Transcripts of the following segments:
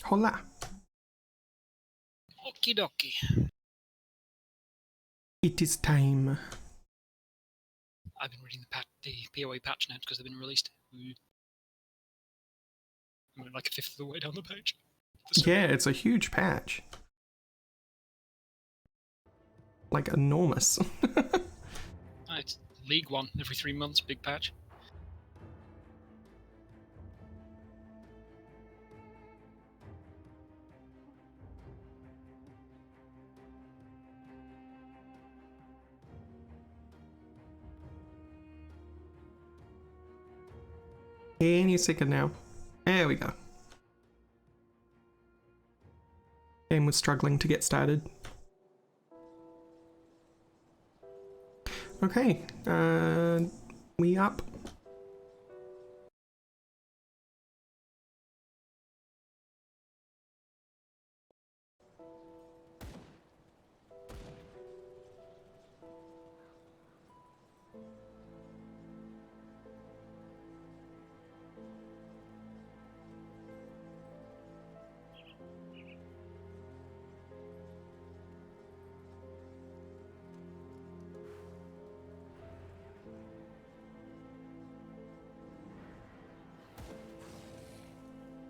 Hola. Okie dokie. It is time. I've been reading the PoE patch notes because they've been released. I'm like a fifth of the way down the page. Yeah, it's a huge patch. Like, enormous. It's League 1 every 3 months, big patch. Any second now. There we go. Game was struggling to get started. Okay, we up.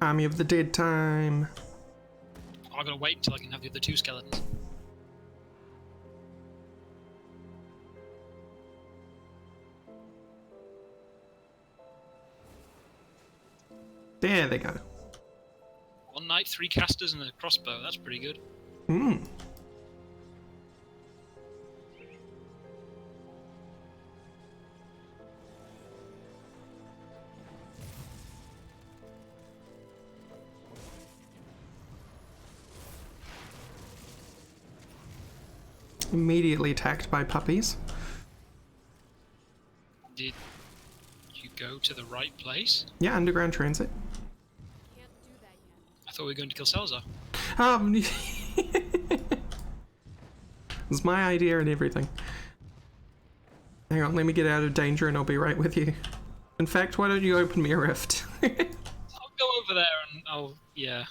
Army of the Dead time. I've got to wait until I can have the other 2 skeletons. There they go. 1 knight, 3 casters, and a crossbow. That's pretty good. Hmm. Immediately attacked by puppies. Did you go to the right place? Yeah, underground transit. I thought we were going to kill Salazar. It was my idea and everything. Hang on, let me get out of danger and I'll be right with you. In fact, why don't you open me a rift? I'll go over there and I'll... yeah.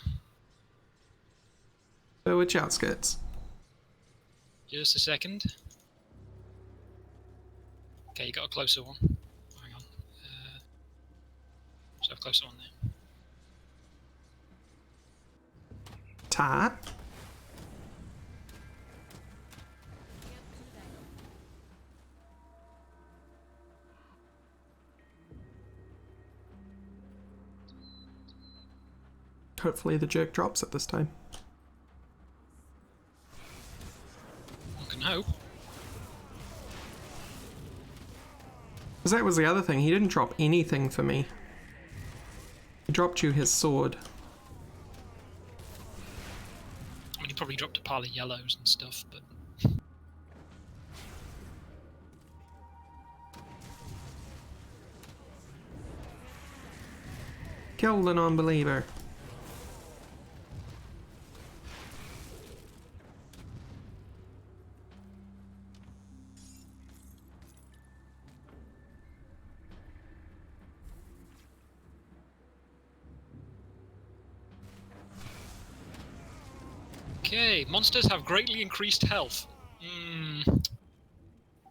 So which outskirts? Just a second. Okay, you got a closer one. Hang on. So a closer one there. Ta. Hopefully the jerk drops at this time. One can hope. Because that was the other thing, he didn't drop anything for me. He dropped you his sword. I mean, he probably dropped a pile of yellows and stuff, but... Kill the non-believer. Okay, monsters have greatly increased health.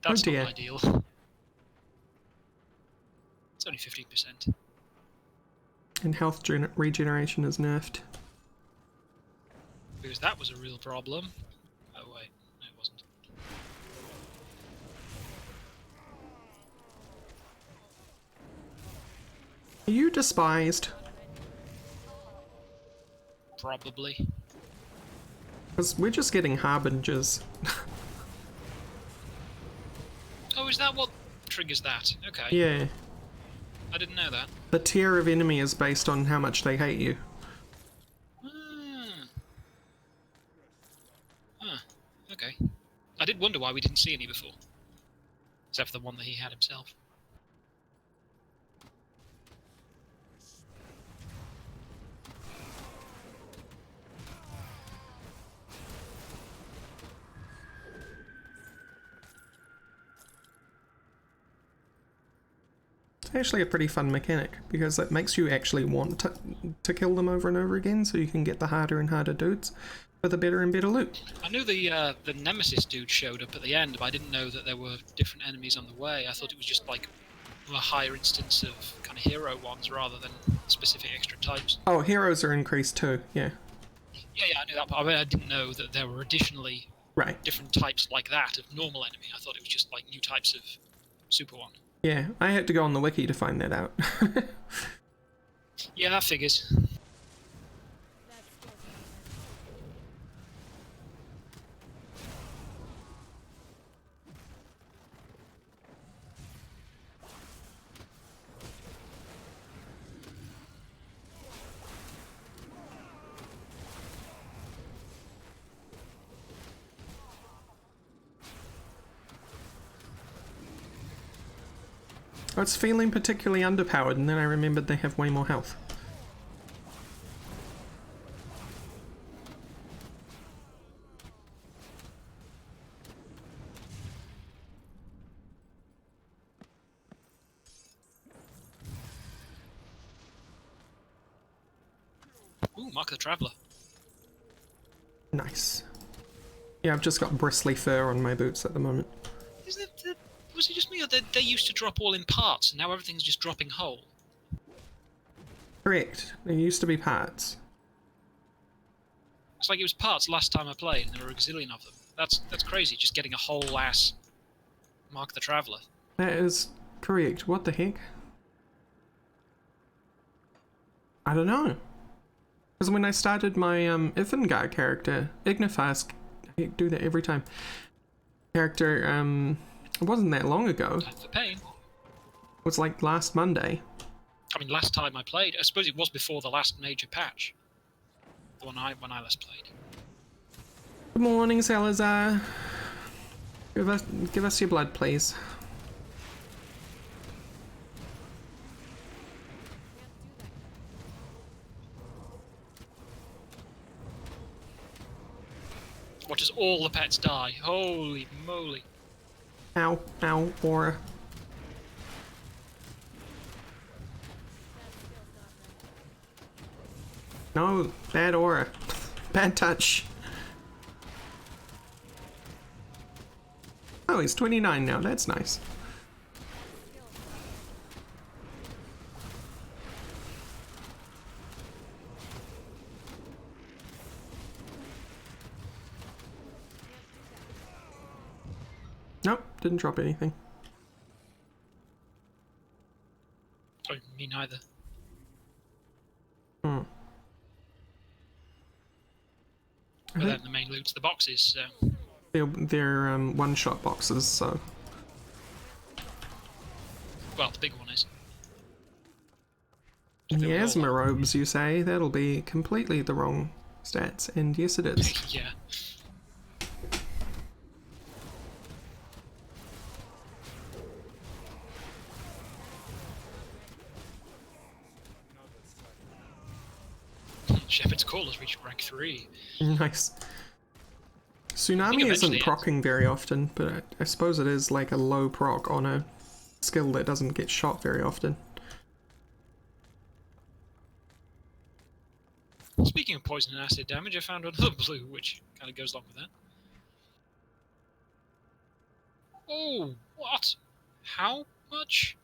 That's dear. not ideal. It's only 15%. And health regeneration is nerfed. Because that was a real problem. Oh wait, no it wasn't. Are you despised? Probably. Because we're just getting harbingers. Oh, is that what triggers that? Okay. Yeah. I didn't know that. The tier of enemy is based on how much they hate you. Okay. I did wonder why we didn't see any before. Except for the one that he had himself. actually a pretty fun mechanic, because it makes you actually want to kill them over and over again, so you can get the harder and harder dudes with a better and better loot. I knew the Nemesis dude showed up at the end, but I didn't know that there were different enemies on the way. I thought it was just like a higher instance of kind of hero ones rather than specific extra types. Oh, heroes are increased too, yeah. Yeah, I knew that, but I mean, I didn't know that there were additionally Right. different types like that of normal enemy. I thought it was just like new types of super one. Yeah, I had to go on the wiki to find that out. Yeah, that figures. I was feeling particularly underpowered, and then I remembered they have way more health. Ooh, Mark of the Traveller. Nice. Yeah, I've just got bristly fur on my boots at the moment. Isn't it? Was it just me, or they used to drop all in parts, and now everything's just dropping whole? Correct. There used to be parts. It's like it was parts last time I played, and there were a gazillion of them. That's crazy, just getting a whole ass Mark of the Traveller. That is correct. What the heck? I don't know. Because when I started my Ifengar character, Ignifask, I do that every time. Character, it wasn't that long ago. Time for pain. It was like last Monday. I mean, last time I played, I suppose it was before the last major patch. The one when I last played. Good morning, Salazar. Give us your blood, please. Watch as all the pets die. Holy moly. Ow, ow, aura. No, bad aura. Bad touch. Oh, he's 29 now, that's nice. Nope, didn't drop anything. Oh, me neither. Hmm. But then the main loot's the boxes, so... They're one-shot boxes, so... Well, the big one is. Miasma robes, you say? That'll be completely the wrong stats, and yes it is. Yeah. Shepherd's Call has reached rank 3. Nice. Tsunami isn't proccing very often, but I suppose it is like a low proc on a skill that doesn't get shot very often. Speaking of poison and acid damage, I found another blue, which kind of goes along with that. Oh, what? How much?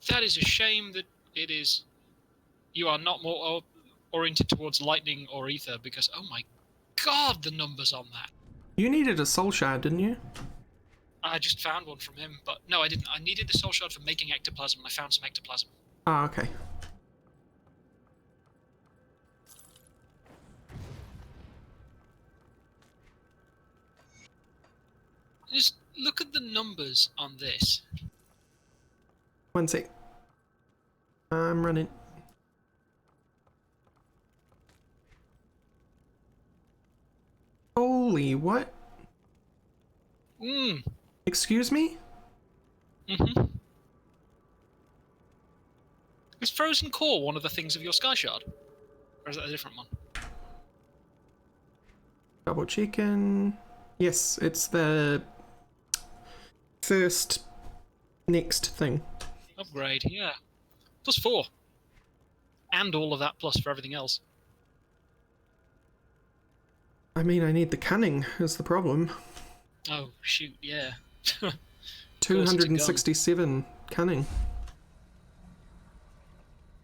That is a shame that it is... You are not more oriented towards lightning or ether, because, oh my god, the numbers on that. You needed a soul shard, didn't you? I just found one from him, but no, I didn't. I needed the soul shard for making ectoplasm, and I found some ectoplasm. Ah, okay. Just look at the numbers on this. One sec. I'm running. Holy, what? Excuse me? Is Frozen Core one of the things of your Sky Shard? Or is that a different one? Double checking. Yes, it's the first next thing. Upgrade, yeah. +4. And all of that plus for everything else. I mean, I need the cunning, is the problem. Oh, shoot, yeah. 267 cunning.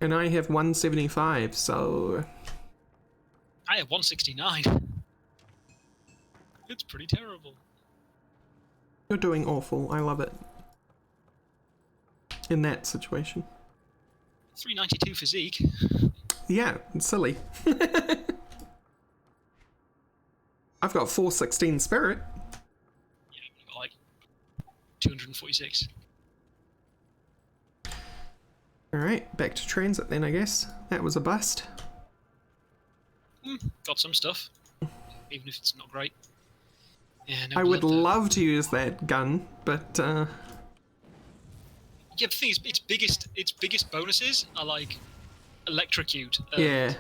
And I have 175, so... I have 169. It's pretty terrible. You're doing awful. I love it. In that situation. 392 physique. Yeah, it's silly. I've got 416 spirit. Yeah, I've got like 246. Alright, back to transit then, I guess. That was a bust. Got some stuff. Even if it's not great. Yeah, no I would blood, though. love to use that gun, but Yeah, the thing is, its biggest bonuses are like electrocute, yeah.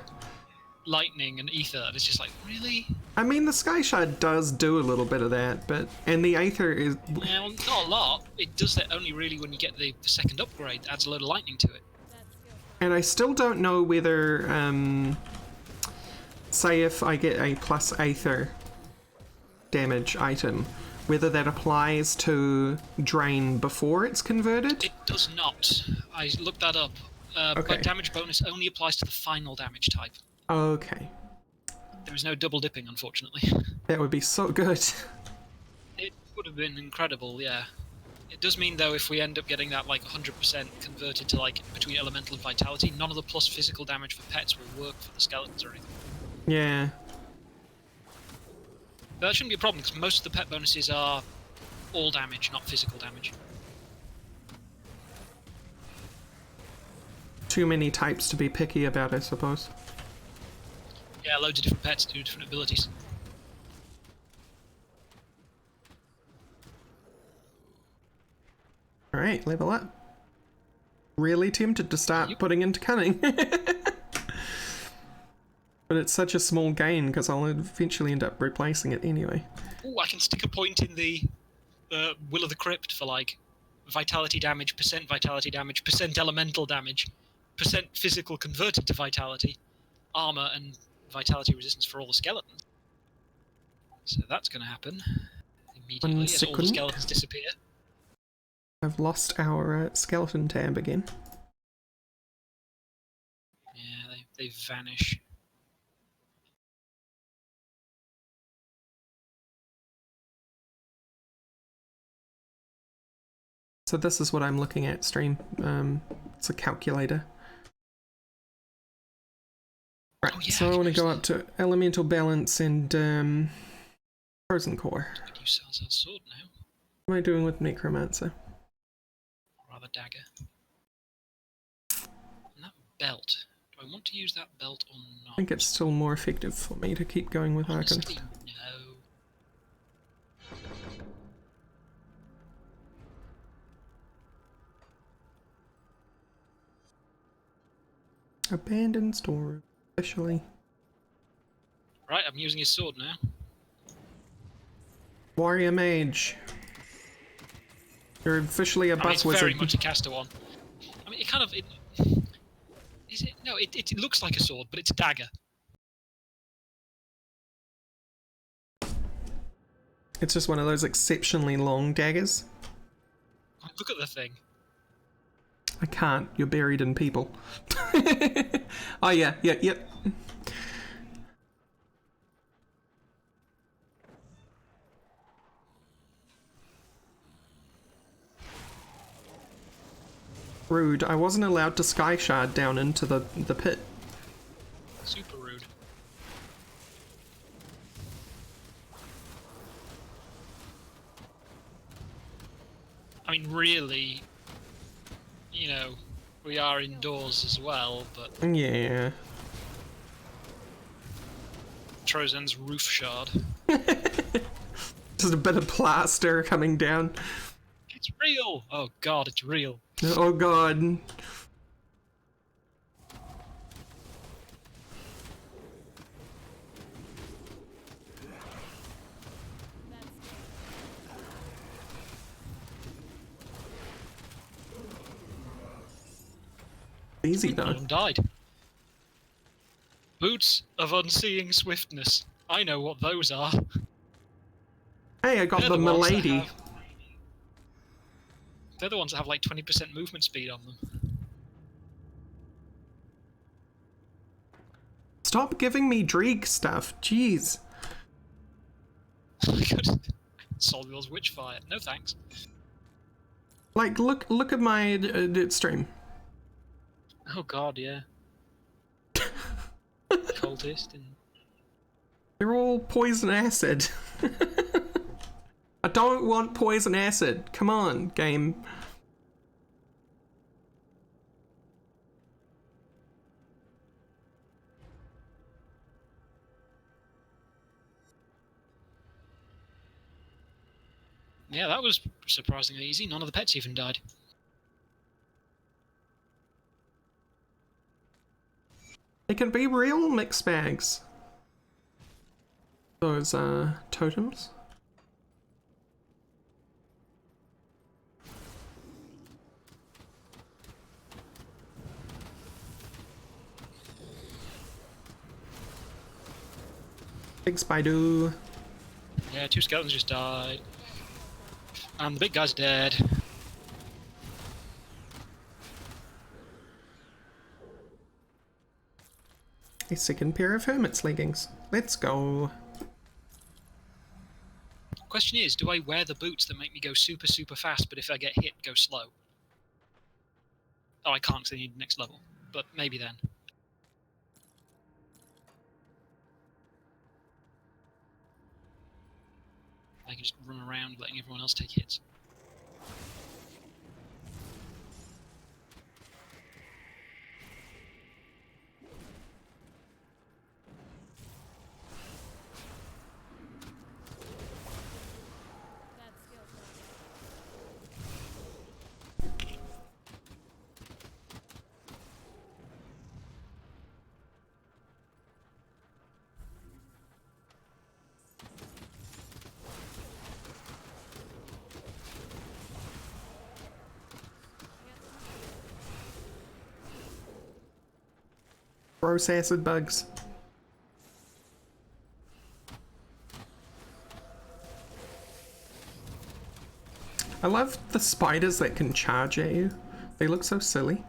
lightning, and ether. And it's just like, really? I mean, the Sky Shard does do a little bit of that, but... And the Aether is... Yeah, well, not a lot. It does that only really when you get the second upgrade. Adds a load of lightning to it. And I still don't know whether, say if I get a plus Aether damage item, whether that applies to drain before it's converted? It does not. I looked that up. Okay. But damage bonus only applies to the final damage type. Okay. There is no double dipping, unfortunately. That would be so good. It would have been incredible, yeah. It does mean, though, if we end up getting that, like, 100% converted to, like, between elemental and vitality, none of the plus physical damage for pets will work for the skeletons or anything. Yeah. But that shouldn't be a problem, because most of the pet bonuses are all damage, not physical damage. Too many types to be picky about, I suppose. Yeah, loads of different pets do different abilities. Alright, level up. Really tempted to start putting into cunning. But it's such a small gain because I'll eventually end up replacing it anyway. Ooh, I can stick a point in the Will of the Crypt for, like, vitality damage, percent elemental damage, percent physical converted to vitality, armor, and vitality resistance for all the skeletons. So that's going to happen immediately as all the skeletons disappear. I've lost our skeleton tab again. Yeah, they vanish. So this is what I'm looking at, stream. It's a calculator. Right, Oh, yeah, so I want to go up to elemental balance and frozen core. Could use Salazar's sword now. What am I doing with necromancer? Rather dagger. And that belt. Do I want to use that belt or not? I think it's still more effective for me to keep going with Honestly, Arcanist. no. Abandoned store, officially. Right, I'm using his sword now. Warrior mage. You're officially a buff It's wizard. very much a caster one. I mean, it kind of... Is it? No, it looks like a sword, but it's a dagger. It's just one of those exceptionally long daggers. Look at the thing. I can't. You're buried in people. Oh yeah, yep. Rude. I wasn't allowed to sky shard down into the pit. Super rude. I mean, really, you know, we are indoors as well, but Yeah. Trozen's roof shard. Just a bit of plaster coming down. It's real! Oh god, it's real. Oh god. Easy though. All of them died. Boots of unseeing swiftness. I know what those are. Hey, I got They're the ones that milady. have- They're the ones that have like 20% movement speed on them. Stop giving me Dreek stuff. Jeez. Solvul's Witchfire. No thanks. Like, look at my stream. Oh god, yeah. Cultist and... They're all poison acid. I don't want poison acid. Come on, game. Yeah, that was surprisingly easy. None of the pets even died. They can be real mixed bags. Those, totems. Big Spider. Yeah, 2 skeletons just died. And the big guy's dead. A second pair of hermit's leggings. Let's go. Question is, do I wear the boots that make me go super, super fast, but if I get hit, go slow? Oh, I can't because I need the next level. But maybe then. I can just run around letting everyone else take hits. Gross acid bugs. I love the spiders that can charge at you. They look so silly.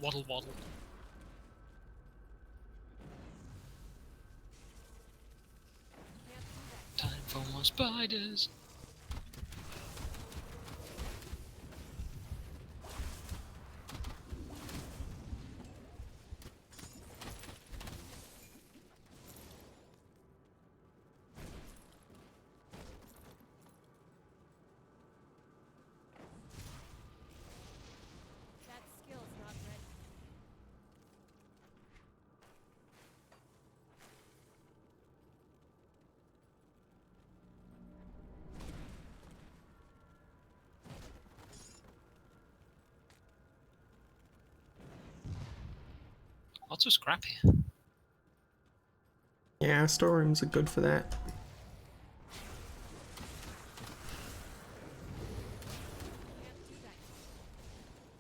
Waddle waddle. Time for more spiders. Lots of scrap here. Yeah, storerooms are good for that.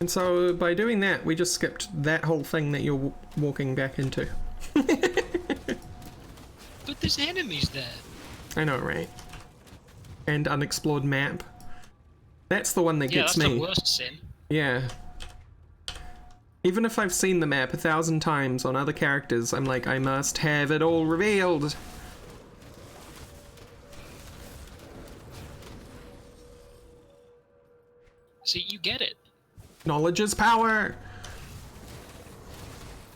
And so by doing that, we just skipped that whole thing that you're walking back into. But there's enemies there. I know, right? And unexplored map. That's the one that gets that's me. the worst sin. Yeah. Even if I've seen the map 1,000 times on other characters, I'm like, I must have it all revealed. See, you get it. Knowledge is power!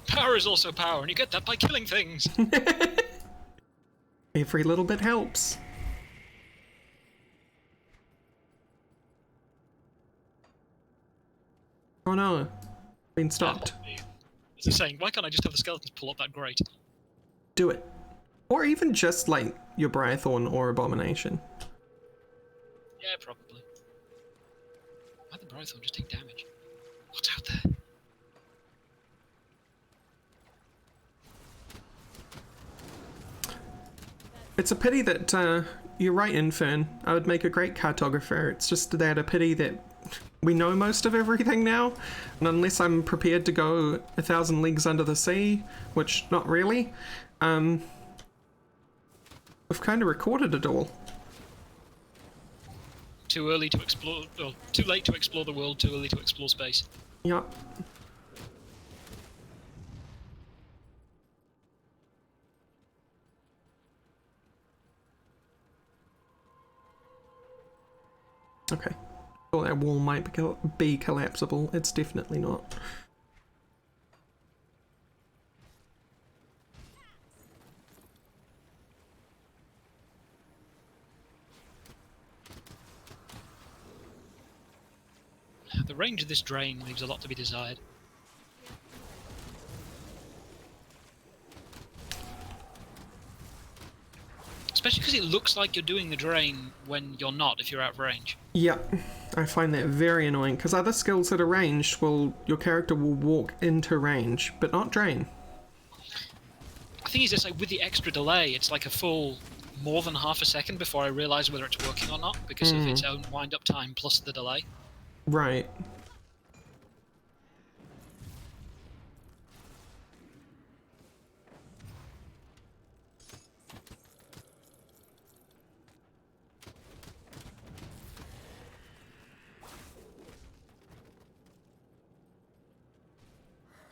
Power is also power, and you get that by killing things. Every little bit helps. Oh no. Been stopped. As he's saying, why can't I just have the skeletons pull up that grate? Do it. Or even just, like, your Brythorn or Abomination. Yeah, probably. Why'd the Brythorn just take damage? What's out there? It's a pity that, you're right, Infern. I would make a great cartographer. It's just that a pity that we know most of everything now, and unless I'm prepared to go 1,000 leagues under the sea, which not really, we've kind of recorded it all. Too early to explore, or too late to explore the world, too early to explore space. Yep. Okay. Well, that wall might be collapsible. It's definitely not. The range of this drain leaves a lot to be desired. Especially because it looks like you're doing the drain when you're not, if you're out of range. Yep. I find that very annoying, because other skills that are ranged your character will walk into range, but not drain. The thing is, it's like with the extra delay, it's like a full more than half a second before I realise whether it's working or not, because of its own wind-up time plus the delay. Right.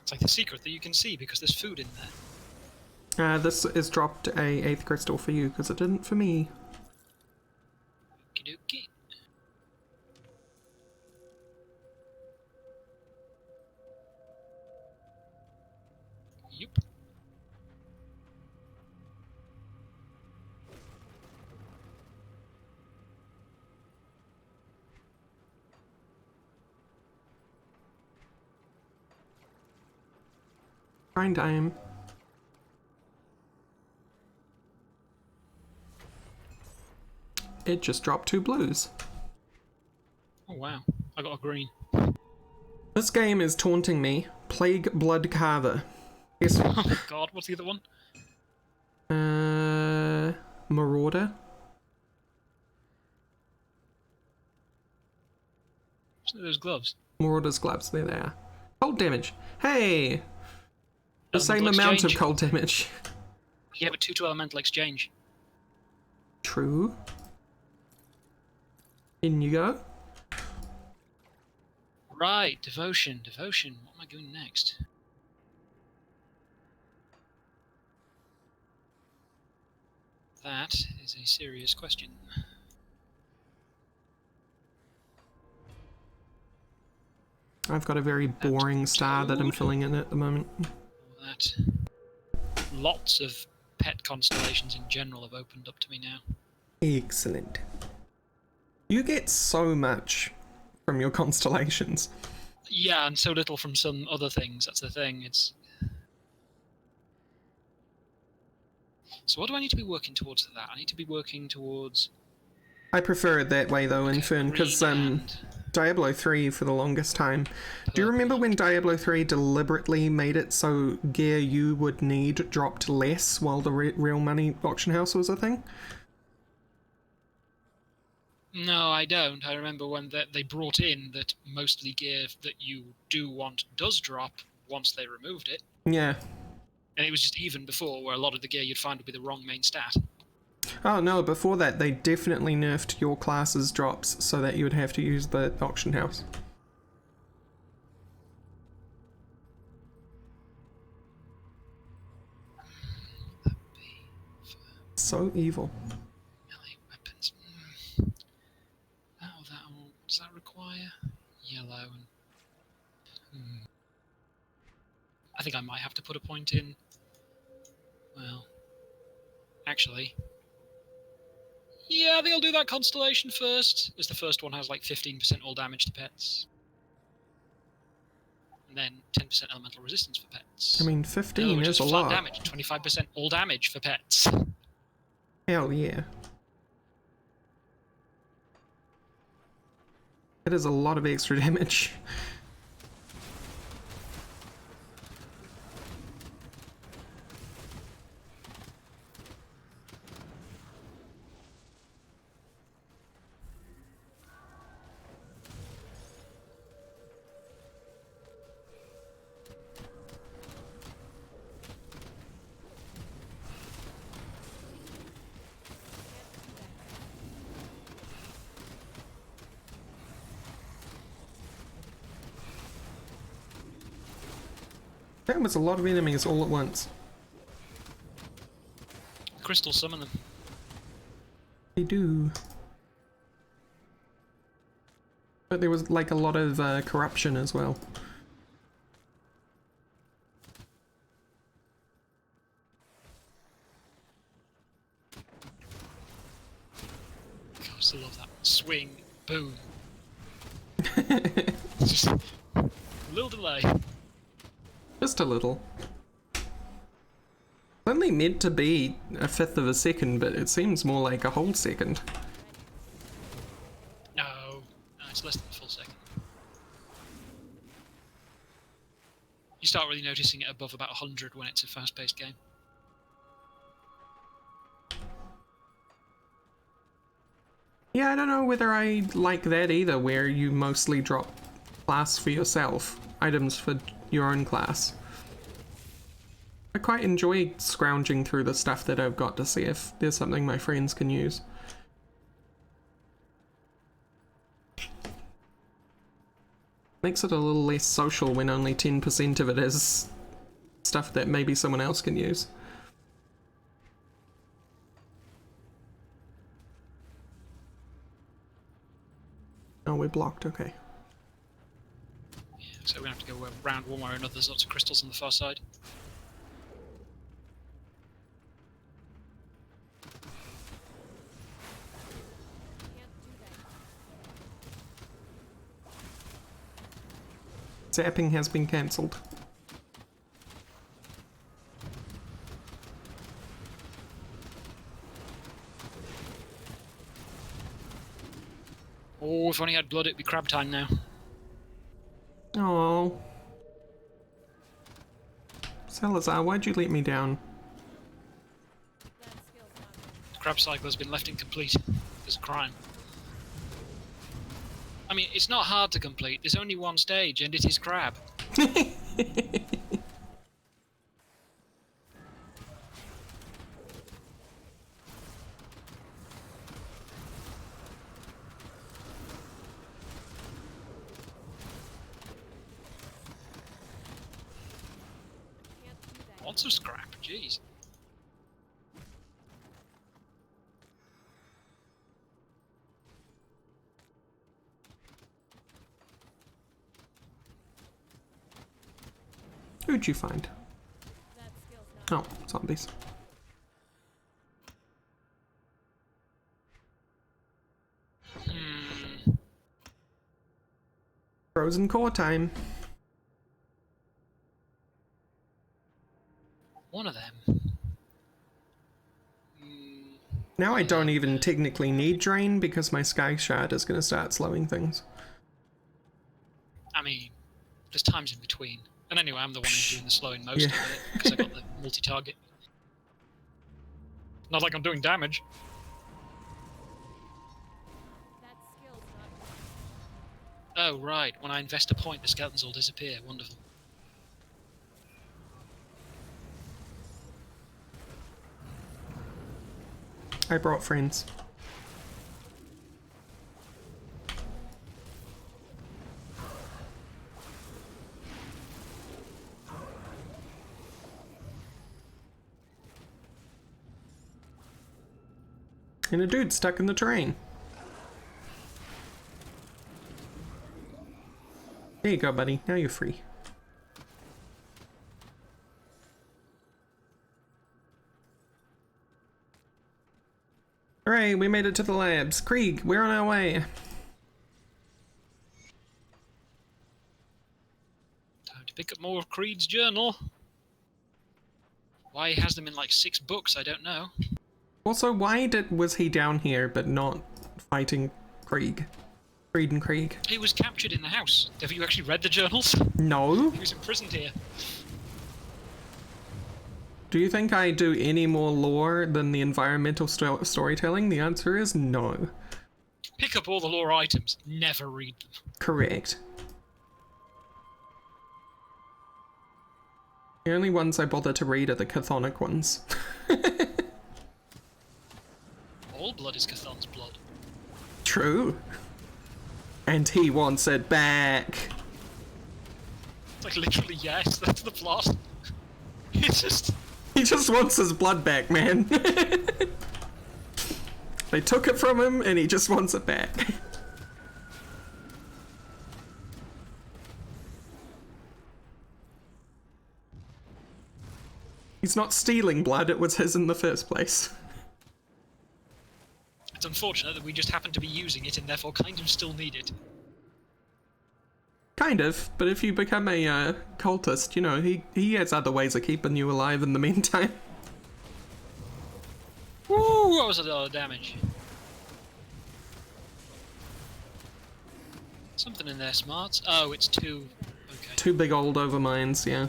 It's like the secret that you can see because there's food in there. This is dropped a 8th crystal for you, because it didn't for me. Okie dokie. Yep. Grind time. It just dropped 2 blues. Oh wow, I got a green. This game is taunting me. Plague Blood Carver. Yes. Oh my god, what's the other one? Marauder. What's those gloves? Marauder's gloves. There they are. Cold damage. Hey! The Elemental same amount of exchange. cold damage. Yeah, but 2 elemental exchange. True. In you go. Right, devotion, devotion. What am I doing next? That is a serious question. I've got a very boring star that I'm filling in at the moment. That. Lots of pet constellations in general have opened up to me now. Excellent. You get so much from your constellations. Yeah, and so little from some other things. That's the thing. It's. So what do I need to be working towards for that? I need to be working towards. I prefer it that way though, Okay, Infern, because green and Diablo 3 for the longest time. Do you remember when Diablo 3 deliberately made it so gear you would need dropped less while the real money auction house was a thing? No, I don't. I remember when they brought in that mostly gear that you do want does drop once they removed it. Yeah. And it was just even before, where a lot of the gear you'd find would be the wrong main stat. Oh no, before that they definitely nerfed your class's drops so that you would have to use the auction house. So evil. Melee weapons. Oh, that one. Does that require yellow? And I think I might have to put a point in. Well, actually, yeah, I think I'll do that constellation first, as the first one has like 15% all damage to pets. And then 10% elemental resistance for pets. I mean, 15 just is a flat lot. damage, 25% all damage for pets. Hell yeah. It is a lot of extra damage. That was a lot of enemies all at once. Crystals summon them. They do. But there was like a lot of corruption as well. God, I still love that. Swing, boom. Just a little delay. Just a little. It's only meant to be a fifth of a second, but it seems more like a whole second. No, it's less than a full second. You start really noticing it above about 100 when it's a fast-paced game. Yeah, I don't know whether I like that either, where you mostly drop class for yourself, items for your own class. I quite enjoy scrounging through the stuff that I've got to see if there's something my friends can use. Makes it a little less social when only 10% of it is stuff that maybe someone else can use. Oh, we're blocked, okay. Yeah, so we're going to have to go around one way or another. There's lots of crystals on the far side. Zapping has been cancelled. Oh, if only I had blood, it'd be crab time now. Oh. Salazar, why'd you let me down? The crab cycle has been left incomplete. There's a crime. I mean, it's not hard to complete. There's only one stage, and it is crab. Lots of scrap, jeez. Who'd you find? Oh, zombies. Frozen core time. One of them. Now I don't even technically need drain because my sky shard is going to start slowing things. I mean, there's times in between. And anyway, I'm the one who's doing the slowing most of it because I got the multi-target. Not like I'm doing damage. Oh, right. When I invest a point, the skeletons all disappear. Wonderful. I brought friends. And a dude stuck in the train. There you go, buddy. Now you're free. Hooray, we made it to the labs. Krieg, we're on our way. Time to pick up more of Creed's journal. Why he has them in like 6 books, I don't know. Also, why was he down here but not fighting Krieg? Creed and Krieg. He was captured in the house. Have you actually read the journals? No. He was imprisoned here. Do you think I do any more lore than the environmental storytelling? The answer is no. Pick up all the lore items, never read them. Correct. The only ones I bother to read are the Chthonic ones. All blood is Chthon's blood. True. And he wants it back. It's like literally yes, that's the plot. It's just He just wants his blood back, man. They took it from him and he just wants it back. He's not stealing blood, it was his in the first place. it's unfortunate that we just happen to be using it and therefore kind of still need it. Kind of, but if you become a cultist, you know, he has other ways of keeping you alive in the meantime. Woo! What was a lot of damage? Something in there, smarts. Oh, it's two. Okay. Two big old overmines, yeah.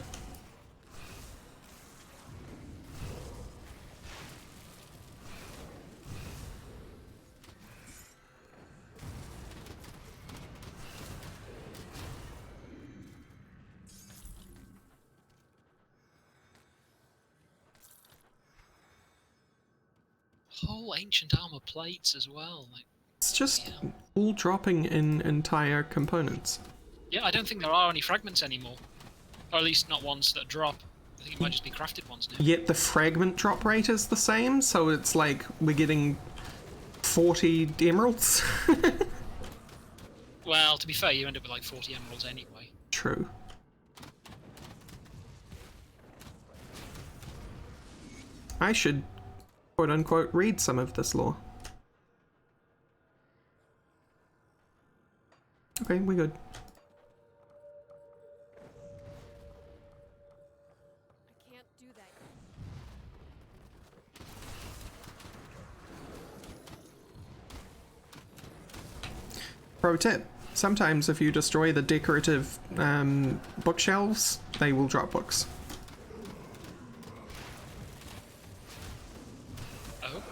Whole ancient armor plates as well. Like, It's just yeah. all dropping in entire components. Yeah, I don't think there are any fragments anymore. Or at least not ones that drop. I think it might just be crafted ones now. Yet the fragment drop rate is the same, so it's like we're getting 40 emeralds. Well, to be fair, you end up with like 40 emeralds anyway. True. I should, quote unquote, read some of this lore. Okay, we're good. I can't do that. Pro tip. Sometimes if you destroy the decorative bookshelves, they will drop books. Oh?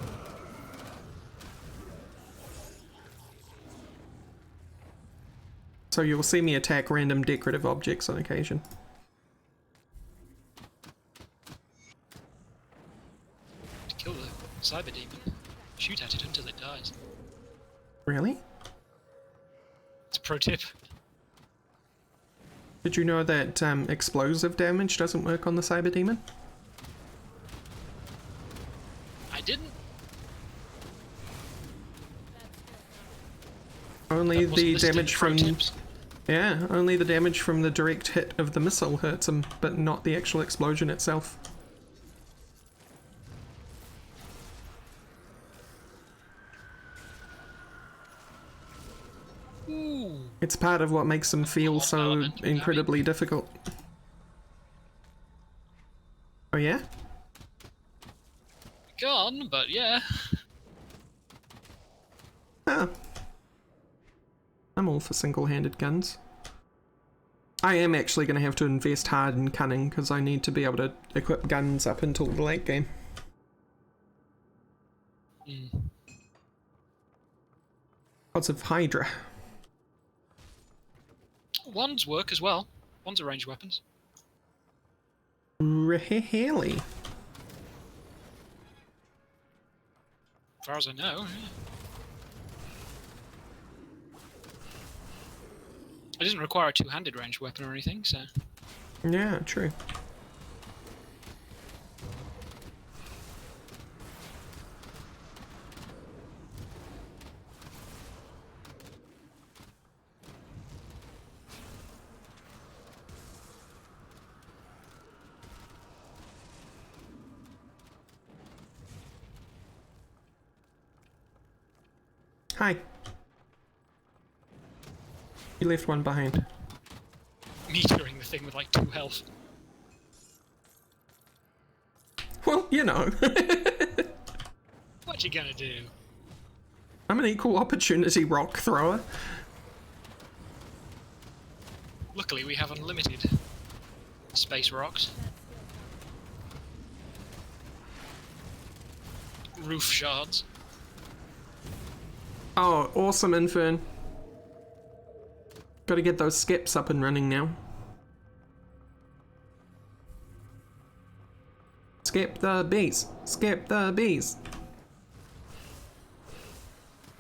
So you'll see me attack random decorative objects on occasion. To kill the cyber demon. Shoot at it until it dies. Really? It's a pro tip. Did you know that explosive damage doesn't work on the cyber demon? I didn't. Only That wasn't the listed in damage pro from... tips. Yeah, only the damage from the direct hit of the missile hurts him, but not the actual explosion itself. Ooh. It's part of what makes them feel Odd so element of incredibly difficult. Oh yeah? Gone, but yeah. Oh. I'm all for single-handed guns. I am actually going to have to invest hard in cunning, because I need to be able to equip guns up until the late game. Mm. Lots of Hydra. Wands work as well. Wands are ranged weapons. Really? As far as I know, yeah. It doesn't require a two-handed ranged weapon or anything, so... Yeah, true. Hi. You left one behind. Metering the thing with like 2 health. Well, you know. What you gonna do? I'm an equal opportunity rock thrower. Luckily, we have unlimited space rocks. Roof shards. Oh, awesome, Infern. Gotta get those skips up and running now. Skip the bees. Skip the bees.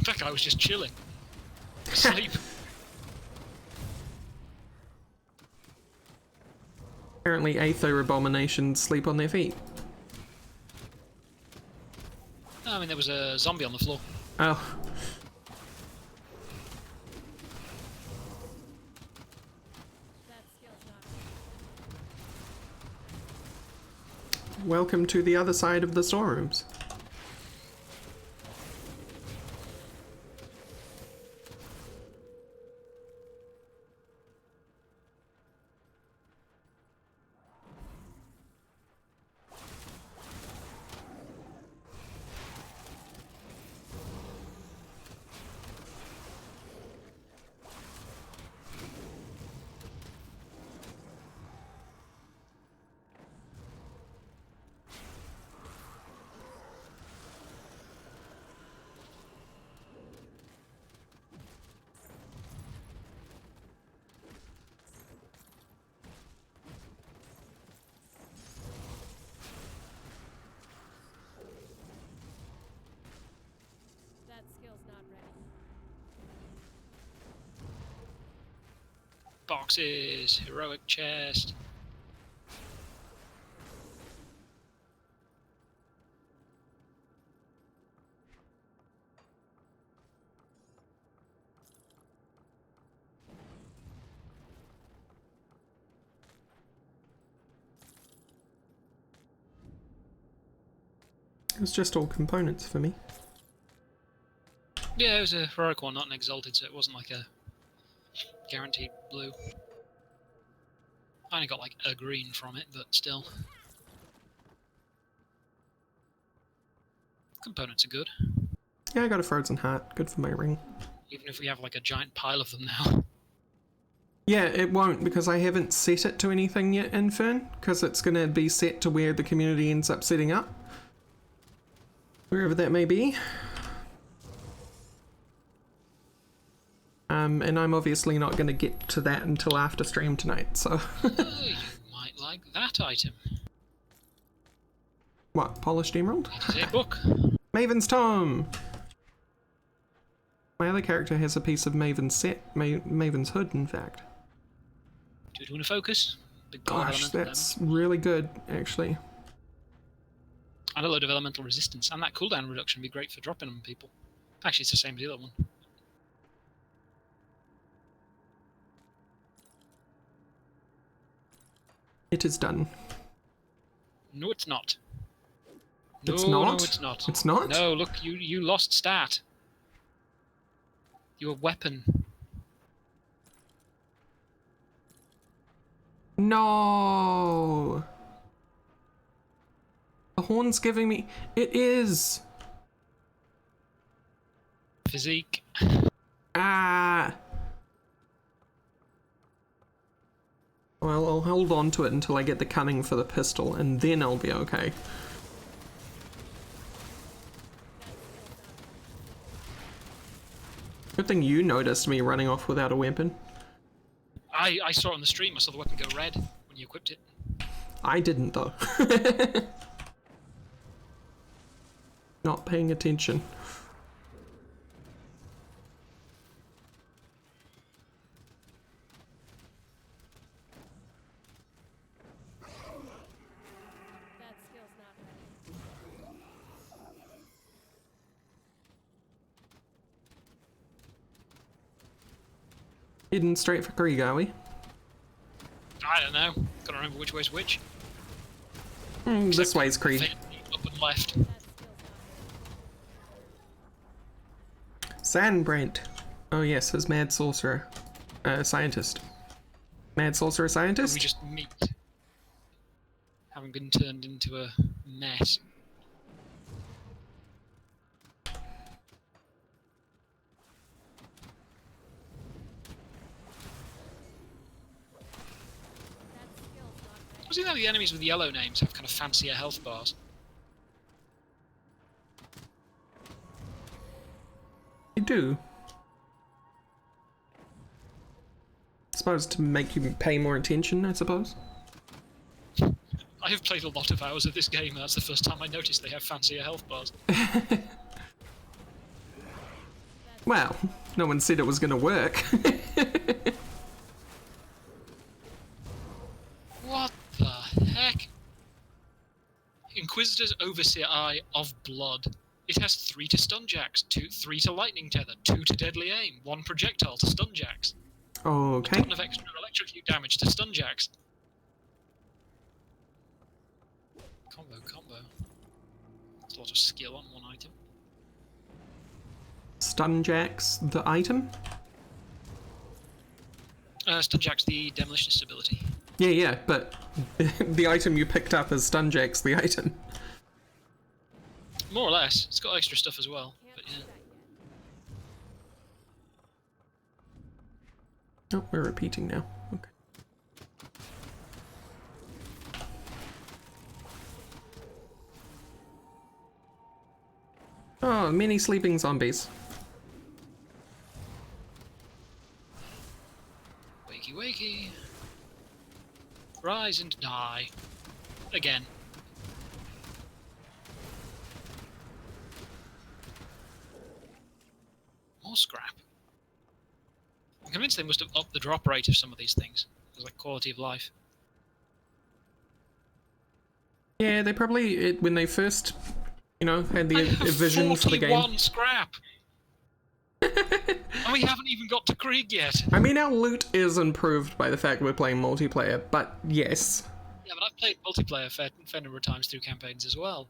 That guy was just chilling. Asleep. Apparently Aether abominations sleep on their feet. I mean, there was a zombie on the floor. Oh. That skill's not Welcome to the other side of the storerooms. That skill's not ready. Boxes, heroic chest. It was just all components for me. Yeah, it was a heroic one, not an exalted, so it wasn't like a guaranteed blue. I only got like a green from it, but still. Components are good, Yeah, I got a frozen heart. Good for my ring. even if we have like a giant pile of them now. Yeah, it won't because I haven't set it to anything yet, Infern, because it's going to be set to where the community ends up setting up. Wherever that may be. And I'm obviously not going to get to that until after stream tonight, so... Oh, you might like that item. What, Polished Emerald? It is a book. Maven's Tome! My other character has a piece of Maven's set, Maven's Hood, in fact. Do you want to focus? Big ball of Gosh, elemental that's really good, actually. and a load of elemental resistance, and that cooldown reduction would be great for dropping on people. Actually, it's the same as the other one. It is done. No, it's not. It's No, not? it's not. It's not? No, look, you lost stat. Your weapon. No! The horn's giving me... It is! Physique. Ah! Well, I'll hold on to it until I get the cunning for the pistol, and then I'll be okay. Good thing you noticed me running off without a weapon. I saw it on the stream. I saw the weapon go red when you equipped it. I didn't, though. Not paying attention. That skill's not ready. Heading straight for Krieg, are we? I don't know. Gotta remember which way's which. This way's Krieg. Up and left. That skill's not ready. Sandbrent. Oh yes, his mad sorcerer. Scientist. Mad sorcerer scientist? We just meet. Having been turned into a mess. That skill's not ready. Was it that the enemies with yellow names have kind of fancier health bars? You do. Suppose to make you pay more attention, I suppose. I have played a lot of hours of this game, and that's the first time I noticed they have fancier health bars. Well, no one said it was gonna work. What the Monster's Overseer Eye of Blood. It has 3 to stun jacks, 3 to lightning tether, 2 to deadly aim, 1 projectile to stun jacks. Okay. A ton of extra electrocute damage to stun jacks. Combo. That's a lot of skill on one item. Stun jacks, the item? Stun jacks, the demolitionist ability. Yeah, but the item you picked up is stun jacks, the item. More or less. It's got extra stuff as well. Can't But do yeah. that yet. Oh, we're repeating now. Okay. Oh, many sleeping zombies. Wakey. Rise and die. Again. More scrap. I'm convinced they must have upped the drop rate of some of these things. It's like quality of life. Yeah, they probably, when they first, had the I have vision for the game. 41 scrap! And we haven't even got to Krieg yet! I mean, our loot is improved by the fact we're playing multiplayer, but yes. Yeah, but I've played multiplayer a fair number of times through campaigns as well.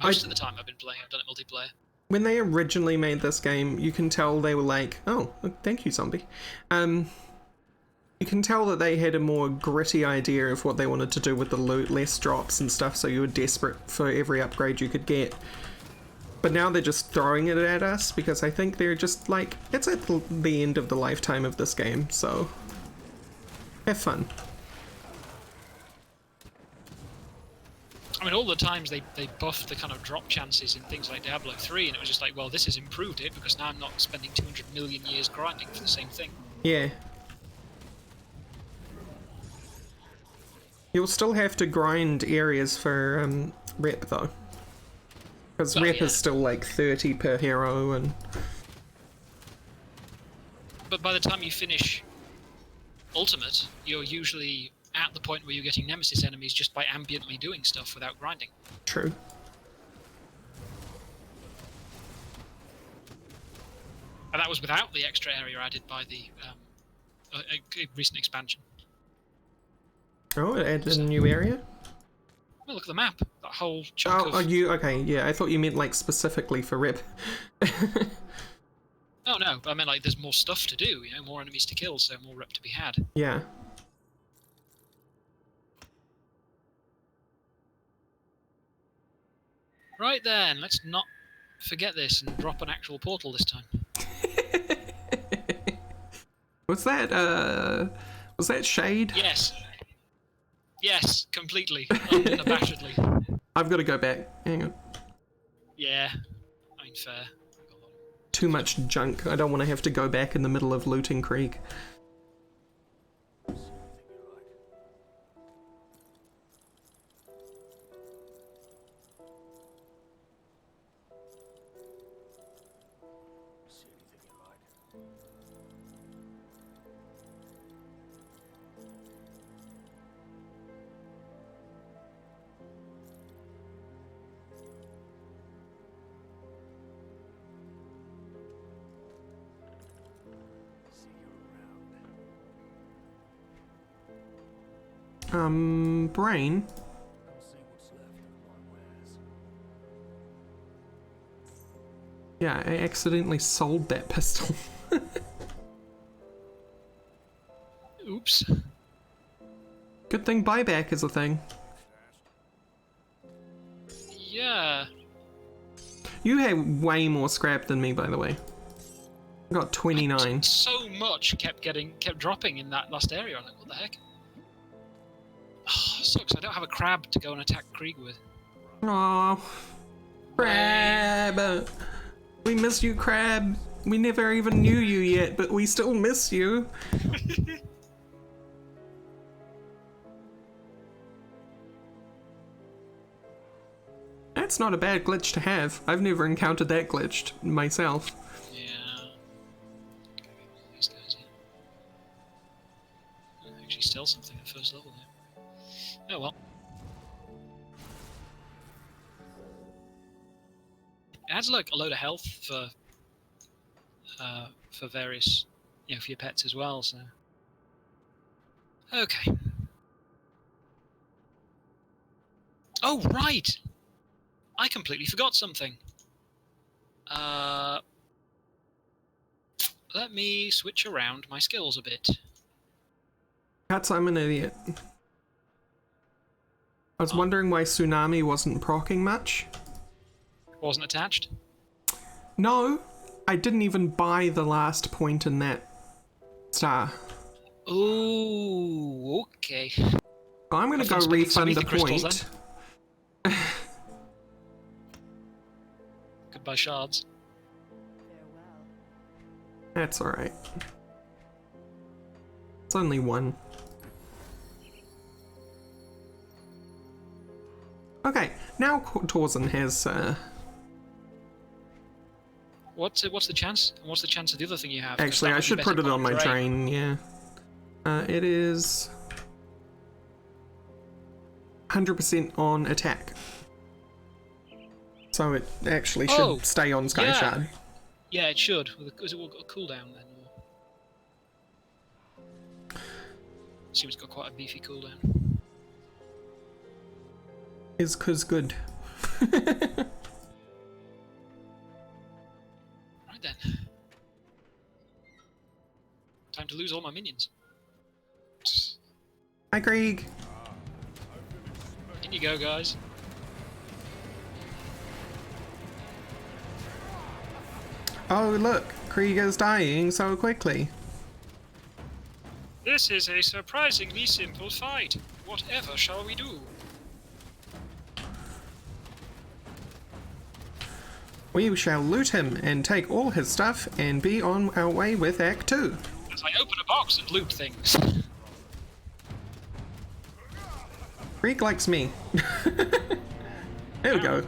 Most of the time I've been playing, I've done it multiplayer. When they originally made this game, you can tell they were like, oh, thank you, zombie. You can tell that they had a more gritty idea of what they wanted to do with the loot, less drops and stuff, so you were desperate for every upgrade you could get. But now they're just throwing it at us because I think they're just like, it's at the end of the lifetime of this game, so have fun. I mean, all the times they buffed the kind of drop chances in things like Diablo 3, and it was just like, well, this has improved it because now I'm not spending 200 million years grinding for the same thing. Yeah. You'll still have to grind areas for rep though. Because rep is still like 30 per hero and... But by the time you finish Ultimate, you're usually at the point where you're getting Nemesis enemies just by ambiently doing stuff without grinding. True. And that was without the extra area added by the a recent expansion. Oh, it added a new area? Well, look at the map. That whole chunk of... Okay, yeah, I thought you meant like specifically for rep. Oh no, I meant like there's more stuff to do, more enemies to kill, so more rep to be had. Yeah. Right then, let's not forget this and drop an actual portal this time. Was that shade? Yes. Yes, completely. Unabashedly. I've got to go back. Hang on. Yeah. I mean, fair. Too much junk. I don't want to have to go back in the middle of looting Krieg. Brain? Yeah, I accidentally sold that pistol. Oops. Good thing buyback is a thing. Yeah. You had way more scrap than me, by the way. I got 29. So much kept dropping in that last area. I'm like, what the heck? Oh, sucks. I don't have a crab to go and attack Krieg with. Aww. Crab! We miss you, Crab. We never even knew you yet, but we still miss you. That's not a bad glitch to have. I've never encountered that glitch myself. Yeah. These guys, yeah. I actually steal something at first level here. Oh well. adds like a load of health for various, for your pets as well. So, okay. Oh right, I completely forgot something. Let me switch around my skills a bit. Cats, I'm an idiot. I was wondering why Tsunami wasn't proccing much. Wasn't attached? No, I didn't even buy the last point in that star. Ooh, okay. I'm gonna Have go fun spending some refund the ether crystals, point. Goodbye, shards. That's alright. It's only one. Okay, now Torzen has, What's the chance? And what's the chance of the other thing you have? 'Cause actually, that I might be should better put it on my drain. drain, yeah. It is 100% on attack. So it actually should stay on Sky yeah. Shard. Yeah, it should. Because it will got a cooldown then. Assume it's got quite a beefy cooldown. Is 'cause good. Right then. Time to lose all my minions. Hi, Krieg. In you go, guys. Oh, look. Krieg is dying so quickly. This is a surprisingly simple fight. Whatever shall we do? We shall loot him and take all his stuff and be on our way with Act 2. As I open a box and loot things. Krieg likes me. There we go.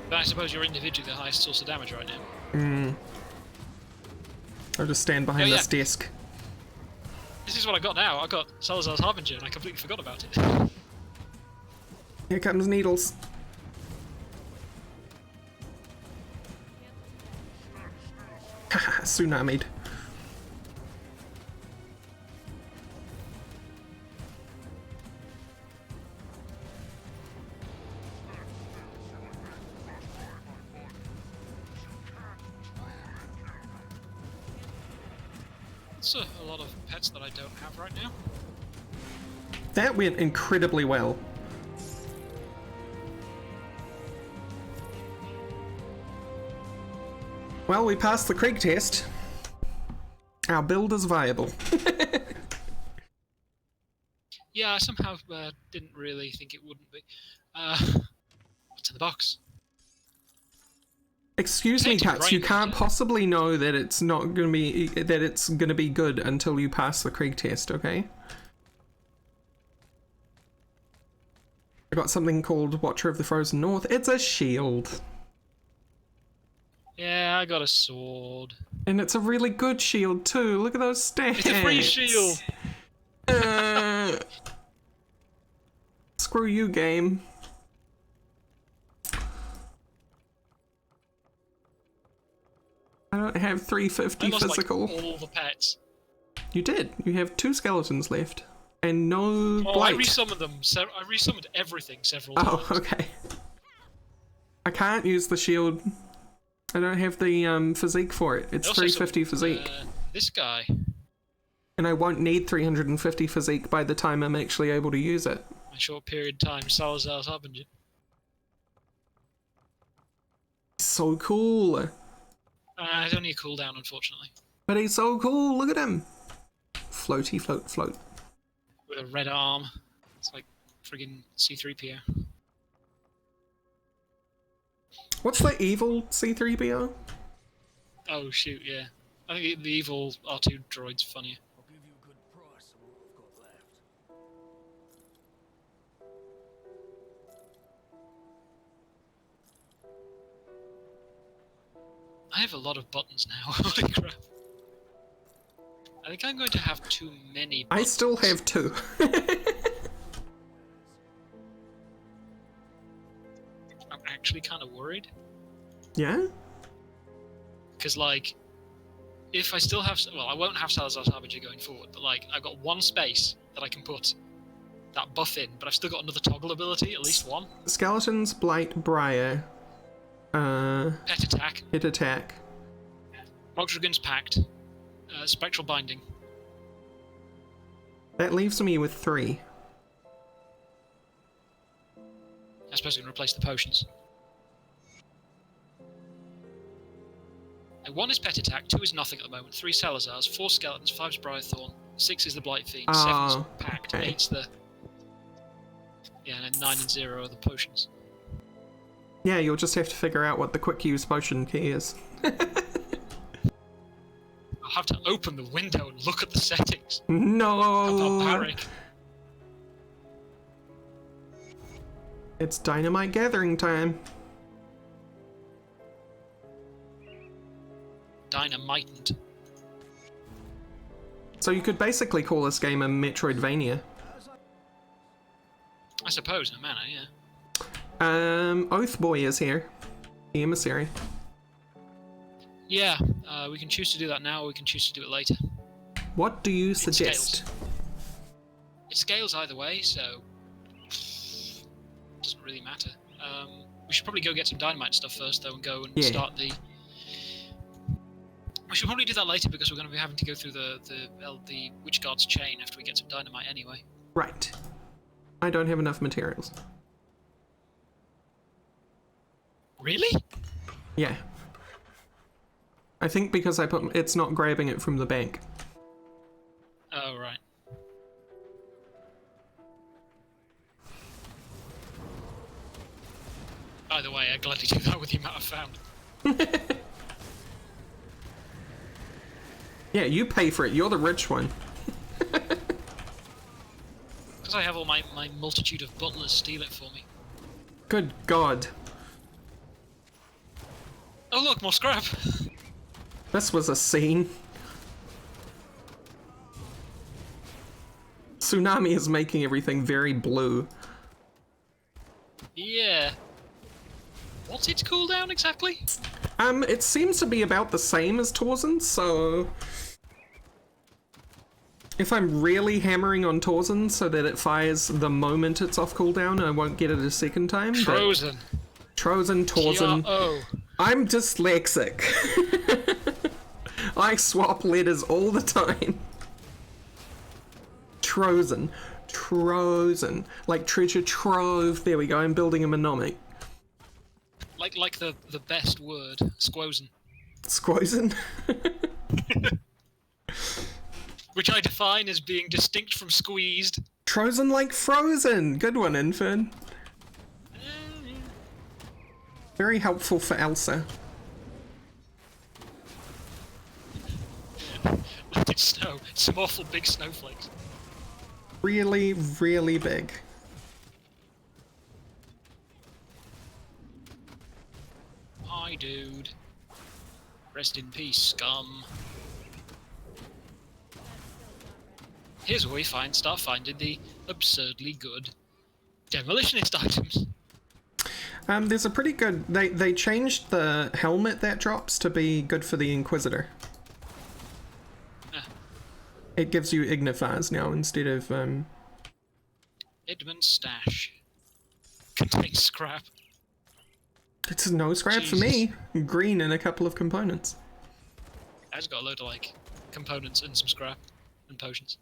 But I suppose you're individually the highest source of damage right now. I'll just stand behind this desk. This is what I got now. I got Salazar's Harbinger and I completely forgot about it. Here comes Needles. Haha, tsunami'd. It's a lot of pets that I don't have right now. That went incredibly well. Well, we passed the Krieg test. Our build is viable. Yeah, I somehow didn't really think it wouldn't be. What's in the box? Excuse me, Tainted Cuts, you brain can't damage. possibly know that it's not gonna be good until you pass the Krieg test, okay? I got something called Watcher of the Frozen North. It's a shield. Yeah, I got a sword. And it's a really good shield too. Look at those stats. It's a free shield. Screw you, game. I don't have 350 I lost physical. like all the pets. You did. You have 2 skeletons left. And no Oh, blight. I resummoned them. I resummoned everything several Oh, times. okay. I can't use the shield. I don't have the physique for it. It's I also 350 summoned, physique. This guy. And I won't need 350 physique by the time I'm actually able to use it. My short period time, Salazar's Harbinger. So cool. It's only a cooldown, unfortunately. But he's so cool. Look at him. Floaty, float, float. With a red arm. It's like friggin' C3PO. What's the evil C3PO? Oh shoot, yeah. I think the evil R2 droid's funnier. I'll give you a good price on what I've got left. I have a lot of buttons now. Holy crap. I think I'm going to have too many I buttons. still have 2. actually kind of worried. Yeah? Because, like, if I still have... Well, I won't have Salazar's Harbinger going forward, but, like, I've got one space that I can put that buff in, but I've still got another toggle ability, at least one. Skeletons, Blight, Briar. Pet attack. Hit attack. Moxdragon's Pact. Spectral Binding. That leaves me with 3. I suppose we can replace the potions. And 1 is Pet Attack, 2 is nothing at the moment, 3 Salazars, 4 Skeletons, 5's Briarthorn, 6 is the Blight Fiend, 7's Pact, okay. 8's the... Yeah, and then 9 and 0 are the potions. Yeah, you'll just have to figure out what the quick use potion key is. I'll have to open the window and look at the settings. How No! barbaric. It's dynamite gathering time. Dynamited. So you could basically call this game a Metroidvania. I suppose, in a manner, yeah. Oathboy is here. The emissary. Yeah, we can choose to do that now, or we can choose to do it later. What do you suggest? It scales either way, so... doesn't really matter. We should probably go get some dynamite stuff first, though, and go and start the... We should probably do that later, because we're going to be having to go through the Witch Guard's chain after we get some dynamite anyway. Right. I don't have enough materials. Really? Yeah. I think because I put... it's not grabbing it from the bank. Oh, right. Either way, I'd gladly do that with the amount I've found. Yeah, you pay for it. You're the rich one. Because I have all my multitude of butlers steal it for me. Good God. Oh look, more scrap! This was a scene. Tsunami is making everything very blue. Yeah. What's its cooldown exactly? It seems to be about the same as Torsen's, so... if I'm really hammering on Torsen so that it fires the moment it's off cooldown, I won't get it a second time. Trozen. Trozen, Torsen. Oh. I'm dyslexic. I swap letters all the time. Trozen. Trozen. Like treasure trove. There we go, I'm building a mnemonic. Like the best word, squozen. Squozen? Which I define as being distinct from squeezed. Trozen like frozen. Good one, Infern. Very helpful for Elsa. Let it snow. Some awful big snowflakes. Really, really big. Hi, dude. Rest in peace, scum. Here's where we start finding the absurdly good demolitionist items. There's a pretty good... They changed the helmet that drops to be good for the Inquisitor. Ah. It gives you ignifiers now instead of... Edmund's stash contains scrap. It's no scrap for me. Green and a couple of components. It's got a load of, like, components and some scrap and potions.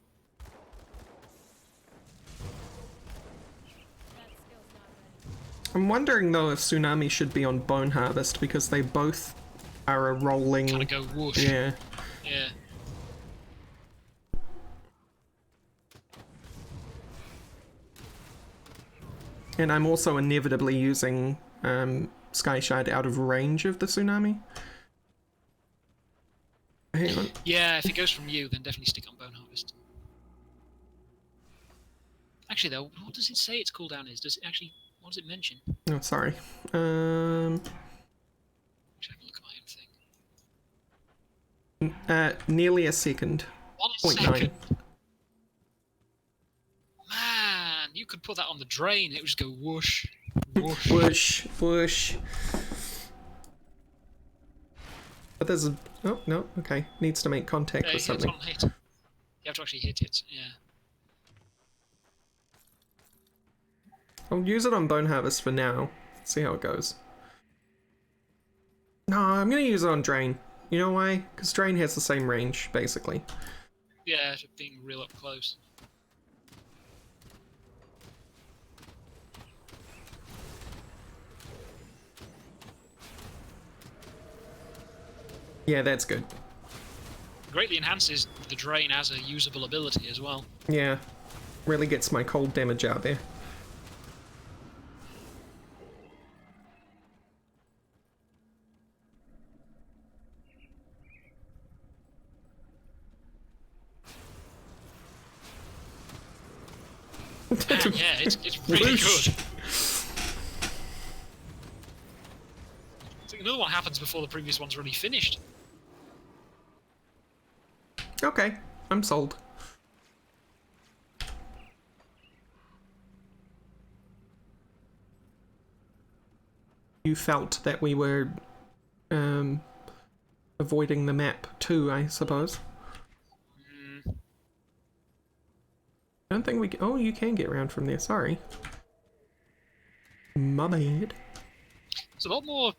I'm wondering though if Tsunami should be on Bone Harvest because they both are a rolling... Kind of go whoosh. Yeah. Yeah. And I'm also inevitably using Sky Shard out of range of the Tsunami. Hang on. Yeah, if it goes from you, then definitely stick on Bone Harvest. Actually, though, what does it say its cooldown is? Does it actually... what does it mention? Oh, sorry. Check a look at my own thing. Nearly a second. 1 0.9. second. Man, you could put that on the drain, it would just go whoosh. Whoosh. Whoosh, whoosh. But there's a... Oh, no, okay. Needs to make contact with It's something. on hit. You have to actually hit it, yeah. I'll use it on Bone Harvest for now. See how it goes. No, I'm gonna use it on Drain. You know why? Because Drain has the same range, basically. Yeah, being real up close. Yeah, that's good. Greatly enhances the drain as a usable ability as well. Yeah. Really gets my cold damage out there. Man, yeah, it's really Whoosh. good. So another one happens before the previous one's really finished. Okay, I'm sold. You felt that we were avoiding the map too, I suppose. I don't think we can... Oh, you can get around from there, sorry. My bad. There's a lot more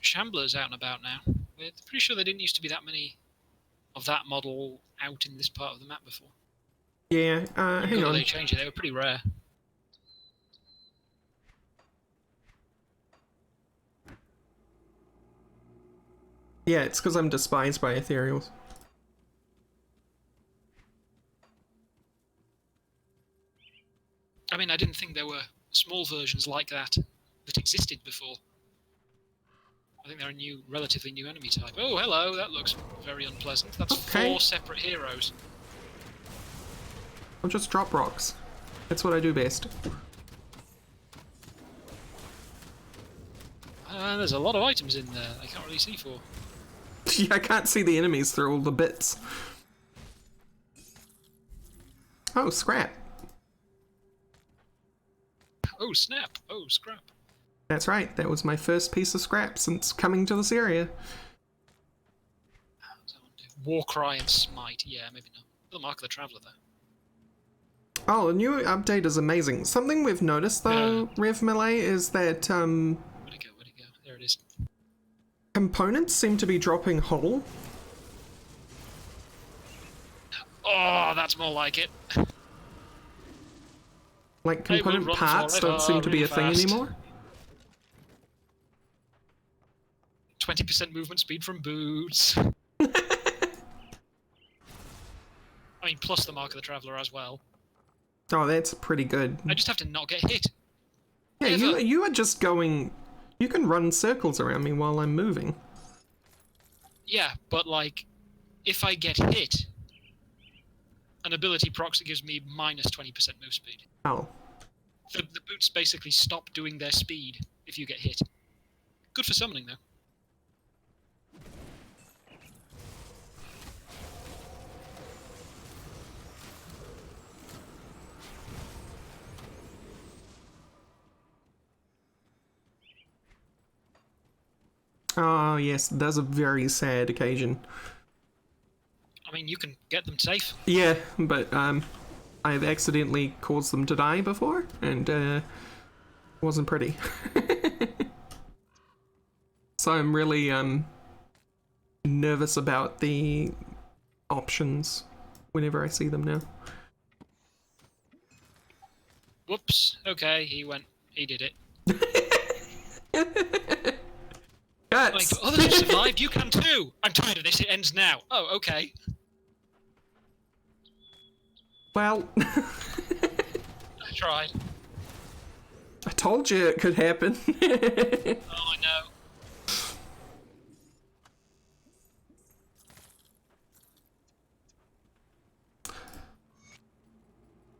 shamblers out and about now. We're pretty sure there didn't used to be that many of that model out in this part of the map before. Yeah, hang Until on. they changed it, they were pretty rare. Yeah, it's because I'm despised by ethereals. I mean, I didn't think there were small versions like that that existed before. I think they're a new, relatively new enemy type. Oh, hello, that looks very unpleasant. That's Okay. 4 separate heroes. I'll just drop rocks. That's what I do best. There's a lot of items in there I can't really see for. Yeah, I can't see the enemies through all the bits. Oh, scrap. Oh, snap! Oh, scrap. That's right, that was my first piece of scrap since coming to this area. Warcry and Smite, yeah, maybe not. The Mark of the Traveller, though. Oh, the new update is amazing. Something we've noticed though, Rev Melee, is that Where'd it go? Where'd it go? There it is. components seem to be dropping whole. Oh, that's more like it. Like They will component run parts forever, don't seem to be real a thing fast. anymore. 20% movement speed from boots. I mean, plus the Mark of the Traveller as well. Oh, that's pretty good. I just have to not get hit. Yeah, Ever. you are just going... You can run circles around me while I'm moving. Yeah, but like, if I get hit, an ability procs that gives me minus 20% move speed. Oh. The boots basically stop doing their speed if you get hit. Good for summoning, though. Oh, yes, that's a very sad occasion. I mean, you can get them safe. Yeah, but, I've accidentally caused them to die before, and, wasn't pretty. So I'm really, nervous about the options whenever I see them now. Whoops. Okay, he did it. Like, Guts! others have survived, you can too! I'm tired of this, it ends now. Oh, okay. Well, I tried. I told you it could happen. Oh, I know.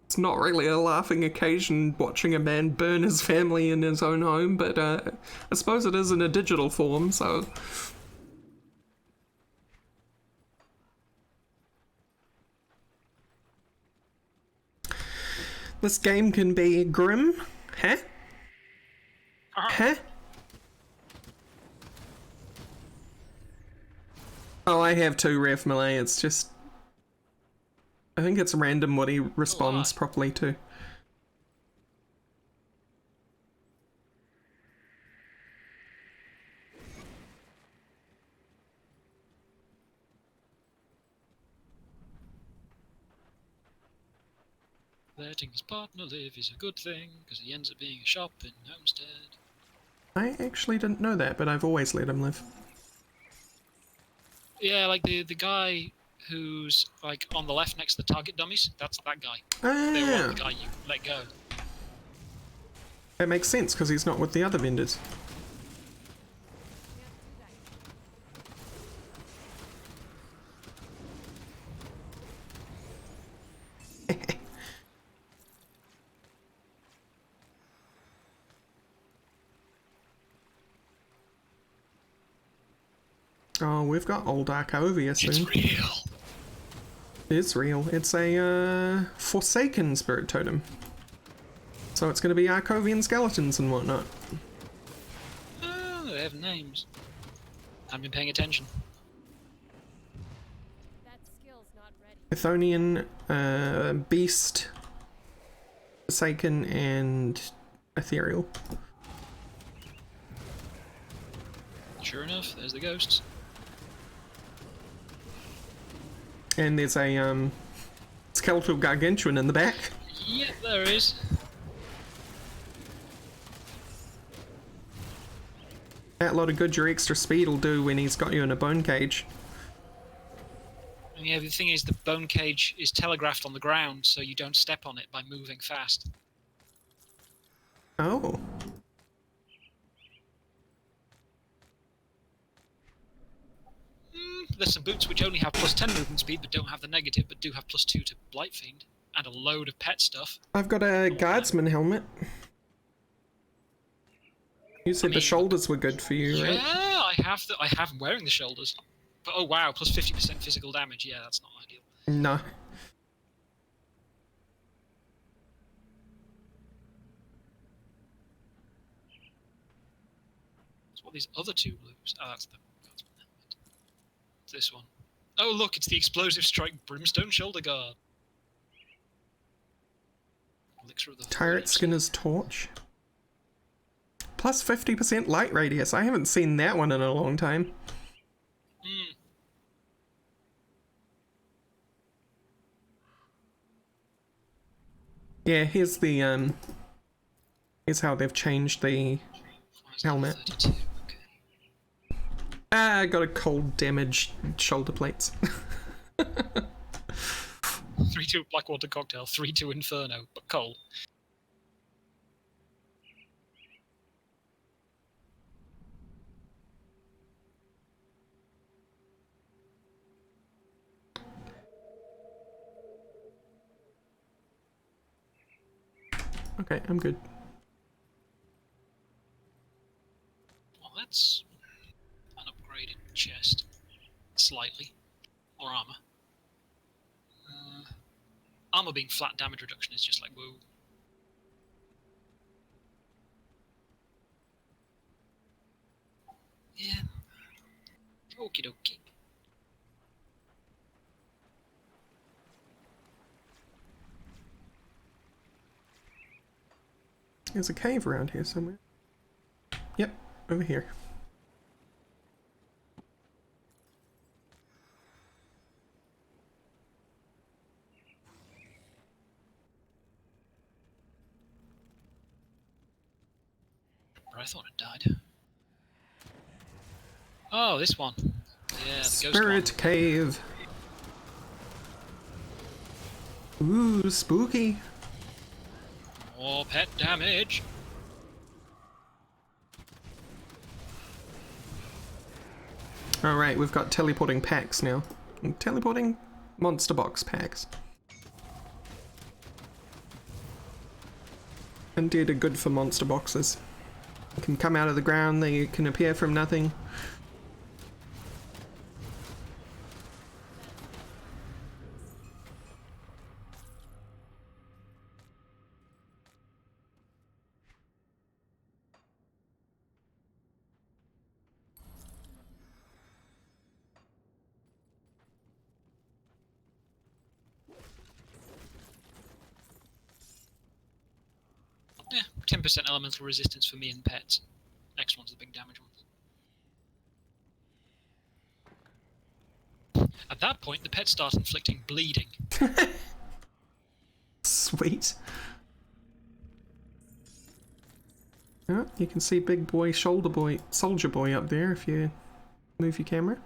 It's not really a laughing occasion watching a man burn his family in his own home, but I suppose it is in a digital form, so... This game can be grim, huh? Huh? Oh, I have 2 ref melee. It's just... I think it's random what he responds properly to. Letting his partner live is a good thing, because he ends up being a shop in Homestead. I actually didn't know that, but I've always let him live. Yeah, like the guy who's like on the left next to the target dummies, that's that guy. Ah, They were the guy you let go. that makes sense, because he's not with the other vendors. Oh, we've got old Arcovia soon. It's real. It's real. It's a Forsaken Spirit Totem. So it's going to be Arcovian skeletons and whatnot. Oh, they have names. I've been paying attention. That skill's not ready. Chthonian, Beast, Forsaken, and Ethereal. Sure enough, there's the ghosts. And there's a skeletal gargantuan in the back. Yep, there is. That lot of good your extra speed will do when he's got you in a bone cage. And yeah, the thing is, the bone cage is telegraphed on the ground, so you don't step on it by moving fast. Oh. There's some boots which only have +10 movement speed, but don't have the negative, but do have +2 to Blight Fiend, and a load of pet stuff. I've got a guardsman helmet. You said the shoulders were good for you, right? Yeah, I have them wearing the shoulders. But oh wow, +50% physical damage. Yeah, that's not ideal. No. That's what these other 2 blues. Oh, that's the guardsman helmet. It's this one. Oh look, it's the explosive strike brimstone shoulder guard. Elixir of the Tyrant Void. Skinner's Torch. Plus 50% light radius. I haven't seen that one in a long time. Yeah, here's the here's how they've changed the helmet. 32, okay. Ah, I got a cold damage shoulder plates. 3-2 Blackwater Cocktail, 3-2 Inferno, but cold. Okay, I'm good. Well, that's an upgraded chest. Slightly. Or armor. Armor being flat damage reduction is just like, whoa. Yeah. Okie dokie. There's a cave around here somewhere. Yep, over here. I thought it died. Oh, this one. Yeah, the ghost Spirit one. Cave. Ooh, spooky. More pet damage. Alright, we've got teleporting packs now. Teleporting monster box packs. Indeed are good for monster boxes. They can come out of the ground, they can appear from nothing. 10% elemental resistance for me and pets. Next one's the big damage ones. At that point, the pets start inflicting bleeding. Sweet. Oh, you can see big boy, soldier boy up there if you move your camera.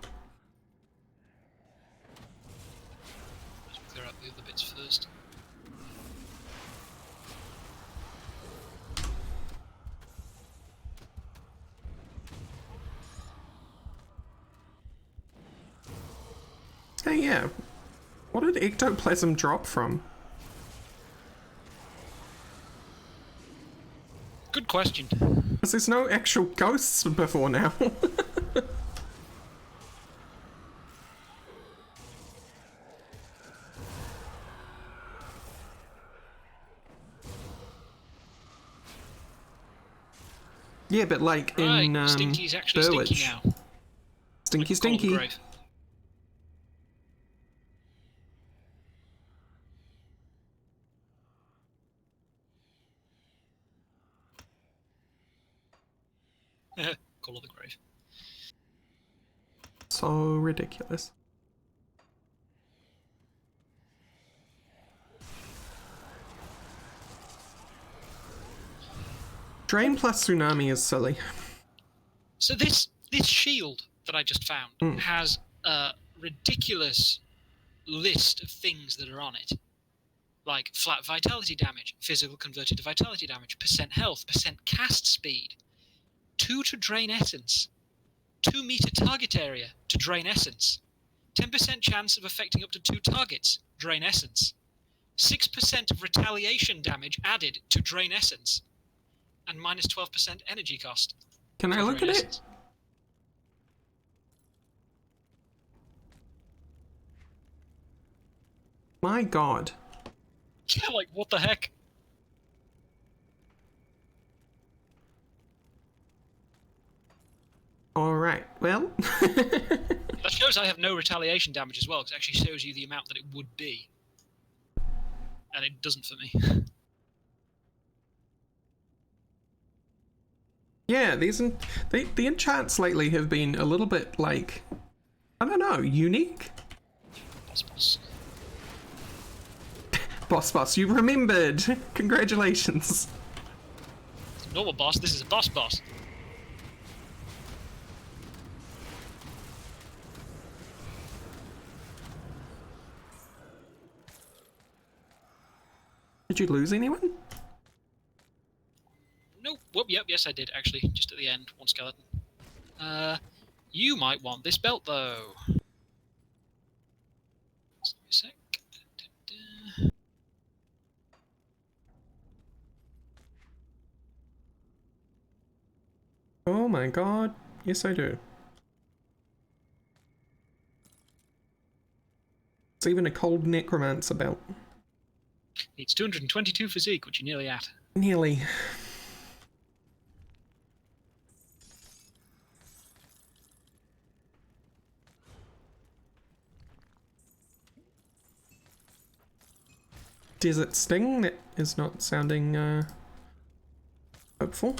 Let's clear out the other bits first. Hey, yeah. What did ectoplasm drop from? Good question. Because there's no actual ghosts before now. Yeah, but like Right, in Stinky's actually stinky Burwich. now. Stinky, Like Call of the stinky. Grave. Call of the Grave. So ridiculous. Drain plus tsunami is silly. So this shield that I just found has a ridiculous list of things that are on it. Like flat vitality damage, physical converted to vitality damage, percent health, percent cast speed, 2 to drain essence, 2 meter target area to drain essence, 10% chance of affecting up to 2 targets, drain essence, 6% of retaliation damage added to drain essence, and minus 12% energy cost. Can I for look at drain it? essence. My god. Yeah, like what the heck? Alright, well. That shows I have no retaliation damage as well, because it actually shows you the amount that it would be. And it doesn't for me. Yeah, the enchants lately have been a little bit like, I don't know, unique? Boss. Boss, you remembered! Congratulations! Normal boss, this is a boss. Did you lose anyone? Nope. Whoop, yep, yes I did, actually. Just at the end, one skeleton. You might want this belt, though. Just give me a sec. Oh my god, yes I do. It's even a cold necromancer belt. It's 222 physique, which you're nearly at. Nearly. Desert Sting, that is not sounding hopeful.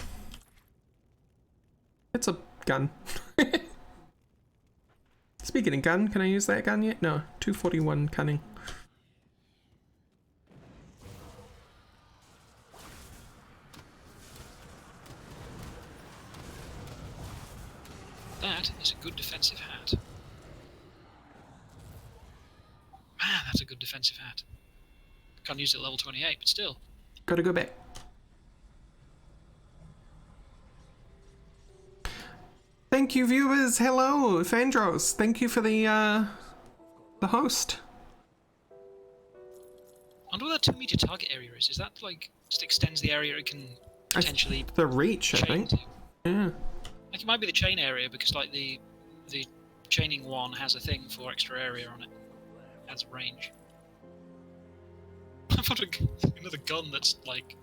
It's a gun. Speaking of gun, can I use that gun yet? No, 241 cunning. That is a good defensive hat. Man, that's a good defensive hat. Can't use it at level 28, but still. Gotta go back. Thank you, viewers. Hello, Fandros. Thank you for the host. I wonder what that 2 meter target area is. Is that like just extends the area it can potentially The reach, I chain think. to? Yeah. Like it might be the chain area because like the chaining one has a thing for extra area on it. Adds range. I found another gun that's like.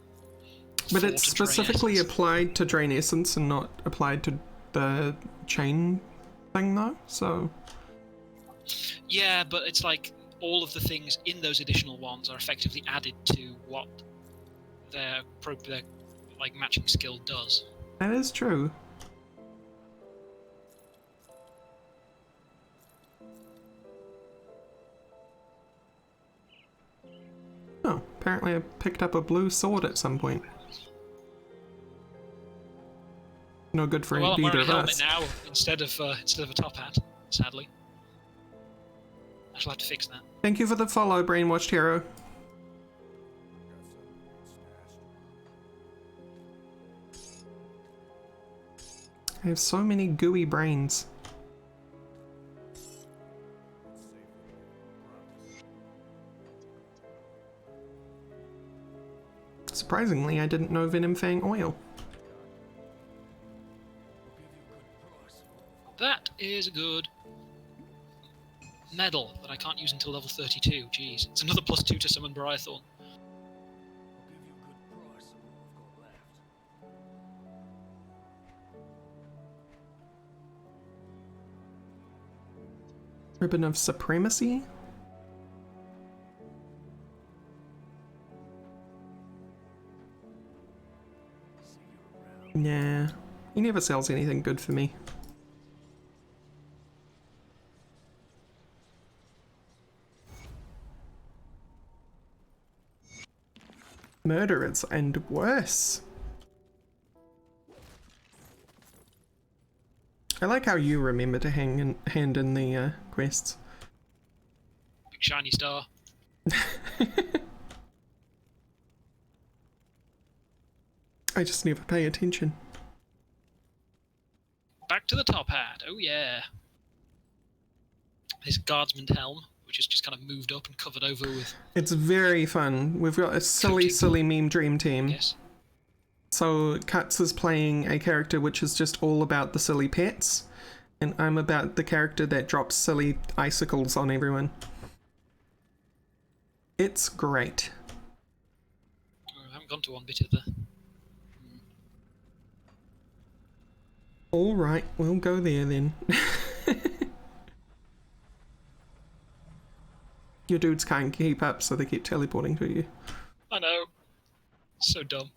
But 4 it's to drain specifically essence. applied to drain essence and not applied to the chain thing, though. So Yeah, but it's like all of the things in those additional ones are effectively added to what their like matching skill does. That is true. Oh, apparently I picked up a blue sword at some point. No good for Well, I'm either wearing a of helmet us. now instead of a top hat. Sadly, I shall have to fix that. Thank you for the follow, Brainwashed Hero. I have so many gooey brains. Surprisingly, I didn't know Venom Fang oil. That is a good medal that I can't use until level 32. Jeez, it's another +2 to summon Brythorn. Ribbon of Supremacy? Nah, he never sells anything good for me. Murderers and worse. I like how you remember to hand in the quests. Big shiny star. I just never pay attention. Back to the top hat. Oh yeah. This guardsman helm, which is just kind of moved up and covered over with. It's very fun. We've got a silly meme dream team. Yes. So Katz is playing a character which is just all about the silly pets, and I'm about the character that drops silly icicles on everyone. It's great. Oh, I haven't gone to one bit of the. Alright, we'll go there then. Your dudes can't keep up, so they keep teleporting to you. I know. So dumb.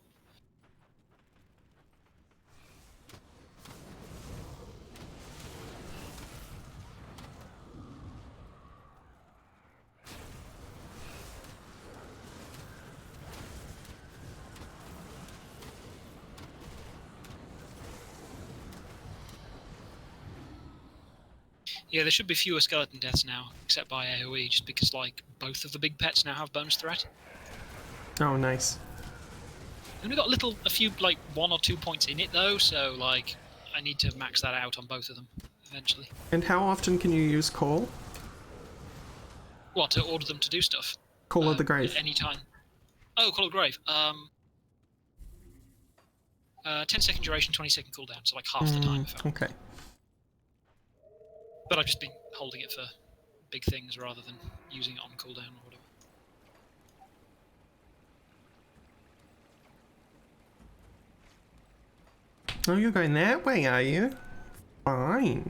Yeah, there should be fewer skeleton deaths now, except by AoE, just because, like, both of the big pets now have bonus threat. Oh, nice. I've only got a few, like, 1 or 2 points in it, though, so, like, I need to max that out on both of them, eventually. And how often can you use Call? What, to order them to do stuff? Call of the Grave. Any time. Oh, Call of the Grave. 10-second duration, 20-second cooldown, so, like, half the time. Okay. But I've just been holding it for big things rather than using it on cooldown or whatever. Oh, you're going that way, are you? Fine.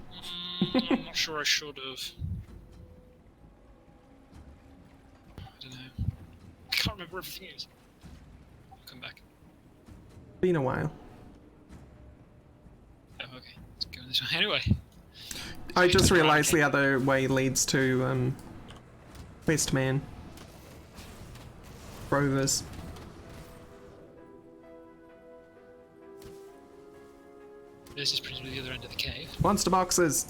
I'm not sure I should have. I don't know. I can't remember where everything is. I'll come back. Been a while. Oh, okay. Let's go this way. Anyway. I just realised the other way leads to, Westman. Rovers. This is presumably the other end of the cave. Monster boxes!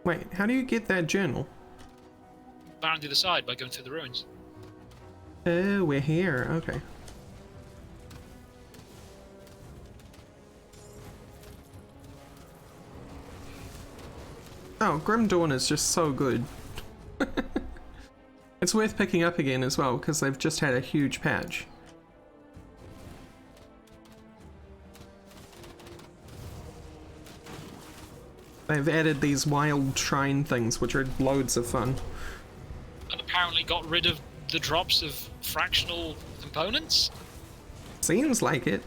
Wait, how do you get that journal? Back on the other side by going through the ruins. Oh, we're here. Okay. Oh, Grim Dawn is just so good. It's worth picking up again as well, because they've just had a huge patch. They've added these wild shrine things, which are loads of fun. And apparently got rid of the drops of fractional components? Seems like it.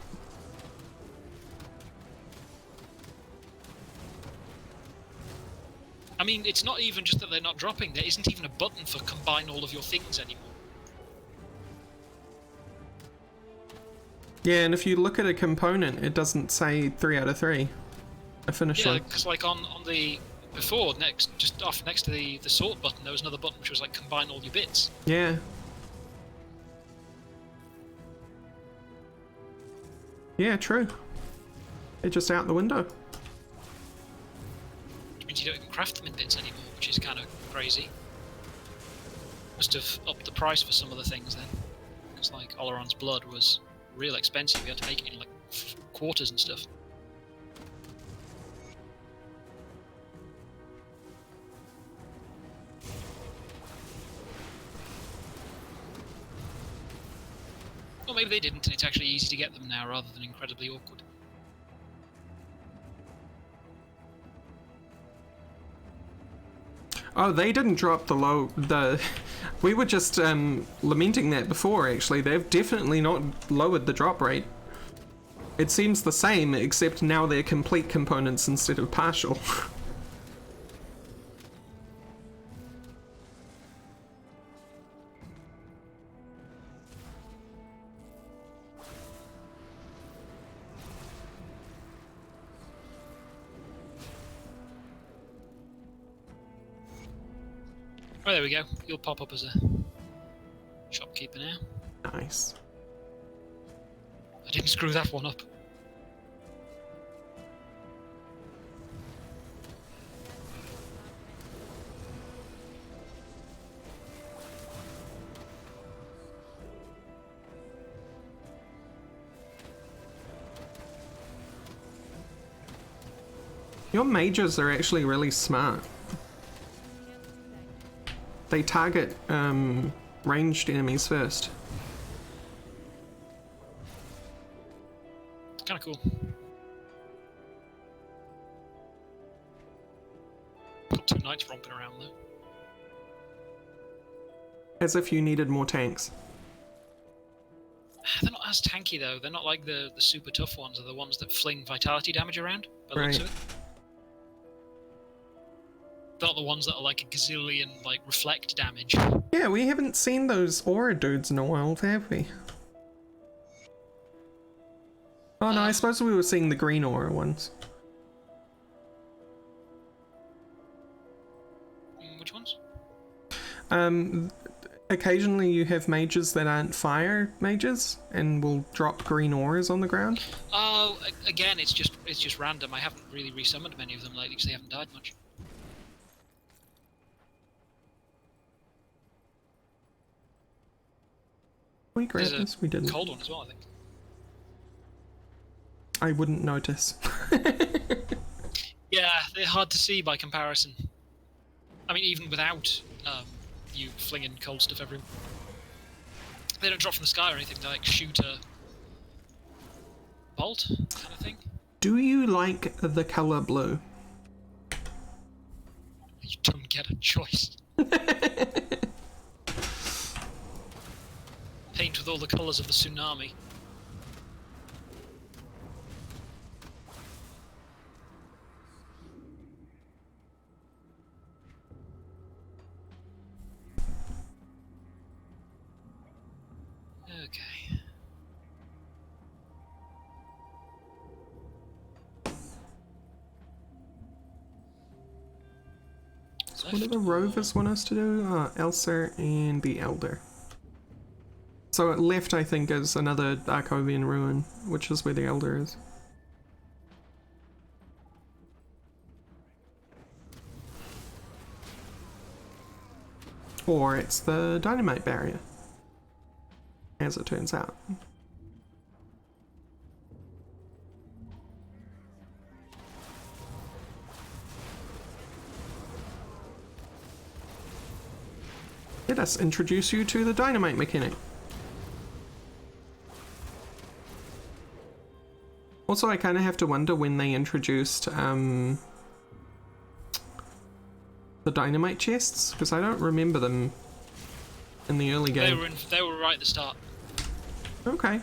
I mean, it's not even just that they're not dropping. There isn't even a button for combine all of your things anymore. Yeah, and if you look at a component, it doesn't say 3 out of 3. A finish Yeah, line. because like on the before just off next to the sort button, there was another button which was like combine all your bits. Yeah. Yeah, true. They're just out the window. Which means you don't even craft them in bits anymore, which is kind of crazy. Must have upped the price for some of the things then, because like Oleron's blood was real expensive. We had to make it in like quarters and stuff. Or maybe they didn't, and it's actually easy to get them now rather than incredibly awkward. Oh, they didn't drop the we were just lamenting that before, actually. They've definitely not lowered the drop rate. It seems the same, except now they're complete components instead of partial. Oh, there we go. You'll pop up as a shopkeeper now. Nice. I didn't screw that one up. Your mages are actually really smart. They target ranged enemies first. It's kind of cool. Got 2 knights romping around though. As if you needed more tanks. They're not as tanky though. They're not like the super tough ones. They're the ones that fling vitality damage around. By the looks of it. They're not the ones that are like a gazillion like reflect damage. Yeah, we haven't seen those aura dudes in a while, have we? Oh no, I suppose we were seeing the green aura ones. Which ones? Occasionally you have mages that aren't fire mages and will drop green auras on the ground. Oh, again, it's just random. I haven't really resummoned many of them lately because they haven't died much. We grabbed There's this, we didn't. cold one as well, I think. I wouldn't notice. Yeah, they're hard to see by comparison. I mean, even without you flinging cold stuff everywhere. They don't drop from the sky or anything. They like shoot a bolt kind of thing. Do you like the color blue? You don't get a choice. Paint with all the colours of the tsunami. Okay. So what do the rovers want us to do? Elsa and the Elder. So left, I think, is another Arcovian ruin, which is where the Elder is. Or it's the dynamite barrier, as it turns out. Let us introduce you to the dynamite mechanic. Also, I kind of have to wonder when they introduced the dynamite chests, because I don't remember them in the early game. They were right at the start. Okay.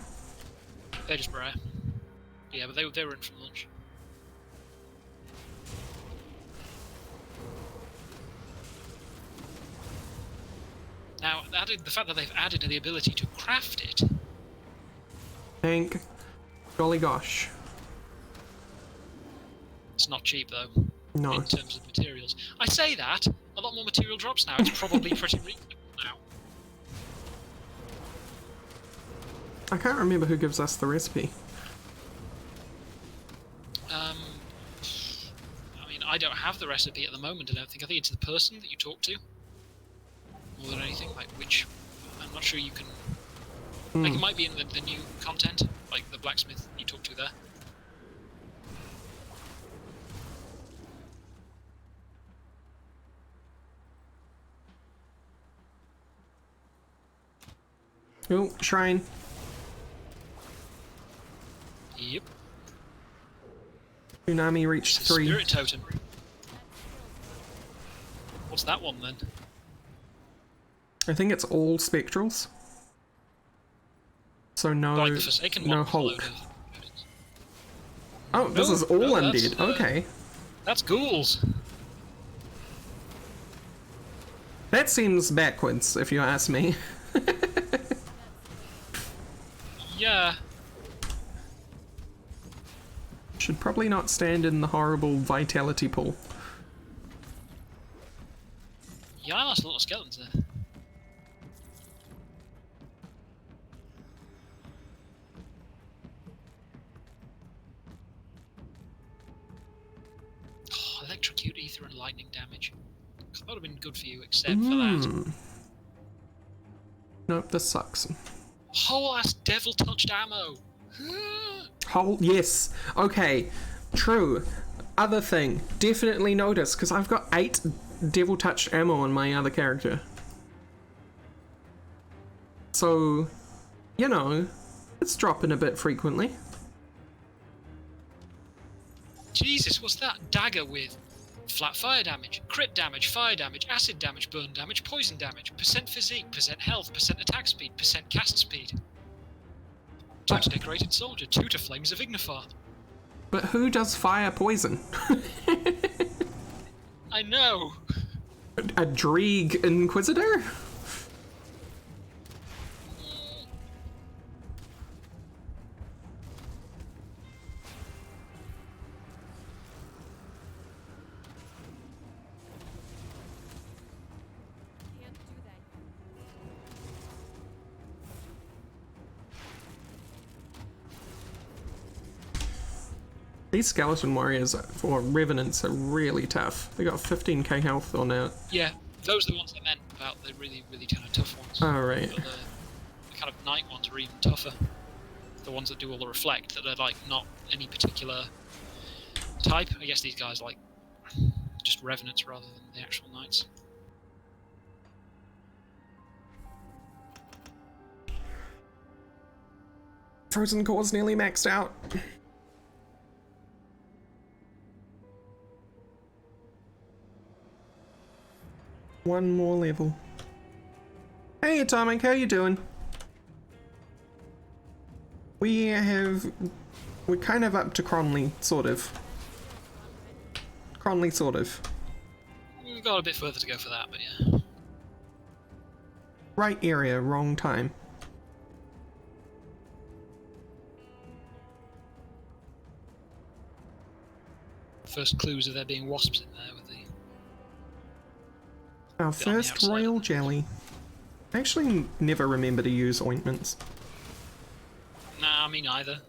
They're just rare. Yeah, but they were in from launch. the fact that they've added the ability to craft it. Thank golly gosh. It's not cheap though. No. In terms of materials. I say that, a lot more material drops now. It's probably pretty reasonable now. I can't remember who gives us the recipe. I mean, I don't have the recipe at the moment, I don't think. I think it's the person that you talk to. More than anything, like which... I'm not sure you can... Like, it might be in the new content, like the blacksmith you talk to there. Oh, shrine. Yep. Tsunami reached 3. Spirit totem. What's that one then? I think it's all spectrals. So no, Like the Forsaken no one. with a load Hulk. of- Oh, this No, is all no, that's, undead. Okay. That's ghouls. That seems backwards, if you ask me. Yeah. Should probably not stand in the horrible vitality pool. Yeah, I lost a lot of skeletons there. Oh, electrocute, ether, and lightning damage. That would have been good for you, except for that. Nope, this sucks. Whole ass devil touched ammo! Whole, yes. Okay, true. Other thing, definitely notice, because I've got 8 devil touched ammo on my other character. So, you know, it's dropping a bit frequently. Jesus, what's that? Dagger with flat fire damage, crit damage, fire damage, acid damage, burn damage, poison damage, percent physique, percent health, percent attack speed, percent cast speed. 2 to decorated soldier, 2 to flames of Ignifar. But who does fire poison? I know! A Dreeg Inquisitor? Can't do that. These skeleton warriors or revenants are really tough. They got 15k health on it. Yeah, those are the ones I meant about the really, really kind of tough ones. Oh, right. But the kind of night ones are even tougher. The ones that do all the reflect, that are like not any particular type. I guess these guys are like just revenants rather than the actual knights. Frozen core's nearly maxed out. One more level. Hey Atomic, how you doing? We're kind of up to Cronley, sort of. Cronley, sort of. We've got a bit further to go for that, but yeah. Right area, wrong time. First clues of there being wasps in there with the... Our Bit on the first outside. royal jelly. I actually never remember to use ointments. Nah, me neither.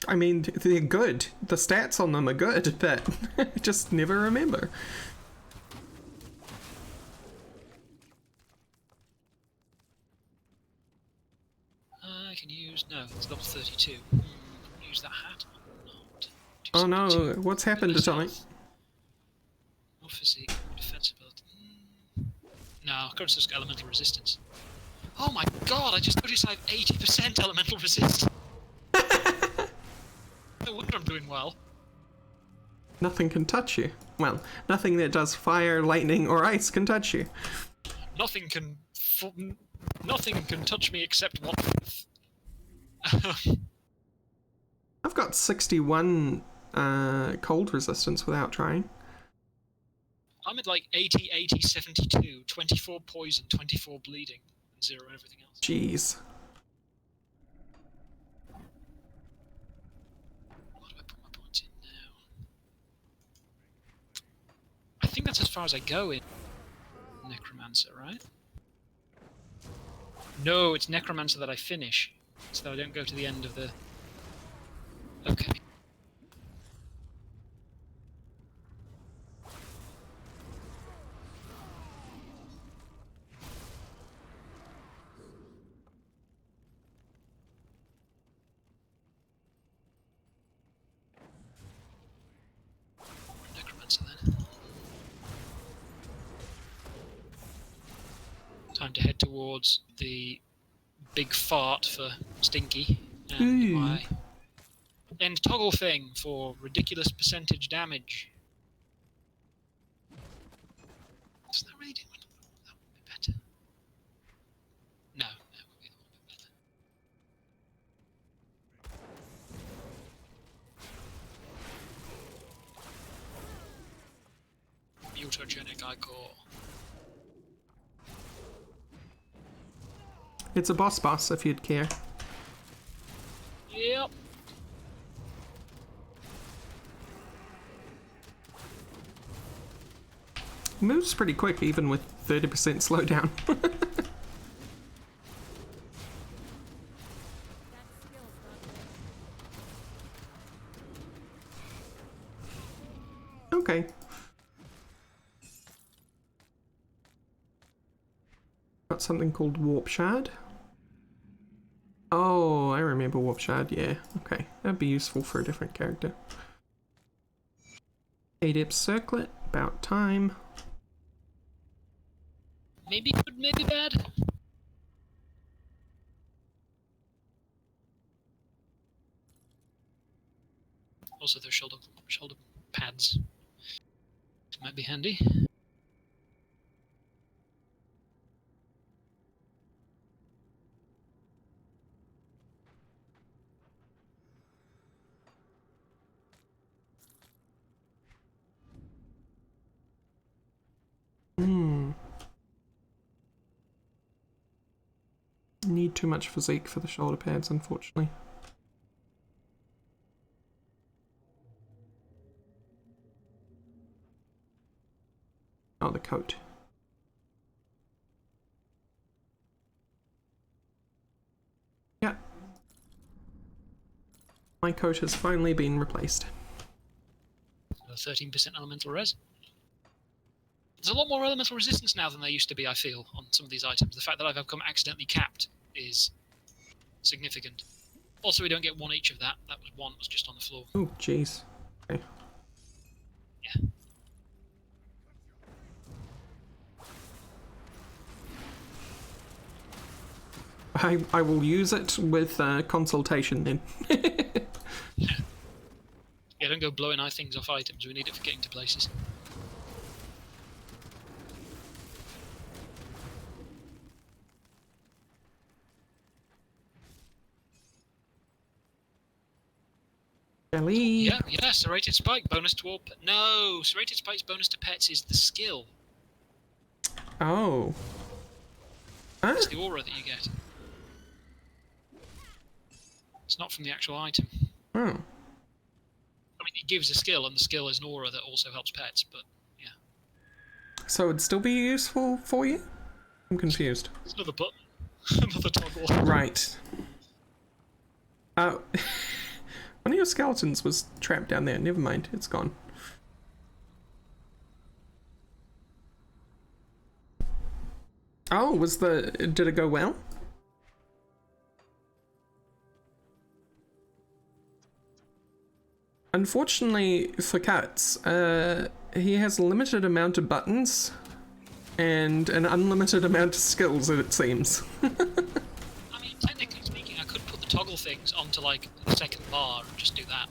I mean, they're good. The stats on them are good, but I just never remember. I can use... No, it's level 32. Can I use that hat or not? Oh no, 272. what's happened to Less Atomic? health. More physique, more defense ability. No, current risk elemental resistance. Oh my god, I just noticed I have 80% elemental resist. No wonder I'm doing well. Nothing can touch you. Well, nothing that does fire, lightning, or ice can touch you. Nothing can... Nothing can touch me except one. I've got 61 cold resistance without trying. I'm at like 80, 80, 72, 24 poison, 24 bleeding, and 0 everything else. Jeez. What do I put my points in now? I think that's as far as I go in Necromancer, right? No, it's Necromancer that I finish, so that I don't go to the end of the... Okay. Necromancer then. Time to head towards the big fart for Stinky and my end toggle thing for ridiculous percentage damage. Does that really do it? That would be better. No, that would be the one bit better. Mutagenic Ichor. It's a boss if you'd care. Yep. Moves pretty quick, even with 30% slowdown. That skill's not ready. Okay. Got something called Warp Shard. Oh, I remember Warp Shard, yeah. Okay, that'd be useful for a different character. Adept Circlet, about time. Maybe good, maybe bad. Also, those shoulder pads might be handy. Need too much physique for the shoulder pads, unfortunately. Oh, the coat. Yeah. My coat has finally been replaced. 13% elemental res. There's a lot more elemental resistance now than there used to be, I feel, on some of these items. The fact that I've become accidentally capped is significant. Also, we don't get one each of that. That was one, was just on the floor. Oh, jeez. Okay. Yeah. I will use it with consultation then. Yeah, don't go blowing things off items. We need it for getting to places. Jelly. Yeah, serrated spike, bonus to all no, serrated spike's bonus to pets is the skill. Oh. Huh? It's the aura that you get. It's not from the actual item. Oh. I mean, it gives a skill, and the skill is an aura that also helps pets, but yeah. So it'd still be useful for you? I'm confused. It's another button. Another toggle. Right. One of your skeletons was trapped down there. Never mind, it's gone. Oh, did it go well? Unfortunately for Cuts, he has a limited amount of buttons and an unlimited amount of skills, it seems. I mean, technically speaking, I could put the toggle things onto, like, the second bar and just do that.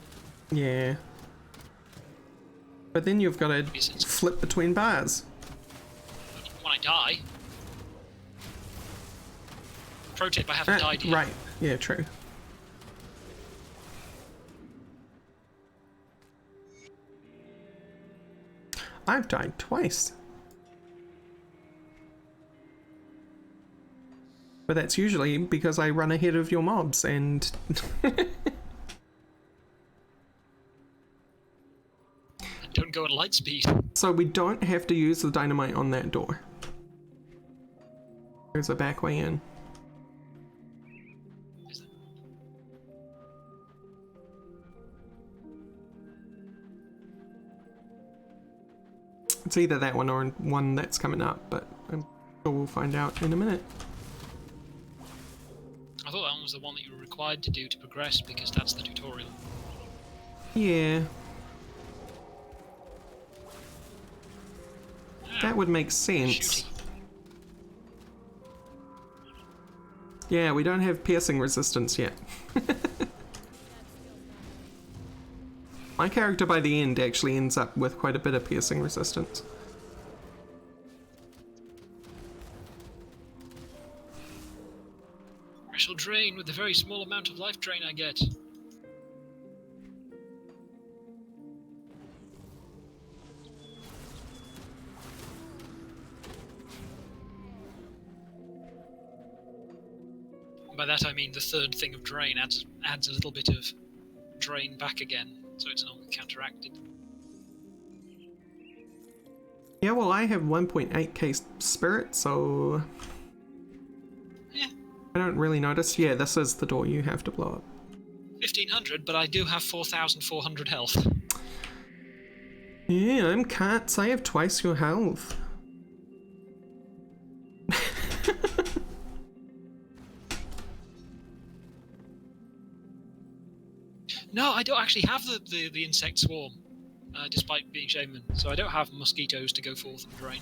Yeah. But then you've got to flip between bars. When I die. Pro tip, I haven't died yet. Right, yeah, true. I've died twice. But that's usually because I run ahead of your mobs and... Don't go at light speed. So we don't have to use the dynamite on that door. There's a back way in. Is there? It's either that one or one that's coming up, but I'm sure we'll find out in a minute. I thought that one was the one that you were required to do to progress because that's the tutorial. Yeah. That would make sense. Shooty. Yeah, we don't have piercing resistance yet. My character by the end actually ends up with quite a bit of piercing resistance. I shall drain with the very small amount of life drain I get. By that I mean the third thing of drain adds a little bit of drain back again, so it's not counteracted. Yeah, well, I have 1.8k spirit, so Yeah, I don't really notice. Yeah, this is the door you have to blow up. 1500, but I do have 4400 health. Yeah, I'm cats. I have twice your health. No, I don't actually have the insect swarm, despite being shaman, so I don't have mosquitoes to go forth and drain.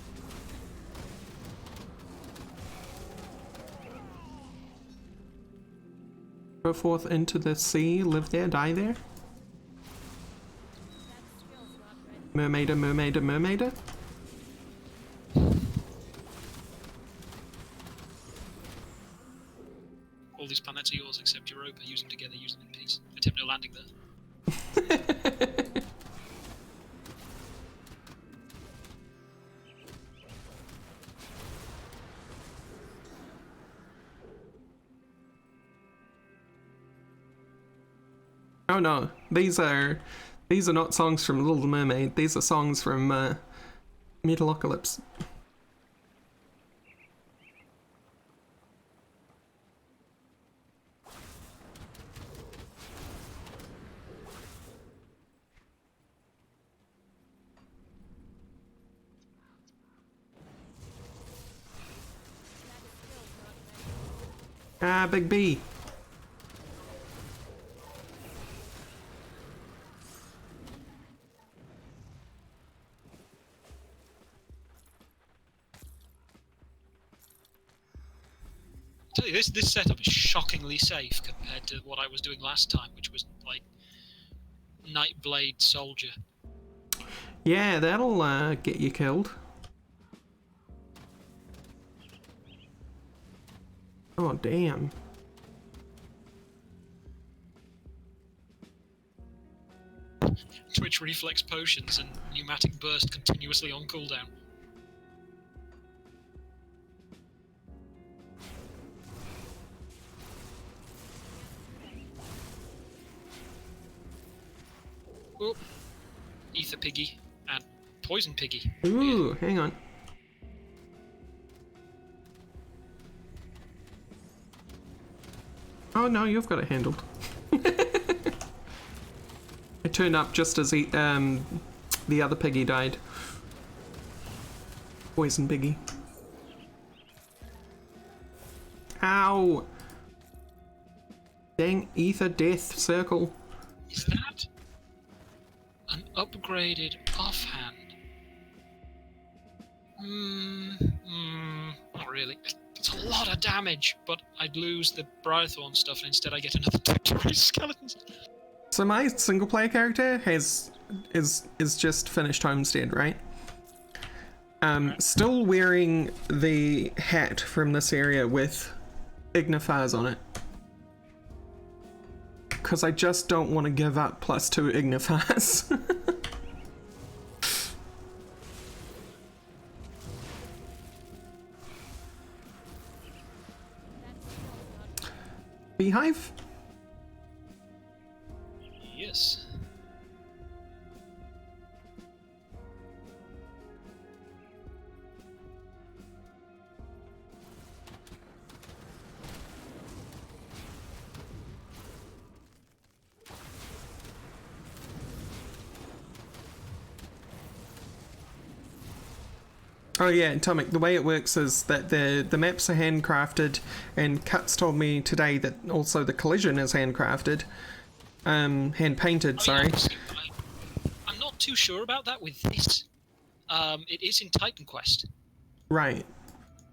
Go forth into the sea, live there, die there. Mermaider, mermaider, mermaider. All these planets are yours except Europa. Use them together, use them in peace. Attempt no landing there. Oh no, these are not songs from Little Mermaid. These are songs from Metalocalypse. Ah, Big B. I tell you, this setup is shockingly safe compared to what I was doing last time, which was like Nightblade Soldier. Yeah, that'll get you killed. Oh, damn. Twitch reflex potions and pneumatic burst continuously on cooldown. Oh, Ether Piggy and Poison Piggy. Ooh, hang on. Oh no, you've got it handled. I turned up just as the other piggy died. Poison piggy. Ow! Dang, ether death circle. Is that an upgraded offhand? Not really. It's a lot of damage, but I'd lose the Briarthorn stuff and instead I get another 2 skeletons. So my single player character is just finished Homestead, right? Still wearing the hat from this area with Ignifers on it. Because I just don't want to give up +2 Ignifers. Beehive? Yes. Oh yeah, Atomic, the way it works is that the maps are handcrafted, and Cuts told me today that also the collision is handcrafted. Hand-painted, I mean, sorry. I'm not too sure about that with this. It is in Titan Quest. Right.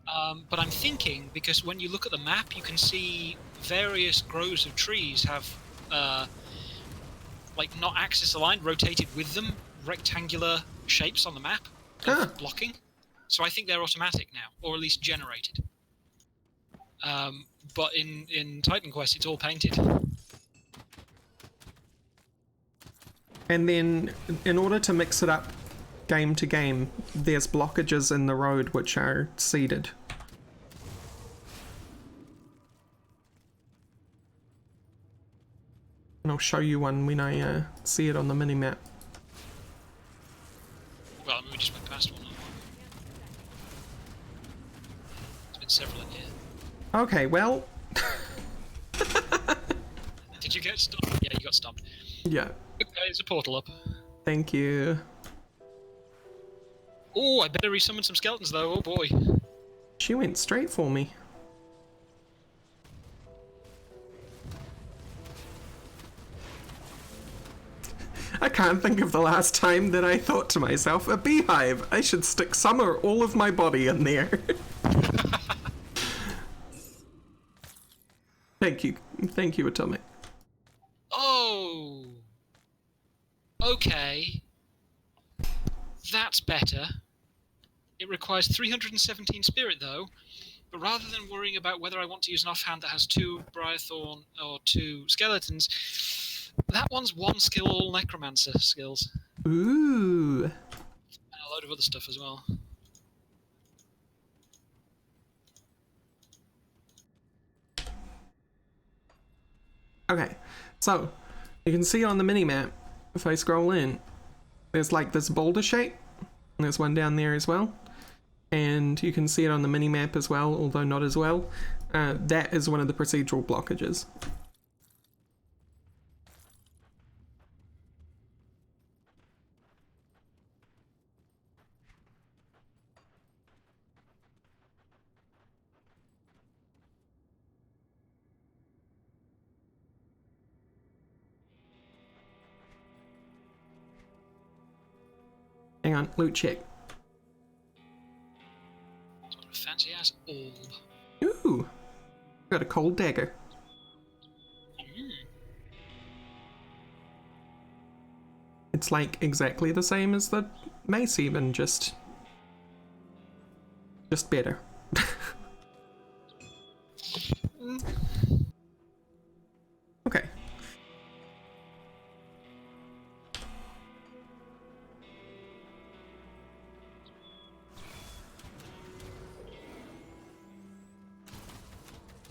But I'm thinking, because when you look at the map, you can see various groves of trees have, like, not axis aligned, rotated with them, rectangular shapes on the map of Ah. blocking. So I think they're automatic now, or at least generated. But in Titan Quest, it's all painted. And then, in order to mix it up game to game, there's blockages in the road which are seeded. And I'll show you one when I see it on the minimap. Well, I mean, we just went past one. There's been several in here. Okay, well... Did you get stopped? Yeah, you got stopped. yeah, Okay, there's a portal up. thank you. Oh, I better resummon some skeletons, though. Oh, boy. She went straight for me. I can't think of the last time that I thought to myself, a beehive! I should stick some or all of my body in there. Thank you, Atomic. Oh. Okay. That's better. It requires 317 spirit, though. But rather than worrying about whether I want to use an offhand that has 2 Briarthorn or 2 skeletons, that one's 1 skill, all necromancer skills. Ooh. And a load of other stuff as well. Okay, so you can see on the minimap, if I scroll in, there's like this boulder shape. And there's one down there as well. And you can see it on the minimap as well, although not as well. That is one of the procedural blockages. Hang on, loot check. Sort of fancy ass orb. Ooh, got a cold dagger. It's like exactly the same as the mace, even just better. Okay.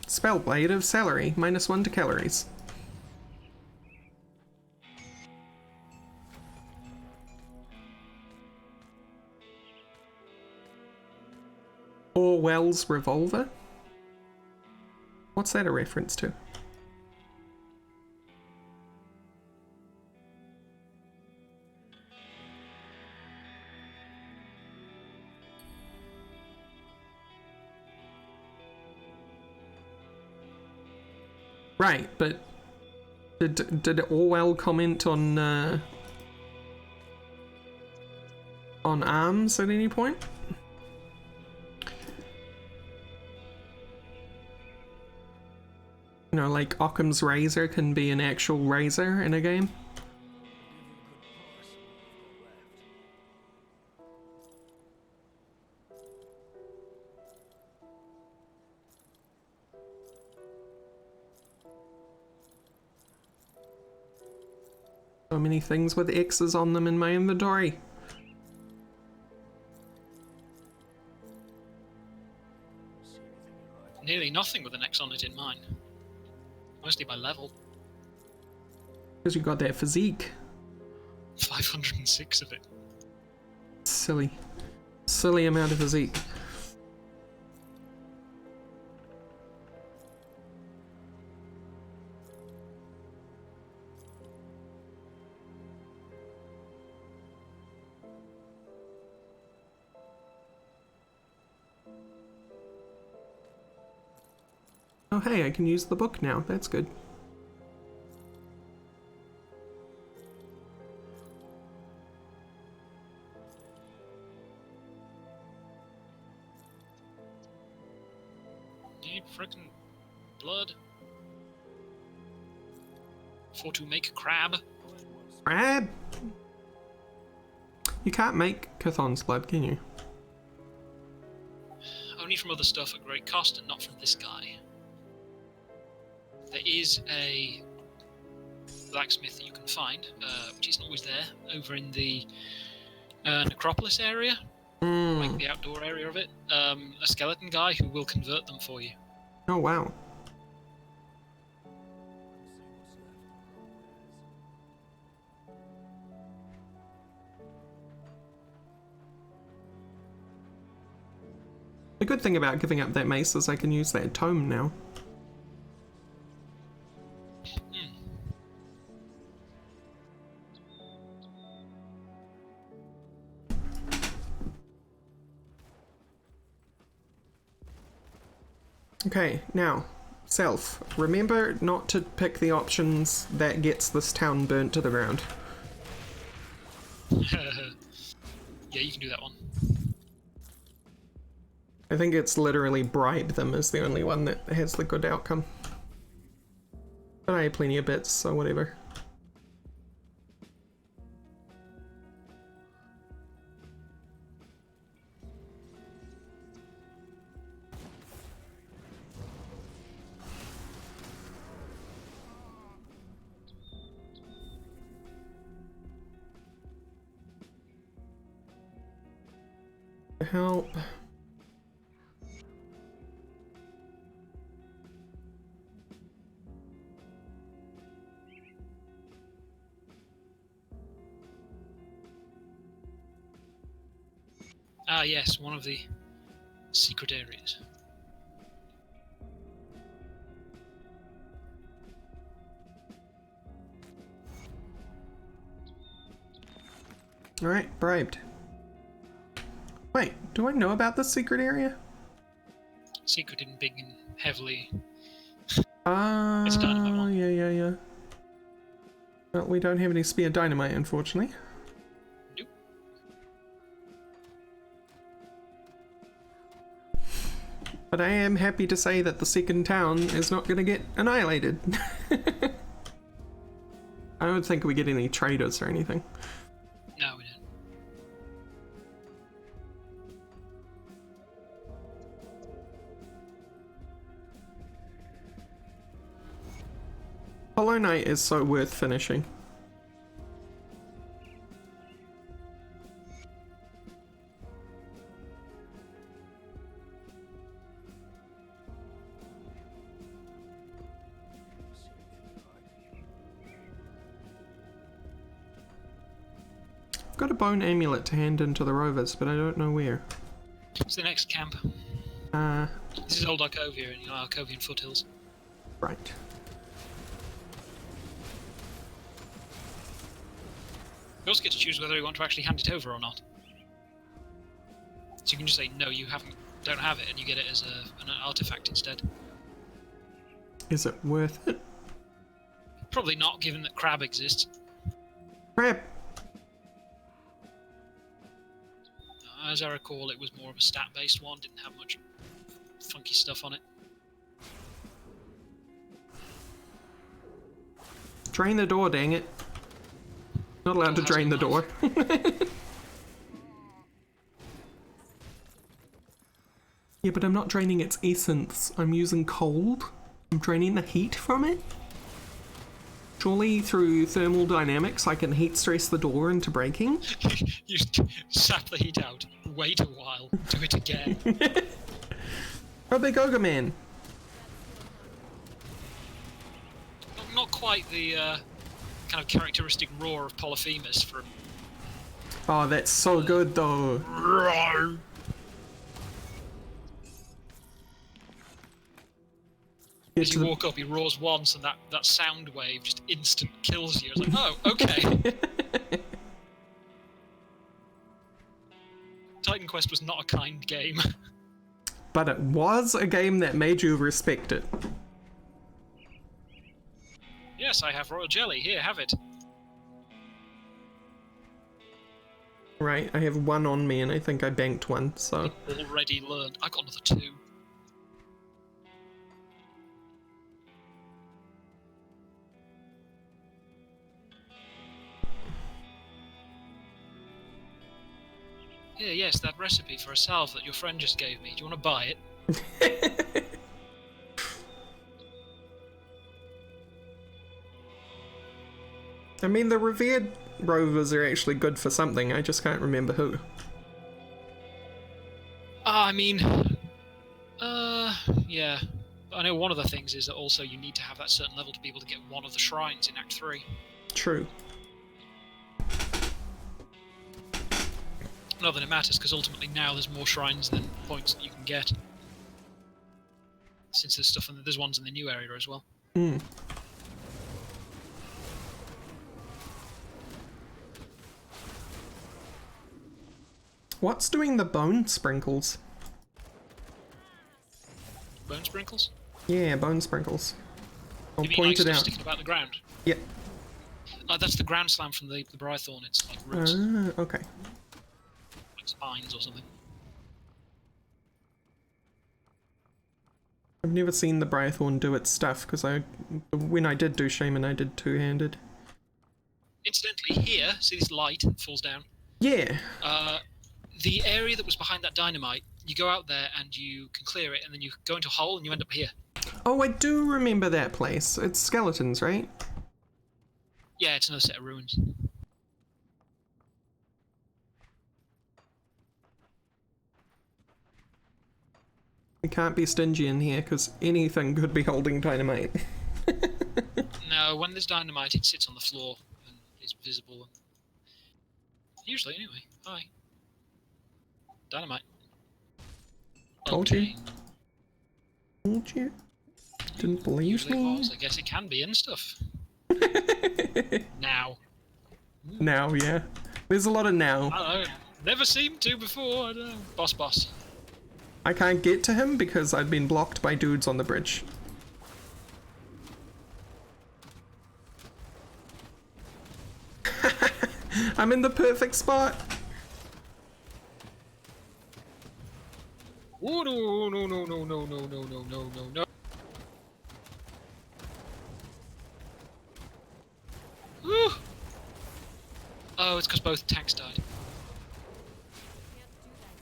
Spellblade of Celery, -1 to calories. Orwell's revolver? What's that a reference to? Right, but did Orwell comment on arms at any point? You know, like Occam's razor can be an actual razor in a game. So many things with X's on them in my inventory. Nearly nothing with an X on it in mine. Mostly by level. Because you got that physique. 506 of it. Silly. Silly amount of physique. Oh hey, I can use the book now. That's good. Need frickin' blood. For to make crab. Crab! You can't make Chthon's blood, can you? Only from other stuff at great cost and not from this guy. There is a blacksmith that you can find, which isn't always there, over in the necropolis area, like the outdoor area of it. A skeleton guy who will convert them for you. Oh wow. The good thing about giving up that mace is I can use that tome now. Okay, now, self. Remember not to pick the options that gets this town burnt to the ground. Yeah, you can do that one. I think it's literally bribe them is the only one that has the good outcome. But I have plenty of bits, so whatever. Help. Ah, yes, one of the secret areas. Alright, bribed. Wait, do I know about this secret area? Secret and big and heavily. Ah, It's dynamite one. yeah. Well, we don't have any spare dynamite, unfortunately. Nope. But I am happy to say that the second town is not going to get annihilated. I don't think we get any traders or anything. No, we didn't. Hollow Knight is so worth finishing. I've got a bone amulet to hand into the rovers, but I don't know where. It's the next camp. This is Old Arcovia in the Arcovian foothills. Right. You also get to choose whether you want to actually hand it over or not. So you can just say no, you don't have it, and you get it as an artifact instead. Is it worth it? Probably not, given that crab exists. Crap! As I recall, it was more of a stat-based one, didn't have much funky stuff on it. Drain the door, dang it. Not allowed to drain the door. Yeah, but I'm not draining its essence. I'm using cold. I'm draining the heat from it. Surely through thermal dynamics I can heat stress the door into breaking. You sap the heat out, wait a while, do it again. Oh, big ogre man. quite the kind of characteristic roar of Polyphemus from. Oh, that's so good though. As you walk up, he roars once, and that sound wave just instant kills you. It's like, oh, okay. Titan Quest was not a kind game. But it was a game that made you respect it. Yes, I have royal jelly. Here, have it. Right, I have one on me and I think I banked one, so... Already learned. I got another 2. Yeah, yes, that recipe for a salve that your friend just gave me. Do you want to buy it? I mean, the revered rovers are actually good for something, I just can't remember who. I mean... yeah. I know one of the things is that also you need to have that certain level to be able to get one of the shrines in Act 3. True. Not that it matters, because ultimately now there's more shrines than points that you can get. Since there's stuff, and there's ones in the new area as well. Hmm. What's doing the bone sprinkles? Bone sprinkles? Yeah, bone sprinkles. I'll You mean point like it stuff out. sticking about the ground? Yep. That's the ground slam from the Brythorn. It's like roots, like Okay. spines or something. I've never seen the Brythorn do its stuff, because when I did do Shaman, I did two-handed. Incidentally, here, see this light that falls down? Yeah. The area that was behind that dynamite, you go out there and you can clear it, and then you go into a hole and you end up here. Oh, I do remember that place. It's skeletons, right? Yeah, it's another set of ruins. We can't be stingy in here, because anything could be holding dynamite. No, when there's dynamite, it sits on the floor and is visible. Usually, anyway. Hi. Dynamite. Told you. Told you. Didn't believe Usually me. was. I guess it can be in stuff. Now. Now, yeah. There's a lot of now. I don't know. Never seemed to before. I don't know. Boss. I can't get to him because I've been blocked by dudes on the bridge. I'm in the perfect spot. Oh, no. Whew. Oh, it's because both tanks died.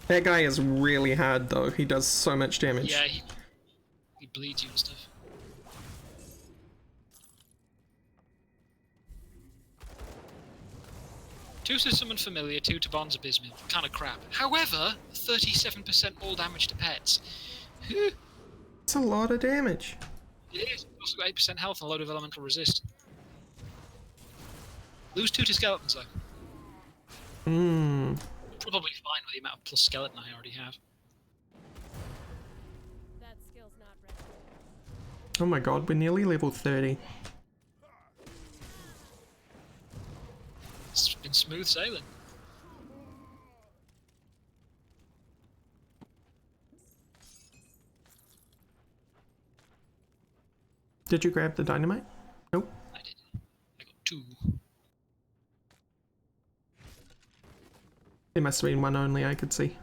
That guy is really hard though. He does so much damage. Yeah, he bleeds you and stuff. Two to summon familiar, 2 to bonds abysmal. Kind of crap. However, 37% more damage to pets. It's a lot of damage. It is. Also got 8% health and a load of elemental resist. Lose 2 to skeletons though. Hmm. Probably fine with the amount of plus skeleton I already have. That skill's not ready. Oh my god, we're nearly level 30. It's been smooth sailing. Did you grab the dynamite? Nope. I did. I got 2. There must have been one only I could see.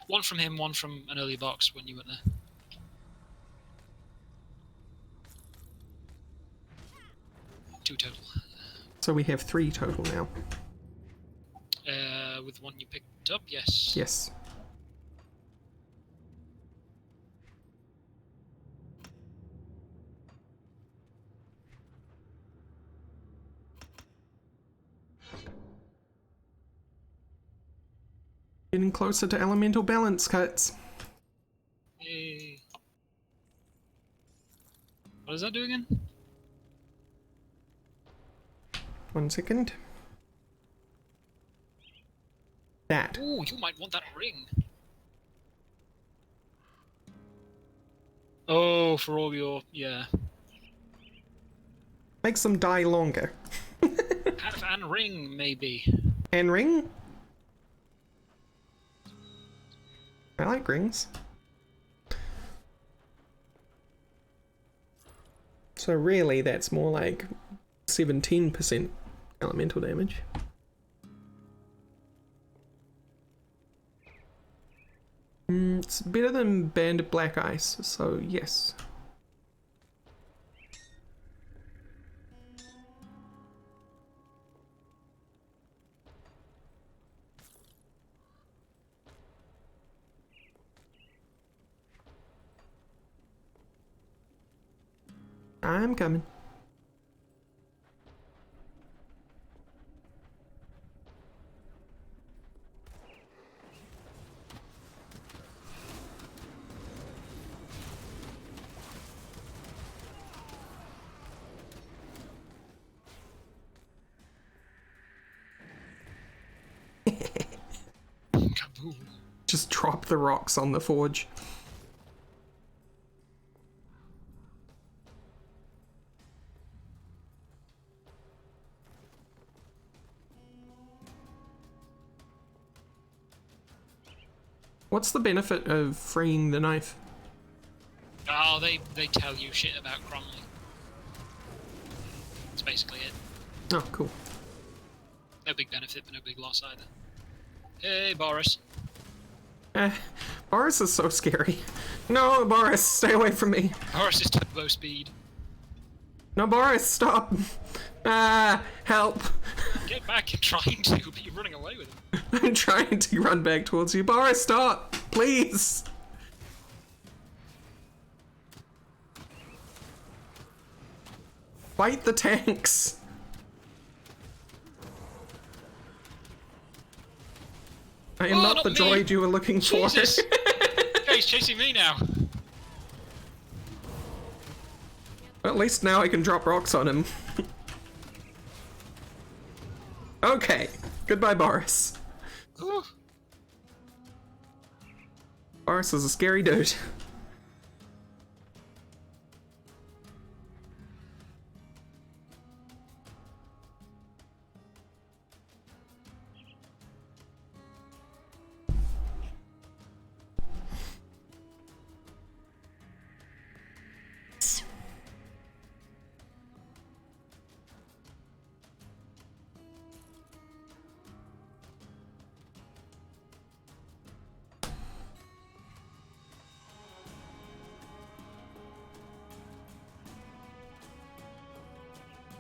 One from him, one from an earlier box when you went there. Two total. So we have 3 total now. With the one you picked up, yes. Yes. Getting closer to elemental balance cuts. Yay. What does that do again? 1 second. That. Ooh, you might want that ring. Oh, for all your... yeah. Makes them die longer. Have and ring, maybe. And ring? I like rings. So really, that's more like 17% elemental damage. It's better than Banned Black Ice, so yes. I'm coming. Kaboom. Just drop the rocks on the forge. What's the benefit of freeing the knife? Oh, they tell you shit about Cromley. That's basically it. Oh, cool. No big benefit, but no big loss either. Hey, Boris. Boris is so scary. No, Boris, stay away from me. Boris is turbo speed. No, Boris, stop. Ah, help. Get back and trying to, but you're running away with him. I'm trying to run back towards you. Boris, stop, please. Fight the tanks. I am Oh, not the me. droid you were looking Jesus. for. He's chasing me now. At least now I can drop rocks on him. Okay, goodbye, Boris. Ooh. Boris is a scary dude.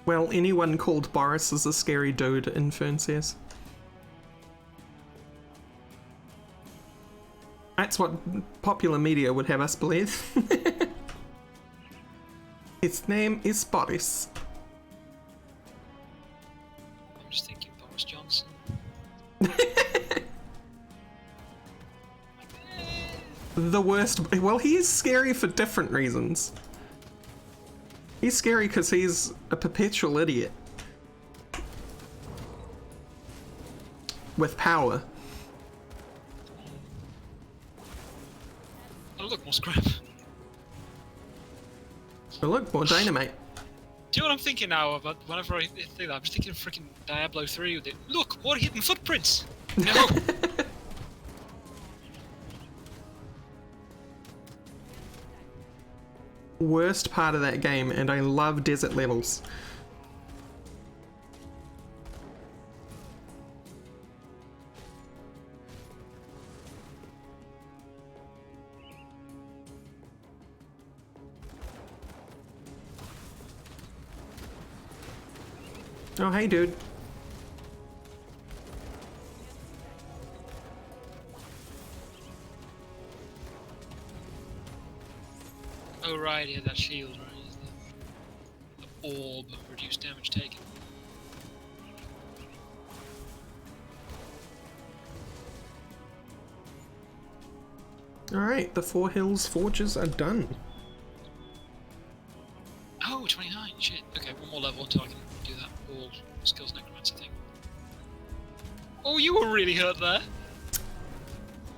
Well, anyone called Boris is a scary dude, Infern says. That's what popular media would have us believe. His name is Boris. I'm just thinking Boris Johnson. The worst. Well, he is scary for different reasons. He's scary because he's a perpetual idiot. With power. Oh look, more scrap. But look, more dynamite. Do you know what I'm thinking now about whenever I think that? I'm just thinking of freaking Diablo 3 with it. Look, more hidden footprints! No! Worst part of that game, and I love desert levels. Oh, hey, dude. Oh right, yeah, that shield, right? The orb, reduced damage taken. Alright, the Four Hills Forges are done. Oh, 29, shit. Okay, one more level until I can do that all skills necromancy thing. Oh, you were really hurt there.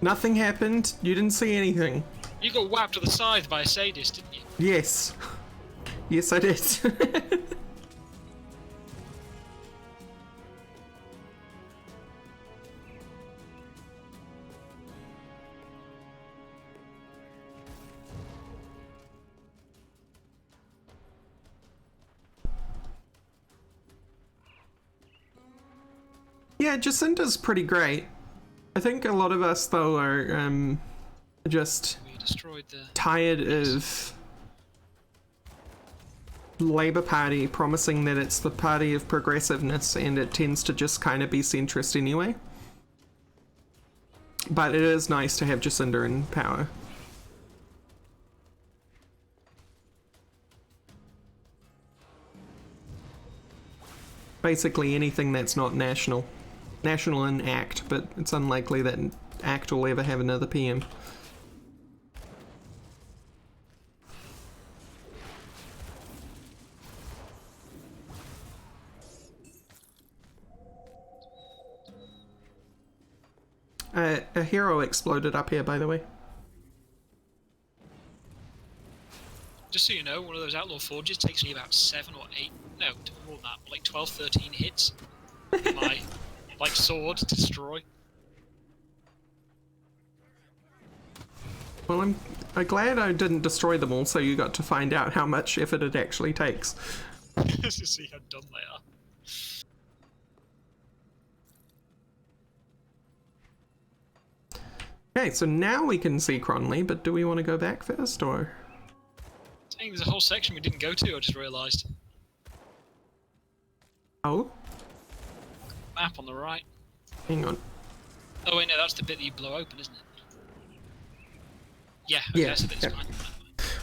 Nothing happened. You didn't see anything. You got whacked with a scythe by a sadist, didn't you? Yes. Yes, I did. Yeah, Jacinda's pretty great. I think a lot of us, though, are just We destroyed the... tired of Labour Party promising that it's the party of progressiveness, and it tends to just kind of be centrist anyway. But it is nice to have Jacinda in power. Basically anything that's not national. National in ACT, but it's unlikely that ACT will ever have another PM. A hero exploded up here, by the way. Just so you know, one of those outlaw forges takes me about 7 or 8, no, more than that, like 12, 13 hits. My, like, sword to destroy. Well, I'm glad I didn't destroy them all, so you got to find out how much effort it actually takes. Just to see how dumb they are. Okay, so now we can see Cronley, but do we want to go back first, or...? Dang, there's a whole section we didn't go to, I just realised. Oh? Map on the right. Hang on. Oh wait, no, that's the bit that you blow open, isn't it? Yeah, okay, Yeah, that's the bit that's yeah. fine.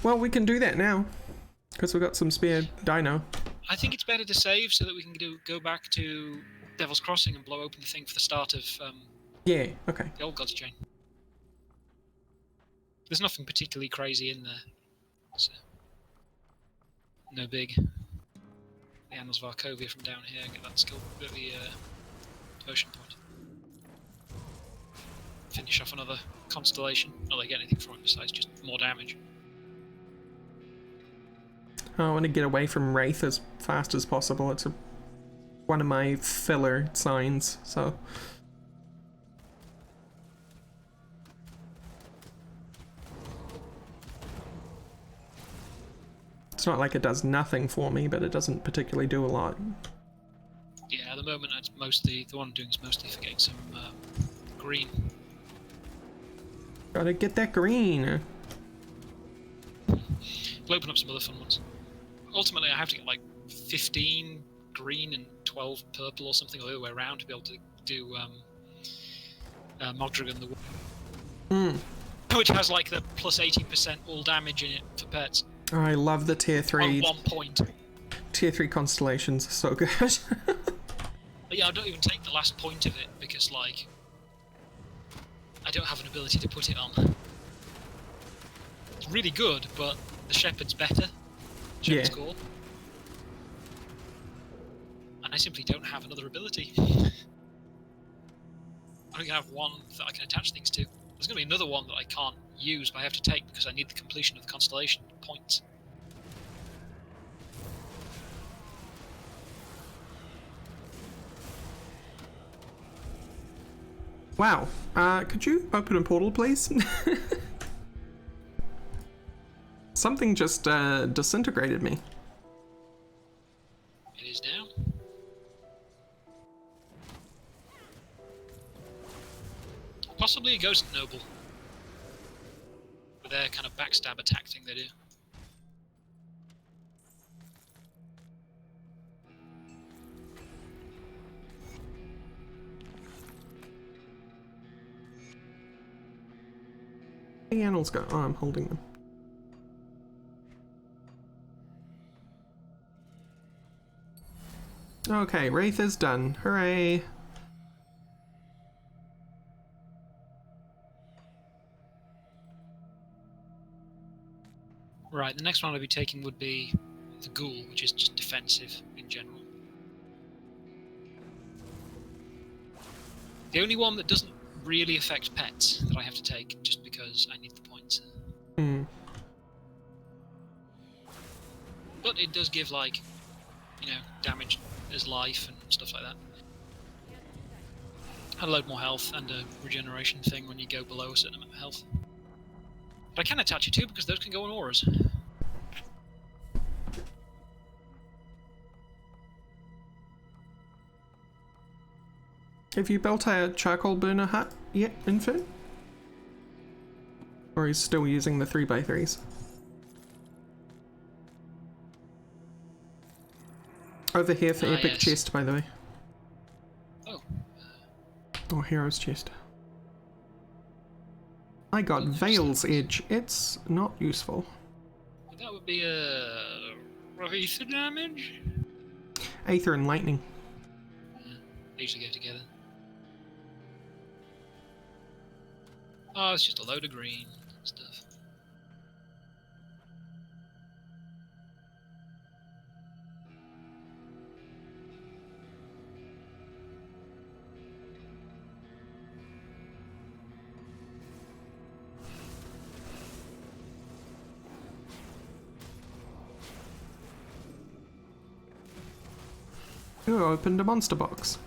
Well, we can do that now, because we've got some spare dino. I think it's better to save so that we can go back to Devil's Crossing and blow open the thing for the start of Yeah, okay. the Old Gods chain. There's nothing particularly crazy in there. So, no big. The Annals of Arcovia from down here, get that skill, the devotion point. Finish off another constellation. Not that I get anything from it besides just more damage. I want to get away from Wraith as fast as possible. It's one of my filler signs, so... It's not like it does nothing for me, but it doesn't particularly do a lot. Yeah, at the moment it's mostly, the one I'm doing is mostly for getting some green. Gotta get that green. We'll open up some other fun ones. Ultimately I have to get like 15 green and 12 purple or something, or the other way around, to be able to do Mogdragon the which has like the plus 18% all damage in it for pets. Oh, I love the tier 3. On 1 point. Tier 3 constellations are so good. But yeah, I don't even take the last point of it because, like, I don't have an ability to put it on. It's really good, but the Shepherd's better. Shepherd's Call. And I simply don't have another ability. I only have one that I can attach things to. There's going to be another one that I can't use, but I have to take because I need the completion of the constellation points. Wow. Could you open a portal, please? Something just disintegrated me. It is now. Possibly a Ghost Noble. With their kind of backstab attack thing they do. The animals go. Oh, I'm holding them. Okay, Wraith is done. Hooray! Right, the next one I'll be taking would be the Ghoul, which is just defensive in general. The only one that doesn't really affect pets that I have to take just because I need the points. Hmm. But it does give, like, you know, damage as life and stuff like that. And a load more health and a regeneration thing when you go below a certain amount of health. But I can attach it too because those can go on auras. Have you built a charcoal burner hut yet, Infern? Or are you still using the 3x3s? Over here for epic yes. chest, by the way. Oh. Or hero's chest. I got Veil's Edge. It's not useful. That would be a Aether damage? Aether and lightning. They usually go together. Oh, it's just a load of green stuff. You opened a monster box.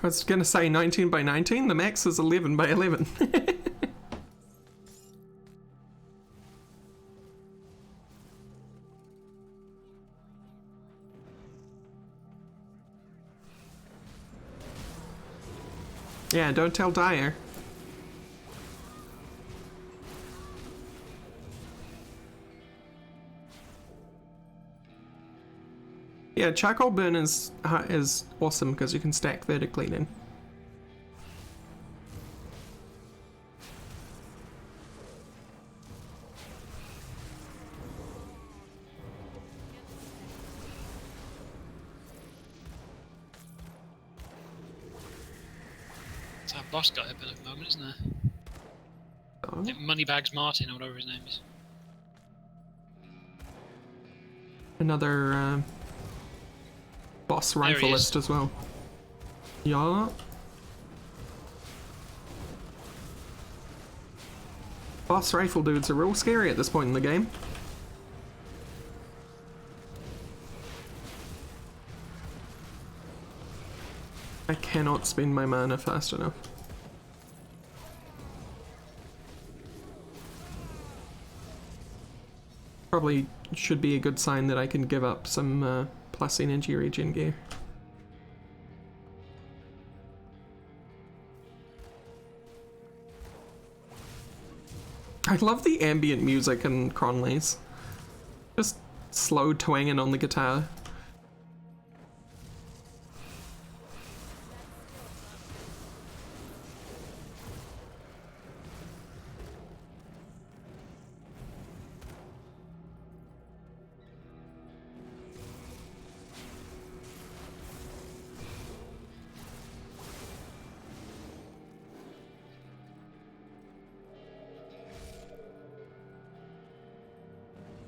I was gonna say 19 by 19, the max is 11 by 11. Yeah, don't tell Dyer. Yeah, charcoal burn is awesome because you can stack vertically then. It's our boss guy up at the moment, isn't there? Oh. Moneybags Martin or whatever his name is. Another boss There he rifleist as well. Yeah. Boss rifle dudes are real scary at this point in the game. I cannot spend my mana fast enough. Probably should be a good sign that I can give up some plus energy regen gear. I love the ambient music in Cronley's. Just slow twanging on the guitar.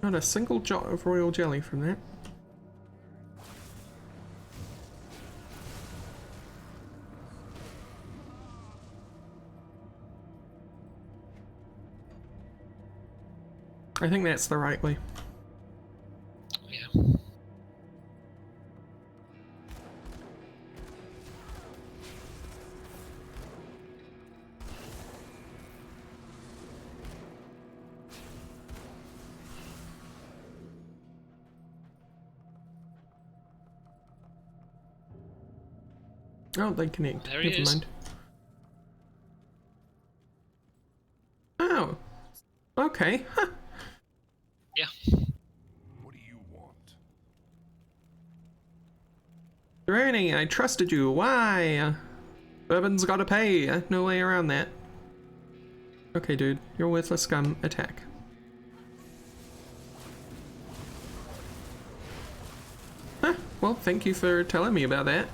Not a single jot of royal jelly from that. I think that's the right way. Yeah. Oh, they connect. There he Never is. mind. Oh. Okay. Huh. Yeah. What do you want? Granny, I trusted you. Why? Bourbon's gotta pay. No way around that. Okay, dude. You're worthless scum. Attack. Huh? well, thank you for telling me about that.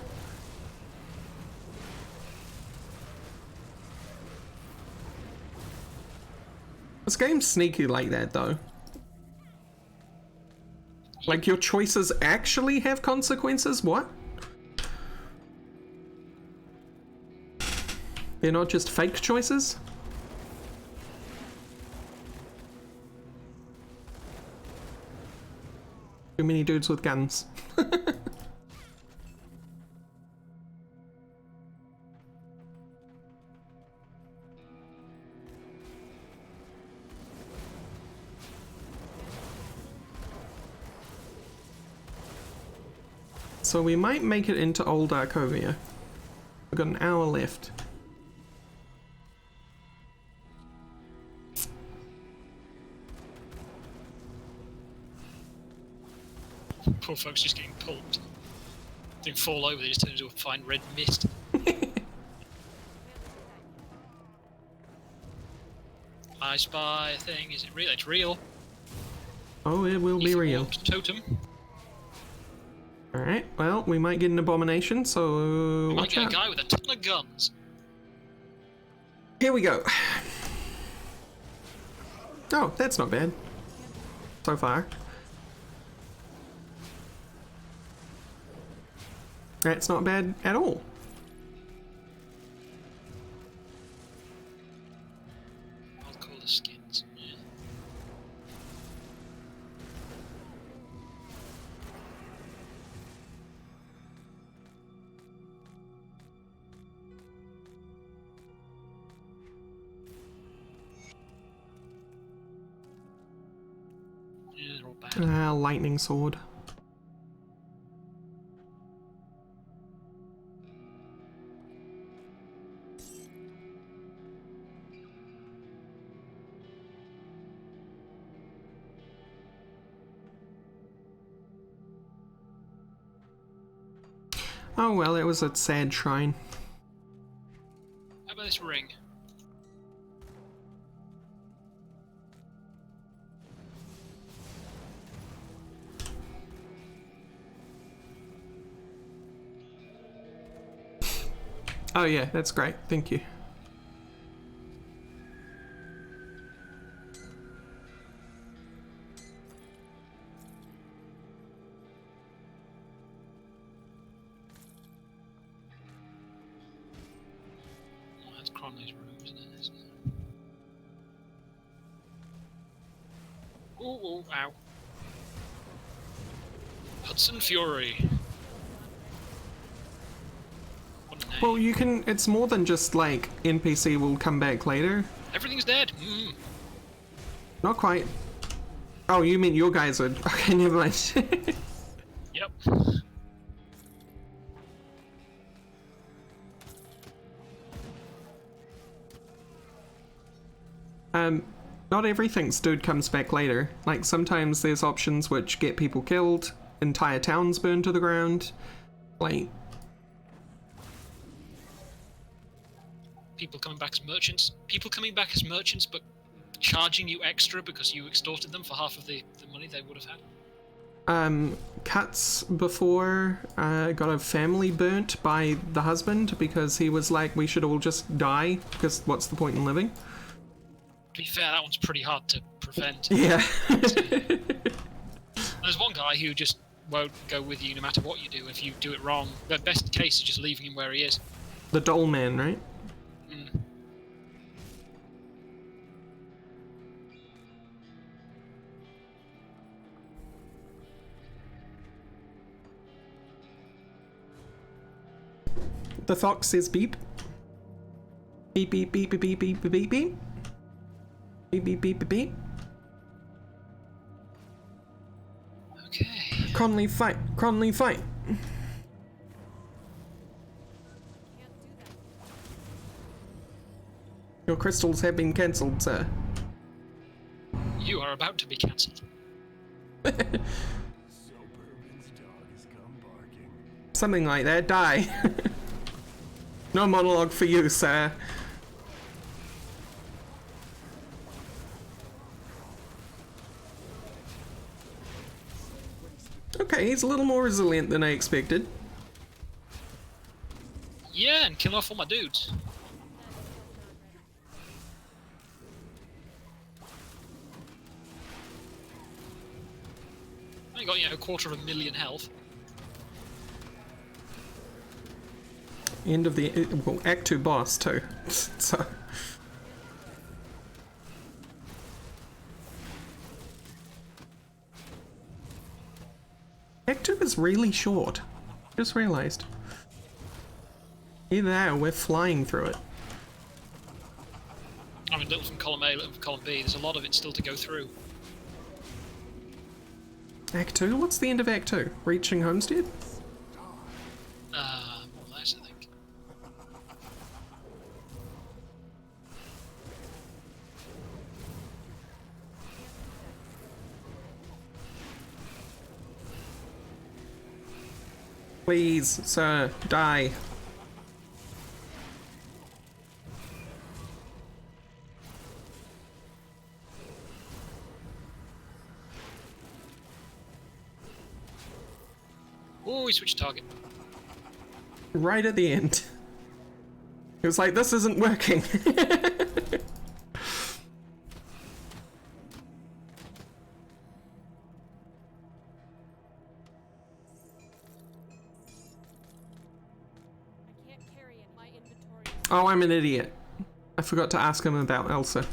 This game's sneaky like that, though. Like, your choices actually have consequences? What? They're not just fake choices? Too many dudes with guns. So we might make it into Old Arcovia. We've got an hour left. Poor folks just getting pulped. They fall over, they just turn into a fine red mist. I spy a thing. Is it real? It's real. Oh, it will be real. Totem. Alright, well, we might get an abomination, so We might watch get a out. guy with a ton of guns. Here we go. Oh, that's not bad. So far. That's not bad at all. I'll call the skins. Yeah. Yeah, they're all bad. Ah, lightning sword. Oh well, it was a sad shrine. How about this ring? Oh yeah, that's great, thank you. Oh, that's Cronley's room, isn't it? Ooh, ooh, ow. Hudson Fury. What a name. Well, you can, it's more than just like NPC will come back later. Everything's dead. Not quite. Oh, you mean your guys would. Okay, never mind. Yep. Not everything's dude comes back later. Like, sometimes there's options which get people killed, entire towns burned to the ground. Like, People coming back as merchants. People coming back as merchants, but charging you extra because you extorted them for half of the money they would have had. Cuts before got a family burnt by the husband because he was like, we should all just die because what's the point in living? To be fair, that one's pretty hard to prevent. Yeah. There's one guy who just won't go with you no matter what you do if you do it wrong. The best case is just leaving him where he is. The doll man, right? The fox says beep. Beep beep beep beep beep beep beep beep. Beep beep beep beep beep. Okay. Cronley fight! Cronley fight! Your crystals have been cancelled, sir. You are about to be cancelled. Suburban's dog has come barking. Something like that. Die. No monologue for you, sir. Okay, he's a little more resilient than I expected. Yeah, and kill off all my dudes. I got, you know, 250,000 health. End of the well, Act 2 boss too. So Act 2 is really short. Just realized. Either that or we're flying through it. I mean, little from column A, little from column B. There's a lot of it still to go through. Act 2? What's the end of Act 2? Reaching Homestead? More or less, I think. Please, sir, die. Oh, we switched target. Right at the end. It was like, this isn't working. Oh, I'm an idiot. I forgot to ask him about Elsa.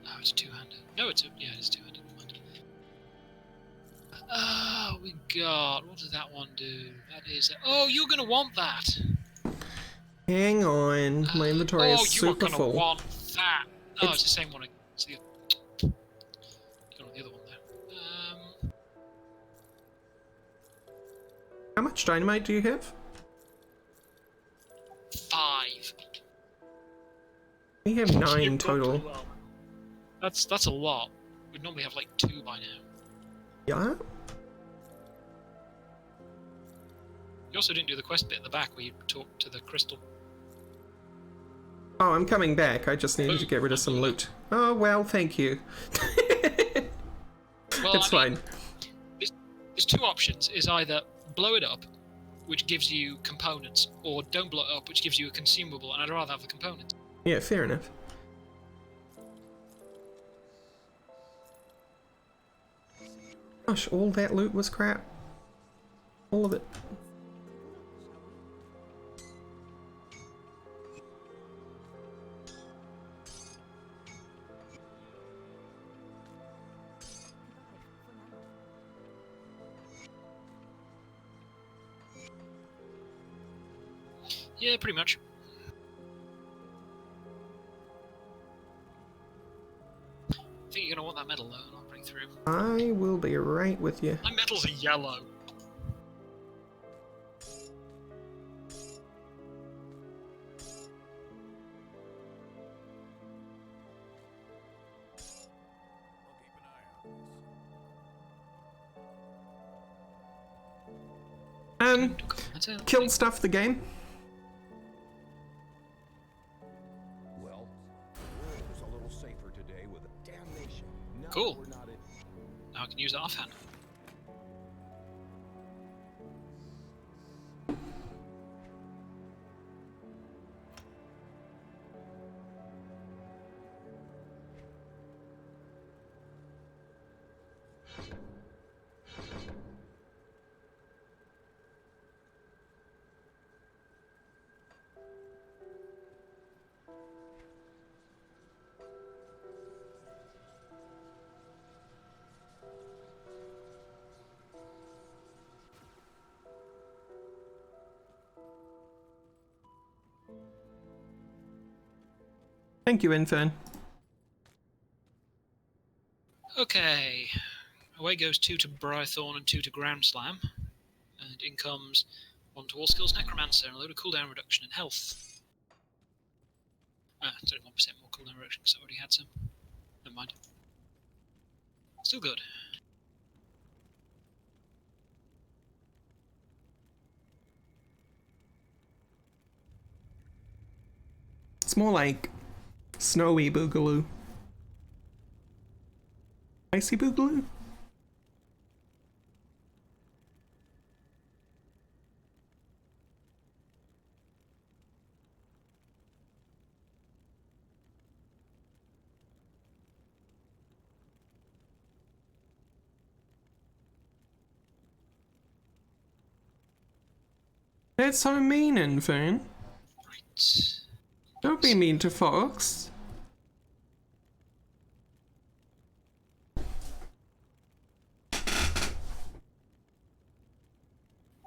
Oh, it's two-handed. No, yeah, it's two-handed. We got. What does that one do? That is. Oh, you're gonna want that. Hang on, my inventory is super full. Oh, you are gonna want that. Oh, it's the same one. It's the other one there. How much dynamite do you have? 5. We have You've 9 got total. pretty well. That's a lot. We'd normally have like 2 by now. Yeah? You also didn't do the quest bit at the back where you talked to the crystal. Oh, I'm coming back. I just needed to get rid of some loot. Oh, well, thank you. Well, It's I mean, fine. there's 2 options. Is either blow it up, which gives you components, or don't blow it up, which gives you a consumable, and I'd rather have the components. Yeah, fair enough. Gosh, all that loot was crap. All of it. Yeah, pretty much. I think you're gonna want that medal though, and I'll bring through. I will be right with you. My medals are yellow. That's it. Kill stuff the game. Well, the world is a little safer today with a damnation. Now Cool. we're not in. Now I can use that offhand. Thank you, Infern. Okay. Away goes 2 to Brythorn and 2 to Ground Slam. And in comes 1 to All Skills Necromancer and a load of cooldown reduction in health. It's only 1% more cooldown reduction because I already had some. Never mind. Still good. It's more like snowy boogaloo. Icy Boogaloo? That's so mean, Infern. Right. Don't be mean to Fox.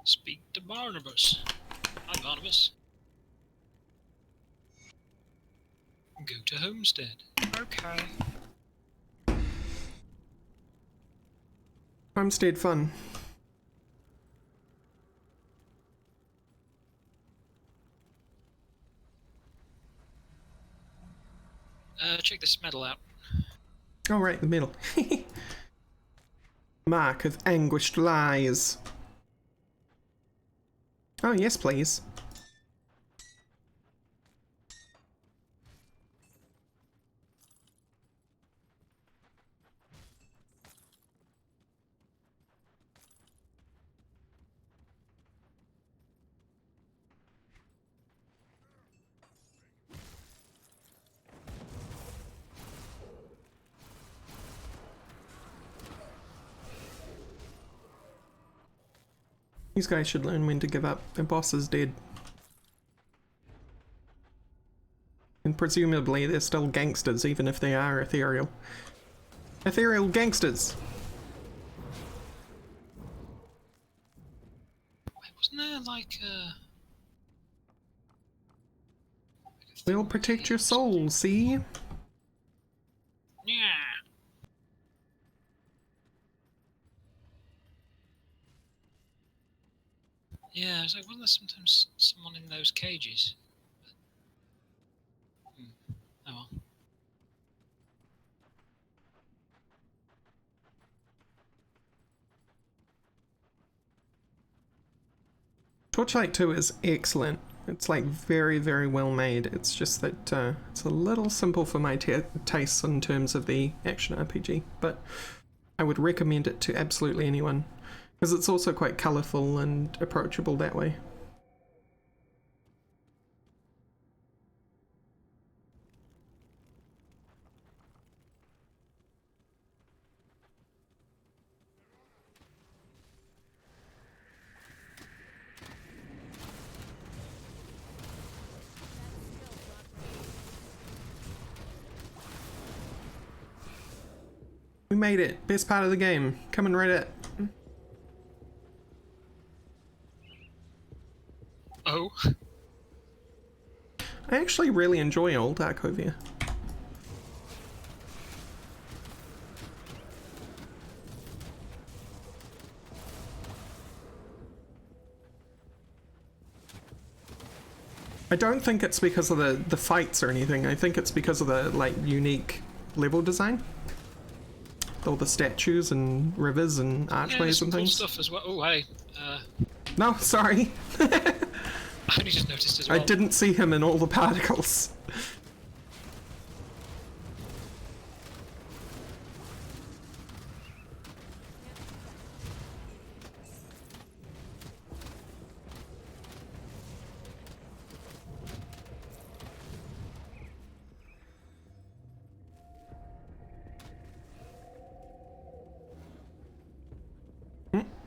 Speak to Barnabas. Hi, Barnabas. Go to Homestead. Okay. Homestead fun. Check this medal out. Oh, right, the middle. Mark of anguished lies. Oh, yes, please. These guys should learn when to give up. Their boss is dead. And presumably they're still gangsters, even if they are ethereal. Ethereal gangsters! Wait, wasn't there like We'll protect your soul, see? Yeah. Yeah, it's like, wasn't there sometimes someone in those cages? Oh well. Torchlight 2 is excellent. It's like very, very well made. It's just that it's a little simple for my tastes in terms of the action RPG, but I would recommend it to absolutely anyone because it's also quite colourful and approachable that way. We made it. Best part of the game. Coming right at. Oh. I actually really enjoy Old Arcovia. I don't think it's because of the fights or anything. I think it's because of the like unique level design. All the statues and rivers and archways and cool things. stuff as well. Oh, hey. No, sorry. I only just noticed as well. I didn't see him in all the particles.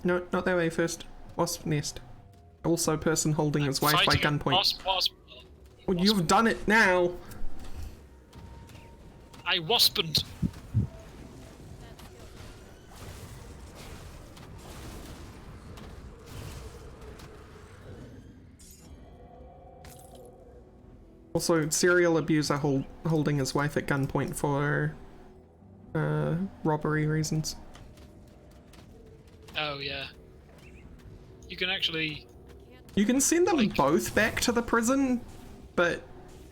No, not that way first. Wasp nest. Also person holding his wife by gunpoint. Wasp. Well, you've done it now! I waspened. Also, serial abuser holding his wife at gunpoint for robbery reasons. Oh, yeah. You can actually... You can send them both back to the prison, but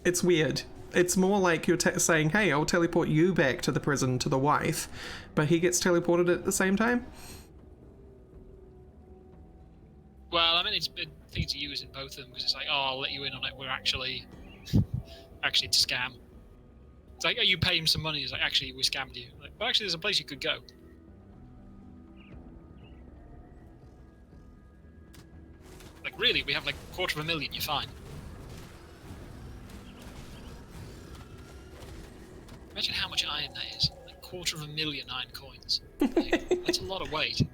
it's weird. It's more like you're saying, hey, I'll teleport you back to the prison to the wife, but he gets teleported at the same time? Well, I mean, it's a thing to use in both of them, because it's like, oh, I'll let you in on it, we're actually... it's a scam. It's like, oh, you pay him some money. It's like, actually, we scammed you. Like, well, actually, there's a place you could go. Like, really, we have like 250,000. You're fine. Imagine how much iron that is. Like 250,000 iron coins. Like, that's a lot of weight. I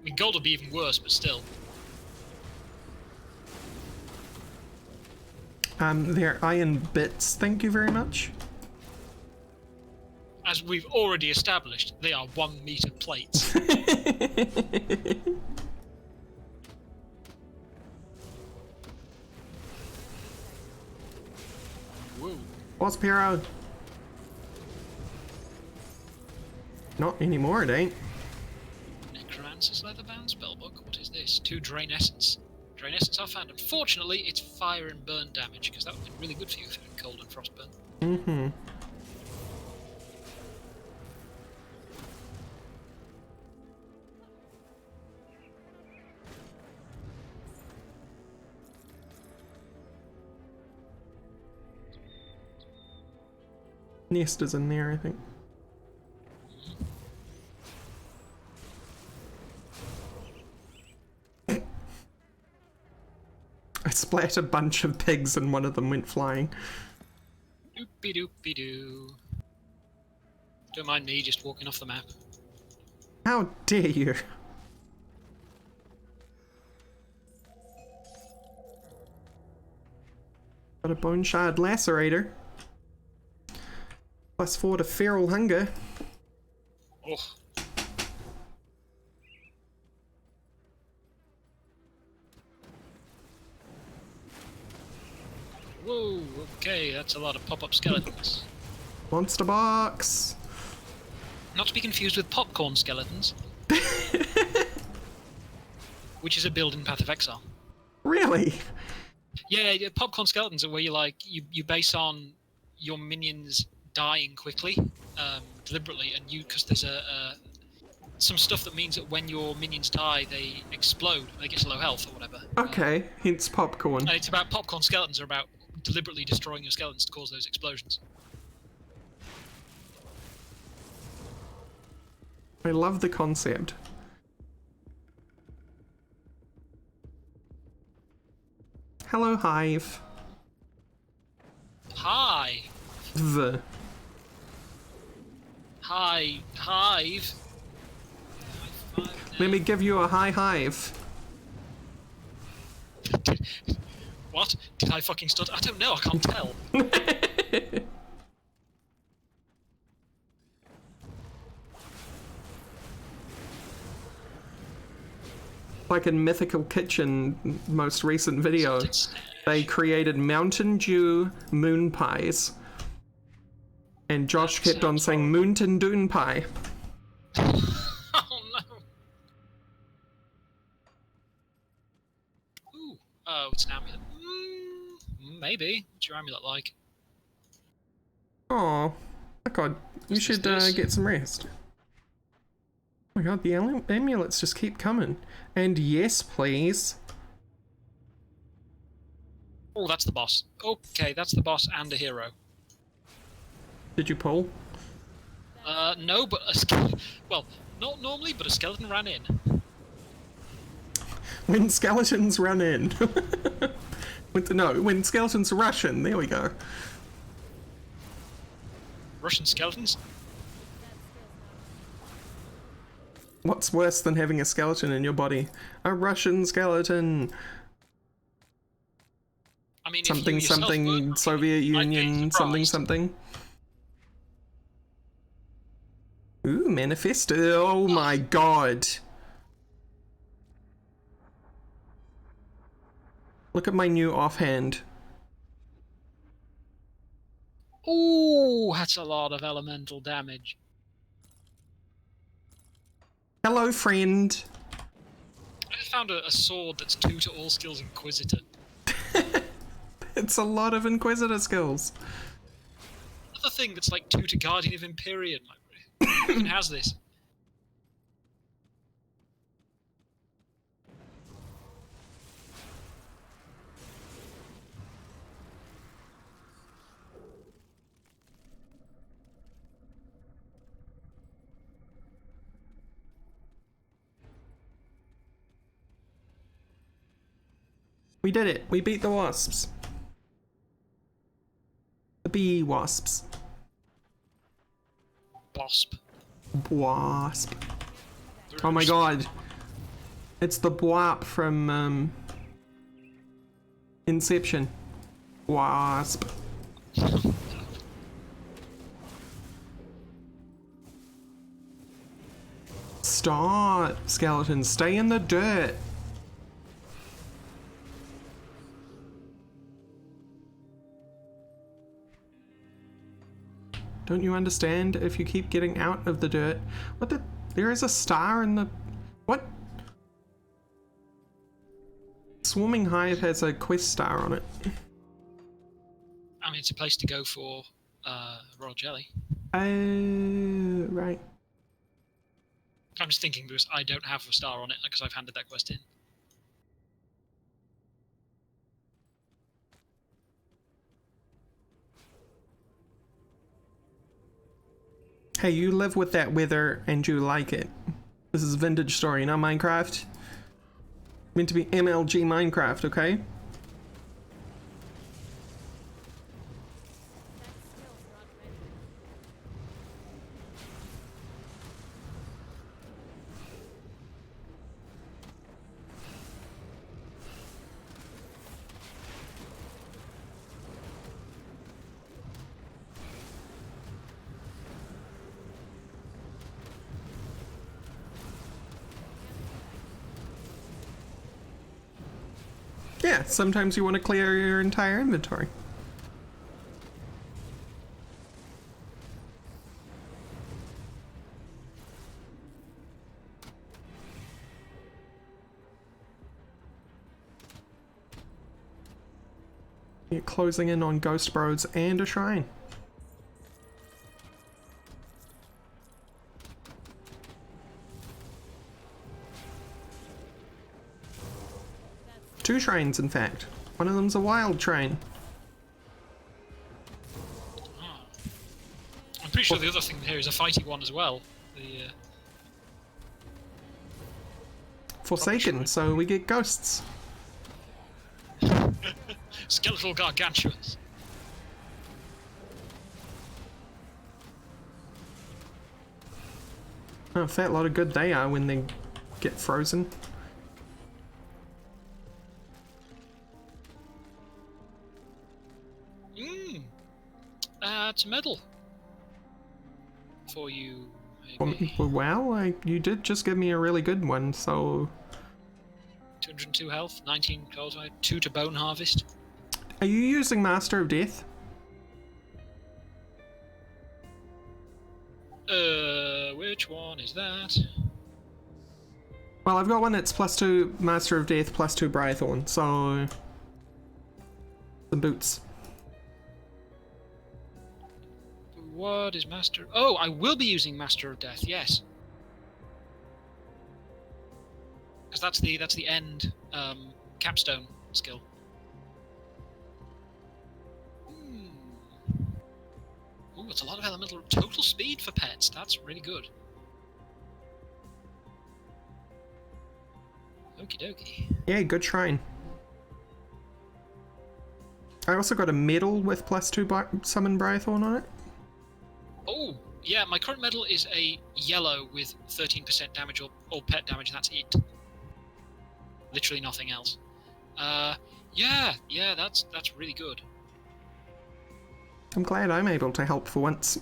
mean, gold would be even worse, but still. They're iron bits, thank you very much. As we've already established, they are 1 meter plates. Whoa. What's Piro? Not anymore, it ain't. Necromancer's Leatherbound Spellbook. What is this? 2 Drain Essence. Drain Essence are found. Unfortunately, it's fire and burn damage, because that would have been really good for you if it had cold and frostburn. Mm-hmm. Nest is in there, I think. I splat a bunch of pigs and one of them went flying. Doopy doopy doo. Don't mind me just walking off the map. How dare you? Got a bone shard lacerator. +4 to feral hunger. Oh. Whoa, okay, that's a lot of pop-up skeletons. Monster box. Not to be confused with popcorn skeletons. Which is a build in Path of Exile. Really? Yeah, popcorn skeletons are where you base on your minions dying quickly, deliberately, and because there's some stuff that means that when your minions die, they explode, they get to low health or whatever. Okay, hence popcorn. And it's about popcorn skeletons are about deliberately destroying your skeletons to cause those explosions. I love the concept. Hello, Hive. Hi! The. Hi, Hive! Let me give you a high hive. What? Did I fucking stutter? I don't know, I can't tell. Like in Mythical Kitchen, most recent video, they created Mountain Dew moon pies. And Josh That kept on sounds saying Mountain Dune pie. Oh no! Ooh, oh, it's an amulet. Maybe. What's your amulet like? Aw, oh god, you Is should this? get some rest. Oh my god, the amulets just keep coming. And yes, please. Oh, that's the boss. Okay, that's the boss and a hero. Did you pull? No, but well, not normally, but a skeleton ran in. When skeletons run in. When skeletons rush in, there we go. Russian skeletons? What's worse than having a skeleton in your body? A Russian skeleton. I mean, Something if you yourself something weren't Soviet I'd be Union something surprised. something. Ooh, manifesto. Oh my god. Look at my new offhand. Ooh, that's a lot of elemental damage. Hello, friend. I just found a sword that's 2 to all skills Inquisitor. It's a lot of Inquisitor skills. Another thing that's like 2 to Guardian of Empyrean. Like, who even has this? We did it. We beat the wasps. The bee wasps. Wasp. Wasp. Oh my god. It's the Bwap from Inception. Wasp. Stop, skeletons. Stay in the dirt. Don't you understand? If you keep getting out of the dirt. What the? There is a star in the... What? Swarming Hive has a quest star on it. I mean, it's a place to go for royal jelly. Right. I'm just thinking because I don't have a star on it because I've handed that quest in. Hey, you live with that weather and you like it. This is vintage story, not Minecraft. Meant to be MLG Minecraft, okay? Yeah, sometimes you want to clear your entire inventory. You're closing in on ghost roads and a shrine. Two shrines, in fact. One of them's a wild shrine. Oh. I'm pretty sure the other thing here is a fighting one as well. The Forsaken, so we get ghosts. skeletal gargantuans. Oh, a fat lot of good they are when they get frozen. It's a medal for you. Well, you did just give me a really good one, so... 202 health, 19 cold hide, 2 to bone harvest. Are you using Master of Death? Which one is that? Well, I've got one that's +2 Master of Death, +2 Briarthorn, so... The boots. What is Master? Oh, I will be using Master of Death. Yes, because that's the end capstone skill. Ooh, it's a lot of elemental total speed for pets. That's really good. Okie dokie. Yeah, good shrine. I also got a medal with +2 Summon Briarthorn on it. Oh, yeah, my current medal is a yellow with 13% damage or pet damage, and that's it. Literally nothing else. Yeah, that's really good. I'm glad I'm able to help for once.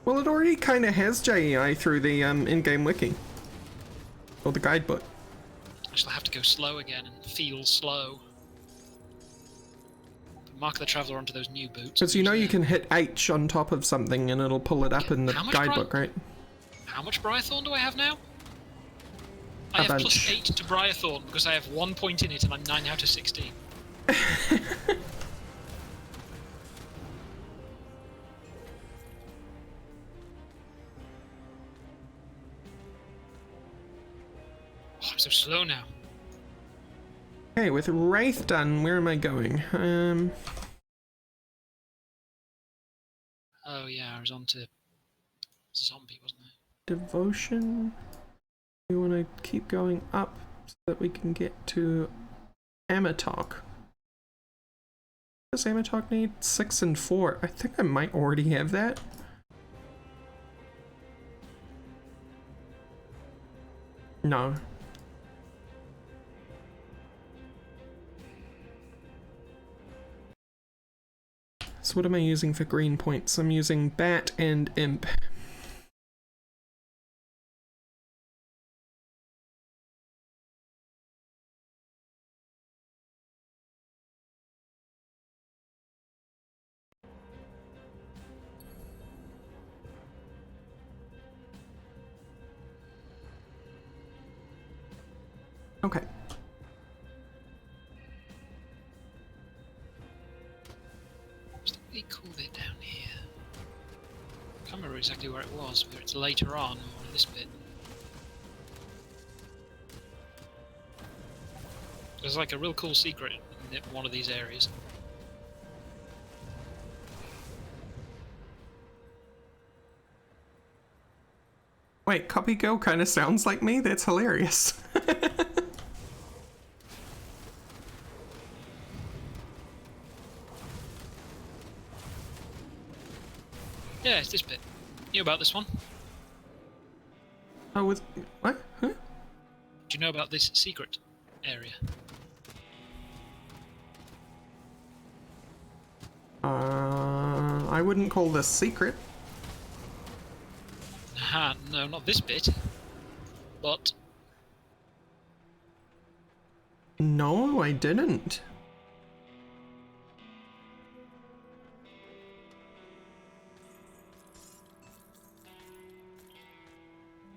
Well, it already kind of has JEI through the in-game wiki. Or the guidebook. I shall have to go slow again and feel slow. Mark the Traveller onto those new boots. Because you know you can hit H on top of something and it'll pull it up in the guidebook, right? How much Briarthorn do I have now? I have +8 to Briarthorn because I have 1 point in it and I'm 9 out of 16. Oh, I'm so slow now. Okay, with Wraith done, where am I going? Oh yeah, I was on to zombie, wasn't there? Devotion. We want to keep going up so that we can get to Amatok. Does Amatok need 6 and 4? I think I might already have that. No. So what am I using for green points? I'm using Bat and Imp. Okay. What's the way cool bit down here? I can't remember exactly where it was, whether it's later on or in this bit. There's like a real cool secret in one of these areas. Wait, Copy Girl kind of sounds like me? That's hilarious. Yeah, it's this bit. You know about this one? Oh, with what? Huh? Do you know about this secret area? I wouldn't call this secret. Aha, no, not this bit. But No, I didn't.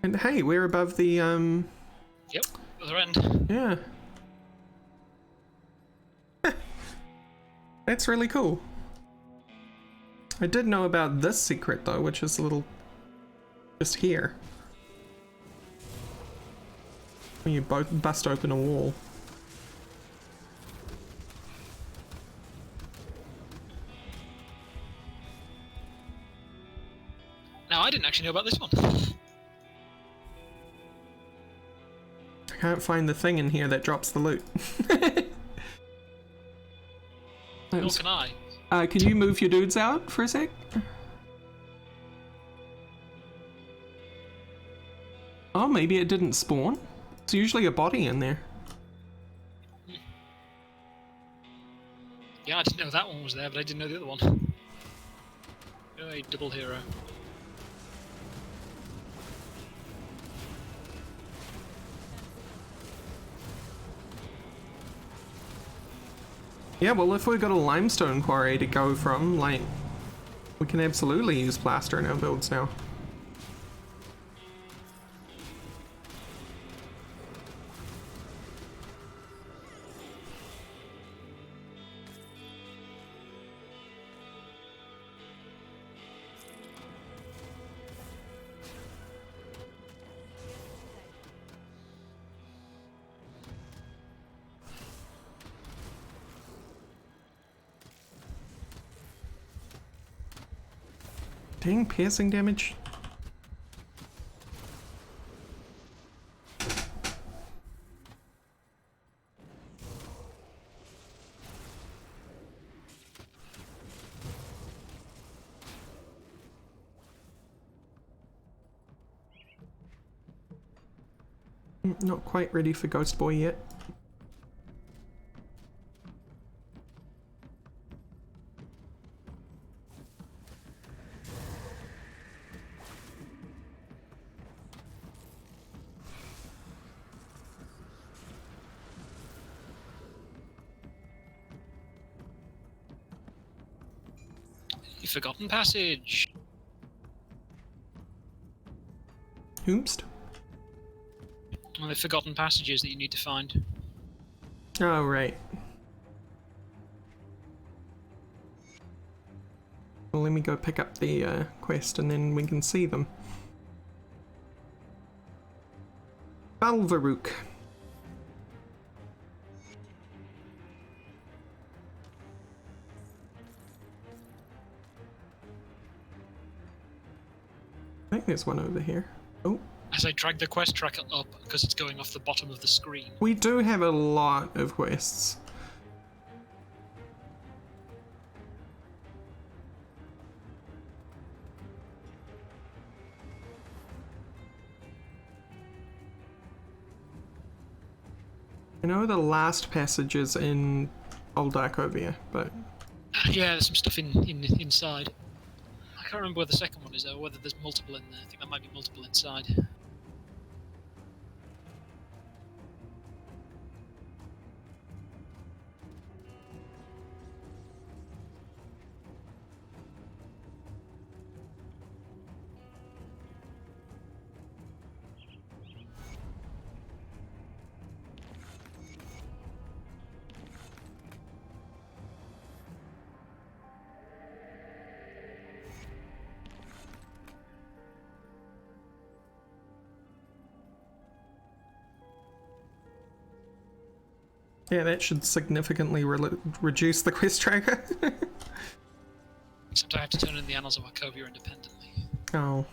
And hey, we're above the, yep, other end. yeah. That's really cool. I did know about this secret though, which is a little just here. When you bust open a wall. Now, I didn't actually know about this one. I can't find the thing in here that drops the loot. Nor can I. Can you move your dudes out for a sec? Oh, maybe it didn't spawn. It's usually a body in there. Yeah, I didn't know that one was there, but I didn't know the other one. You're a double hero. Yeah, well, if we've got a limestone quarry to go from, like, we can absolutely use plaster in our builds now. Dang, piercing damage. Not quite ready for Ghost Boy yet. The Forgotten Passage. Oomst. One of the forgotten passages that you need to find. Oh, right. Well, let me go pick up the quest and then we can see them. Balvaruk. I think there's one over here. Oh, As I drag the quest tracker up, because it's going off the bottom of the screen. we do have a lot of quests. I know the last passage is in Old Darkovia, but Yeah, there's some stuff inside. I can't remember where the second one is, though, whether there's multiple in there. I think there might be multiple inside. yeah, that should significantly reduce the quest tracker. Except I have to turn in the Annals of Wachovia independently. Oh.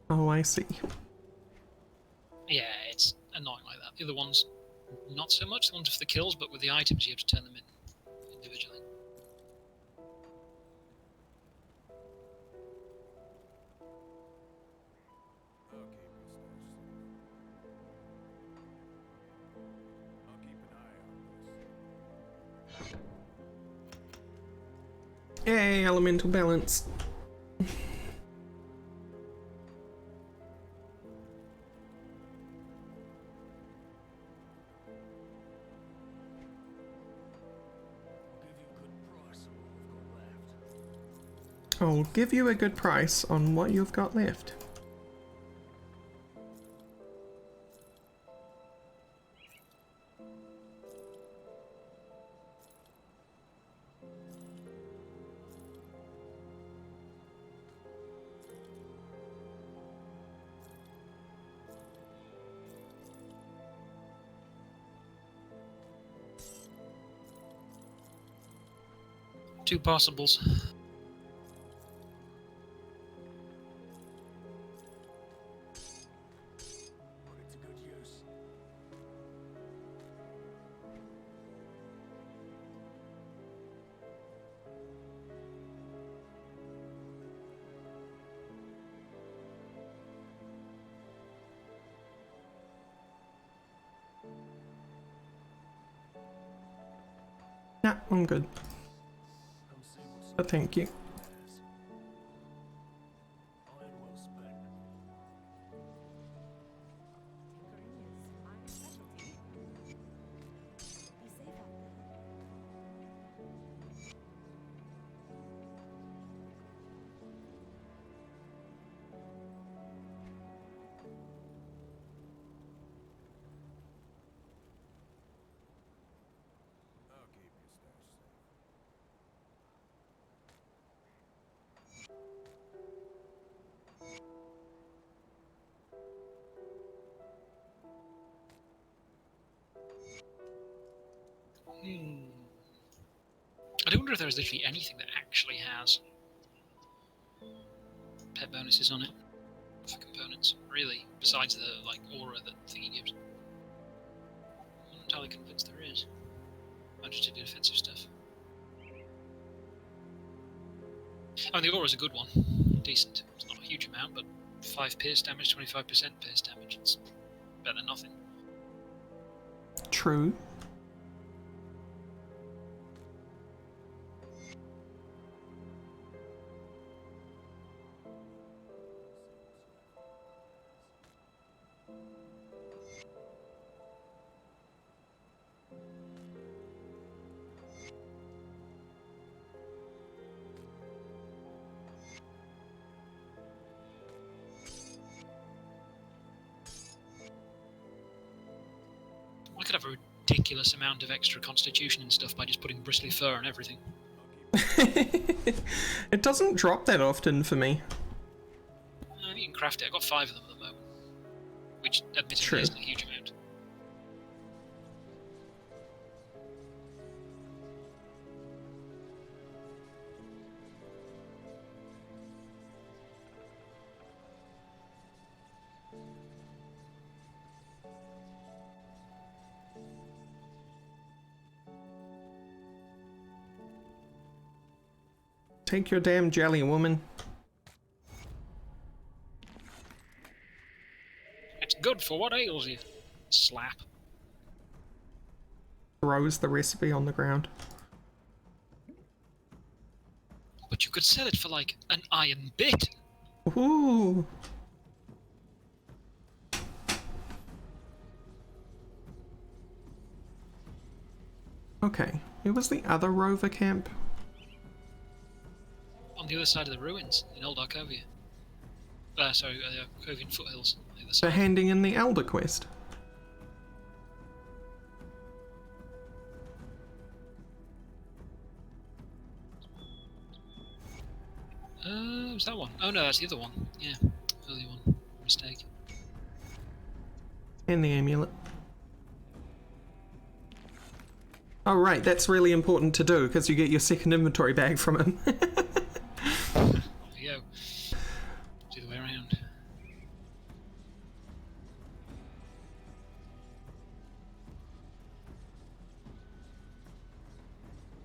Oh, I see. Yeah, it's annoying like that. The other ones, not so much. The ones for the kills, but with the items, you have to turn them in individually. I'll keep an eye on this. Yay, elemental balance. I'll give you a good price on what you've got left. Two possibles. Put it to good use. Nah, I'm good. Come see what's But thank you. theirs. Iron well spent. Tinkering is my specialty. Be safe out there. I'll keep your stash safe. I do wonder if there's literally anything that actually has pet bonuses on it for components, really, besides the like aura that thingy gives. I'm not entirely convinced there is. I just did defensive stuff. I mean, the aura's a good one, decent. It's not a huge amount, but 5 pierce damage, 25% pierce damage. It's better than nothing. True. I could have a ridiculous amount of extra constitution and stuff by just putting bristly fur on everything. It doesn't drop that often for me. I think you can craft it. I've got 5 of them at the moment, which True. admittedly isn't a huge amount. take your damn jelly, woman. It's good for what ails you. Slap. Throws the recipe on the ground. But you could sell it for like an iron bit. Ooh. Okay, it was the other rover camp. On the other side of the ruins in Old Arcovia. Sorry, Arcovian foothills. On the other For side. handing in the Elder quest. Was that one? Oh no, that's the other one. Yeah, earlier one. Mistake. And the amulet. Oh right, that's really important to do because you get your second inventory bag from him. There you go. It's the other way around.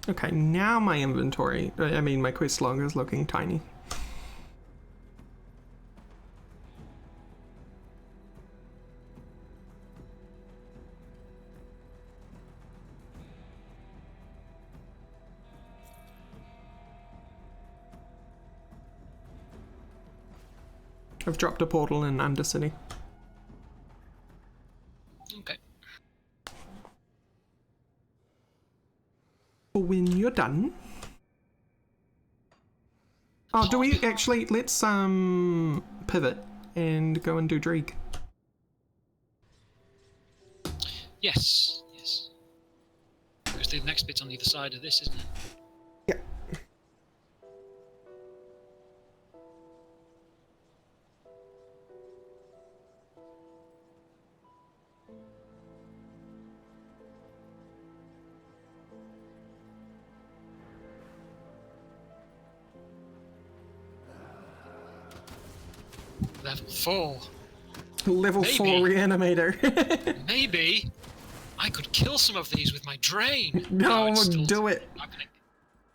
Okay, now my inventory, I mean my quest log is looking tiny. I've dropped a portal in Undercity. Okay. When you're done. Oh, do we actually, let's pivot and go and do Dreeg. Yes. Yes. Because the next bit's on the other side of this, isn't it? Yeah. Level 4. Level 4 Maybe. reanimator. Maybe I could kill some of these with my drain. No, it's still do it.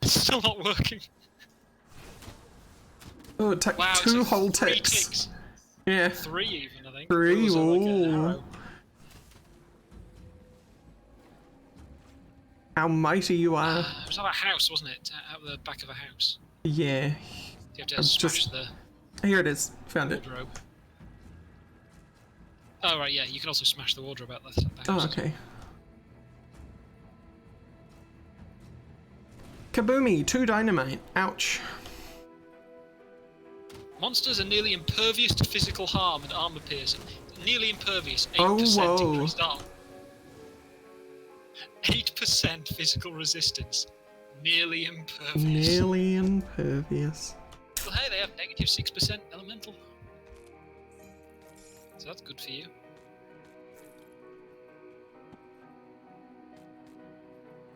It's still not working. Oh, it took Wow, it's 2 like whole 3 ticks. ticks. Yeah. 3 even, I think. 3, Those are like an ooh. arrow. How mighty you are. It was at a house, wasn't it? Out the back of a house. Yeah. You have to I'm smash just- the Here it is. Found it. wardrobe. Oh right, yeah. You can also smash the wardrobe out the back. Oh, okay. Kaboomy, 2 dynamite. Ouch. Monsters are nearly impervious to physical harm and armor piercing. Nearly impervious. 8% Oh, whoa. increased arm. 8% physical resistance. Nearly impervious. Nearly impervious. Well, hey, they have negative 6% elemental. So that's good for you.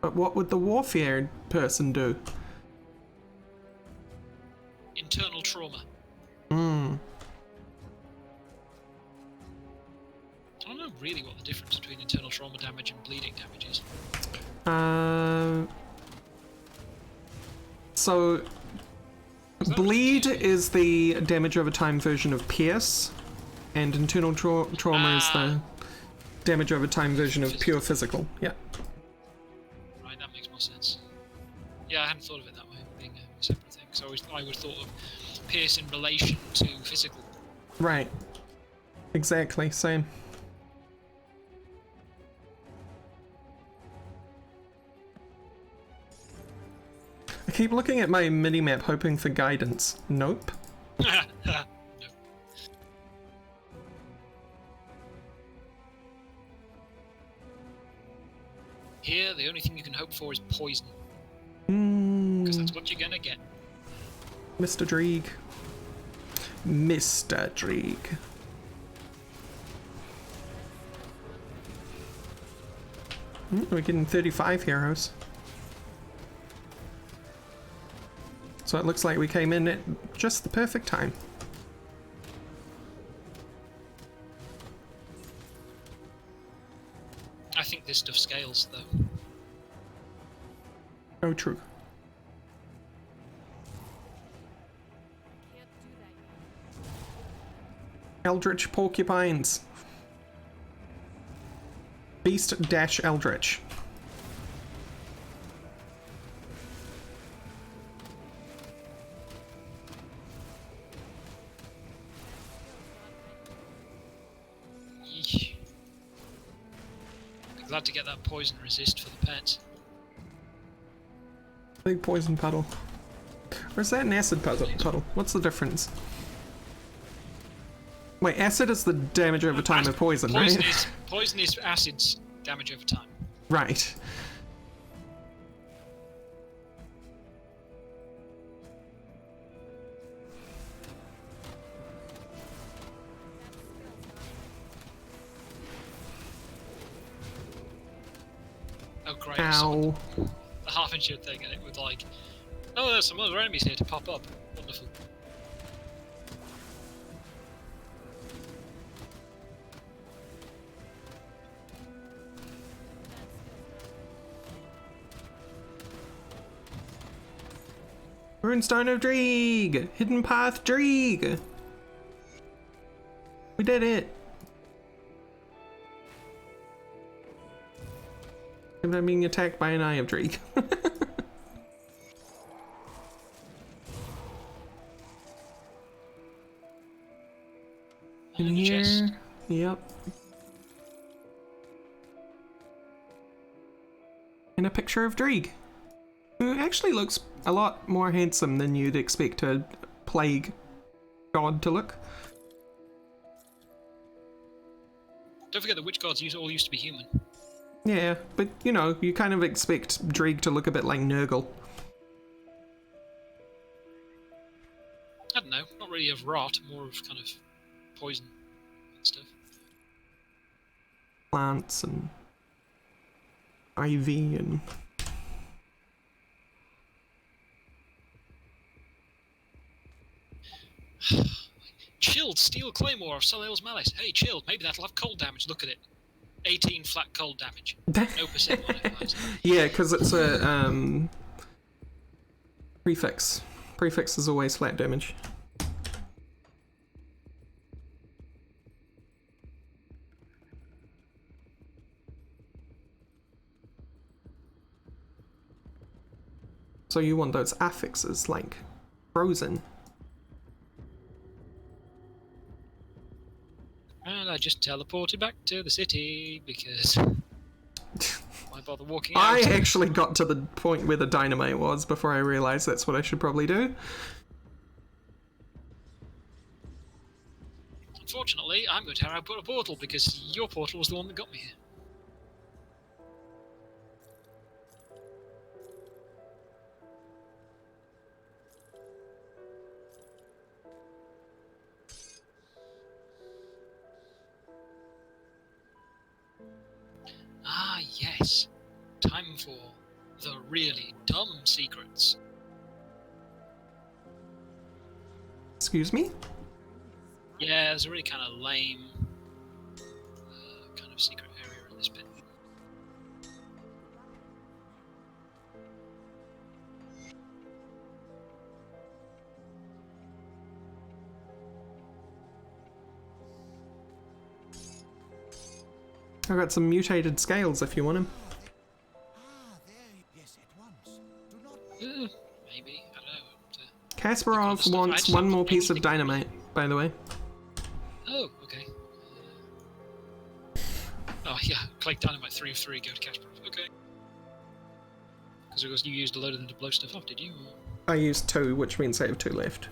But what would the warfare person do? Internal trauma. Hmm. I don't know really what the difference between internal trauma damage and bleeding damage is. So bleed is the damage over time version of pierce, and internal trauma is the damage over time version of pure physical. Yeah. Right, that makes more sense. Yeah, I hadn't thought of it that way, being a separate thing. So I would have thought of pierce in relation to physical. Right. Exactly. Same. I keep looking at my mini-map hoping for guidance. Nope. No. Here, the only thing you can hope for is poison, because that's what you're gonna get. Mr. Dreeg. Mr. Dreeg. We're getting 35 heroes. So it looks like we came in at just the perfect time. I think this stuff scales, though. Oh, true. Eldritch porcupines. Beast dash Eldritch. Yeesh. Be glad to get that poison resist for the pets. Big poison puddle. Or is that an acid puddle? What's the difference? Wait, acid is the damage over time of poison, right? Poison is acid's damage over time. Right. Oh great! Ow. The half-inch thing, and it would like, oh, there's some other enemies here to pop up. Wonderful. Runestone of Dreeg! Hidden Path Dreeg! We did it! I'm being attacked by an Eye of Dreeg. In here. Chest. Yep. And a picture of Dreeg, who actually looks a lot more handsome than you'd expect a plague god to look. Don't forget the witch gods all used to be human. Yeah, but you know, you kind of expect Dreeg to look a bit like Nurgle. I don't know, not really of rot, more of kind of poison and stuff. Plants and ivy and... Chilled steel claymore of Soleil's Malice. Hey, chilled, maybe that'll have cold damage, look at it. 18 flat cold damage. No percent modifiers. Yeah, because it's a prefix. Prefix is always flat damage. So you want those affixes, like frozen. And I just teleported back to the city because why bother walking out? I actually got to the point where the dynamite was before I realized that's what I should probably do. Unfortunately, I'm going to have to put a portal because your portal was the one that got me here. Ah, yes. Time for the really dumb secrets. Excuse me? Yeah, there's a really kind of lame kind of secret area in this bit. I've got some mutated scales if you want them. Ah, there. Yes, at once. Do not. Maybe, I don't know. Kasparov stuff. I wants just one don't more know piece of anything. dynamite, by the way. Oh, okay. Oh yeah, collect dynamite 3 of 3, go to Kasparov. Okay. Because you used a load of them to blow stuff up, did you? Or... I used 2, which means I have 2 left.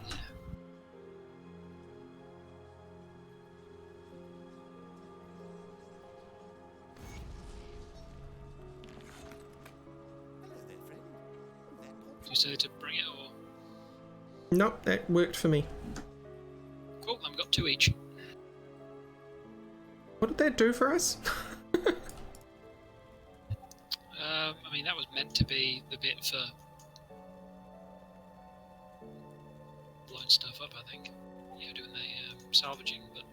Hello there, friend. Did you say to bring it, or...? Nope, that worked for me. Cool, I've got 2 each. What did that do for us? I mean, that was meant to be the bit for blowing stuff up, I think. Yeah, doing the salvaging, but...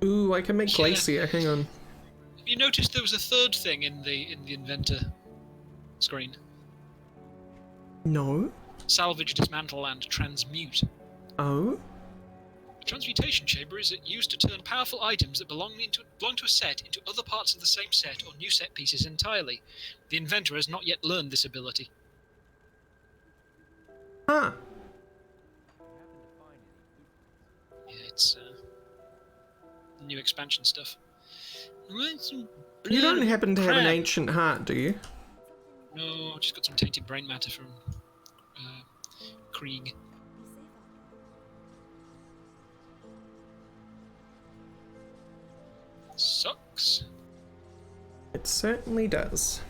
Ooh, I can make Yeah. glacier, hang on. Have you noticed there was a third thing in the inventor screen? No? salvage, dismantle, and transmute. Oh? A transmutation chamber is used to turn powerful items that belong to a set into other parts of the same set or new set pieces entirely. The inventor has not yet learned this ability. Huh. Yeah, it's new expansion stuff. You don't happen to have an ancient heart, do you? No, I've just got some tainted brain matter from Krieg. Be safe out there. Sucks. It certainly does.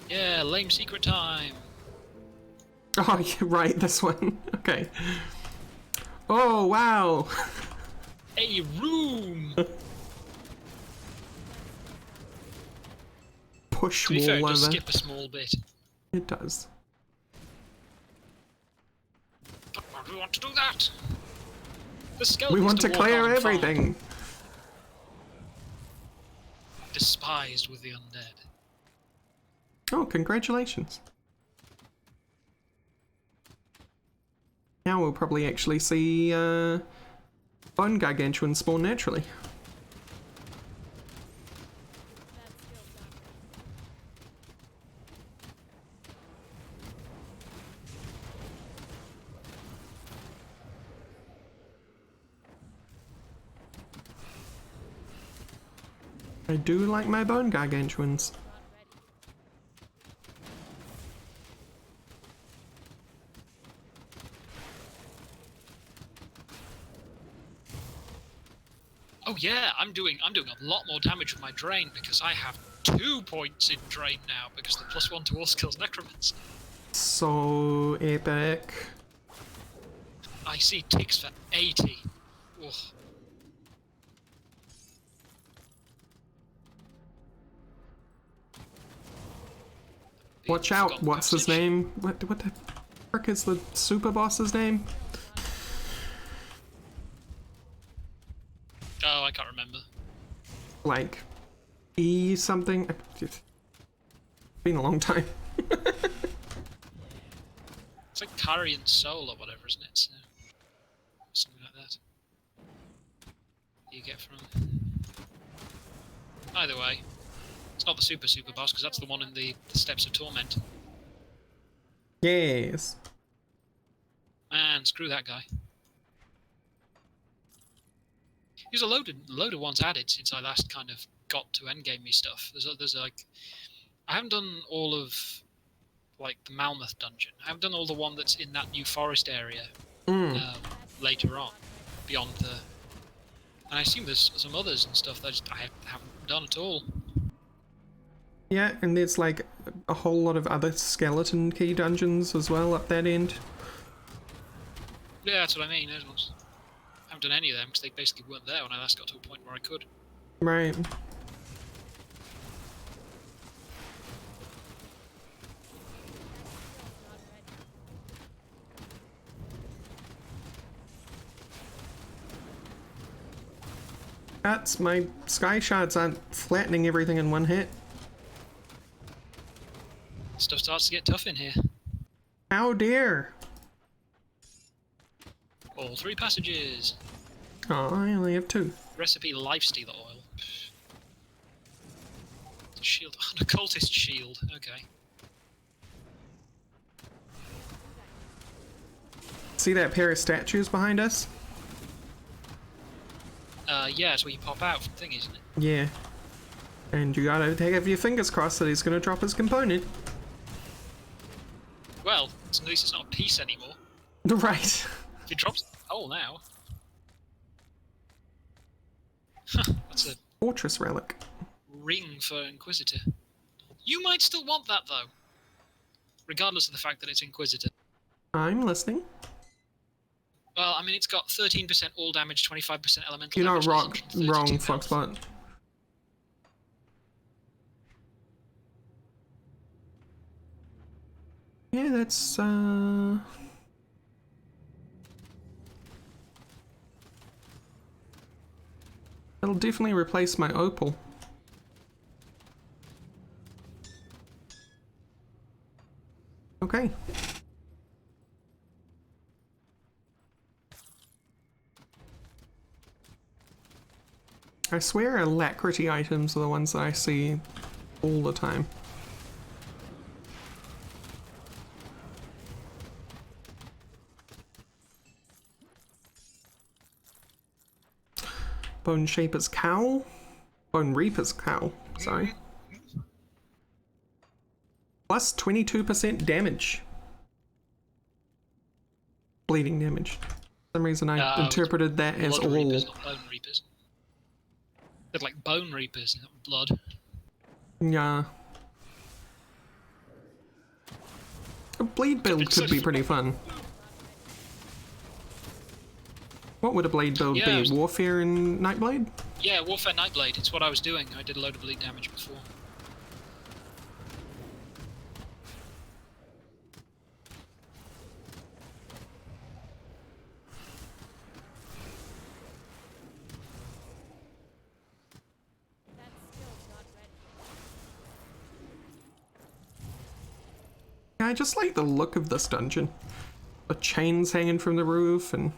Yeah, lame secret time. Oh, yeah, right, this one. Okay. Oh, wow. A room! Push To be fair, it wall does over. skip a small bit. It does. But why do we want to do that? The skeletons We want to walk clear on farm. everything. Despised with the undead. Oh, congratulations. Now we'll probably actually see bone gargantuan spawn naturally. I do like my bone gargantuans. Oh yeah, I'm doing a lot more damage with my drain because I have 2 points in drain now because the +1 to all skills necromancer. So epic. I see ticks for 80. Ugh. Watch out, Forgotten what's his passage. name? What the frick is the super boss's name? Oh, I can't remember. Like, E something? It's been a long time. It's like Carian Soul or whatever, isn't it? So, something like that. You get from. Either way, it's not the super boss because that's the one in the Steps of Torment. Yes. Man, screw that guy. There's a load of ones added since I last kind of got to endgame-y stuff. There's like, I haven't done all of like the Malmoth dungeon. I haven't done all the one that's in that new forest area later on, beyond the. And I assume there's some others and stuff that I haven't done at all. Yeah, and there's like a whole lot of other skeleton key dungeons as well up that end. Yeah, that's what I mean. Those ones. I haven't done any of them because they basically weren't there when I last got to a point where I could. Right. That's my sky shards aren't flattening everything in one hit. Stuff starts to get tough in here. How dare! All 3 passages. Oh, I only have 2. Recipe lifestealer oil. Shield. An occultist shield. Okay. See that pair of statues behind us? Yeah, it's where you pop out from thing, isn't it? Yeah. And you gotta have your fingers crossed that he's gonna drop his component. Well, at least it's not a piece anymore. Right. If he drops the hole now. Huh, that's a Fortress relic. ring for Inquisitor. You might still want that, though. Regardless of the fact that it's Inquisitor. I'm listening. Well, I mean, it's got 13% all damage, 25% elemental You're damage. not and 132 wrong, health. Foxbot. Yeah, that's it'll definitely replace my opal. Okay. I swear alacrity items are the ones that I see all the time. Bone Shaper's Cowl? Bone Reaper's Cowl, sorry. Plus 22% damage. Bleeding damage. For some reason I interpreted that as Blood all. Reapers, not Bone Reapers. They're like Bone Reapers, not blood. Yeah. A bleed build could be pretty fun. What would a blade build Yeah, be? Warfare and Nightblade? Yeah, Warfare Nightblade. It's what I was doing. I did a load of bleed damage before. That skill's not ready. Yeah, I just like the look of this dungeon. The chains hanging from the roof and...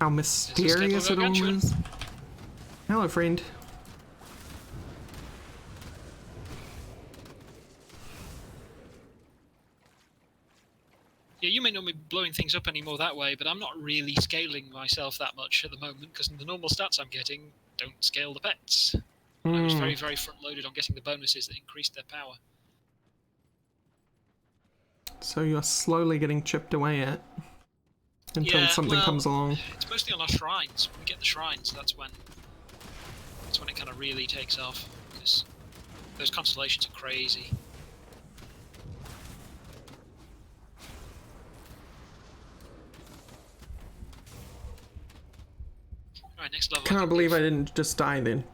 how mysterious it all is. Hello, friend. Yeah, you may not be blowing things up anymore that way, but I'm not really scaling myself that much at the moment because the normal stats I'm getting don't scale the pets. I was very, very front-loaded on getting the bonuses that increased their power. So you're slowly getting chipped away at until something comes along. It's mostly on our shrines. When we get the shrines, that's when it kind of really takes off because those constellations are crazy. Alright, next level. Can't believe I didn't just die then.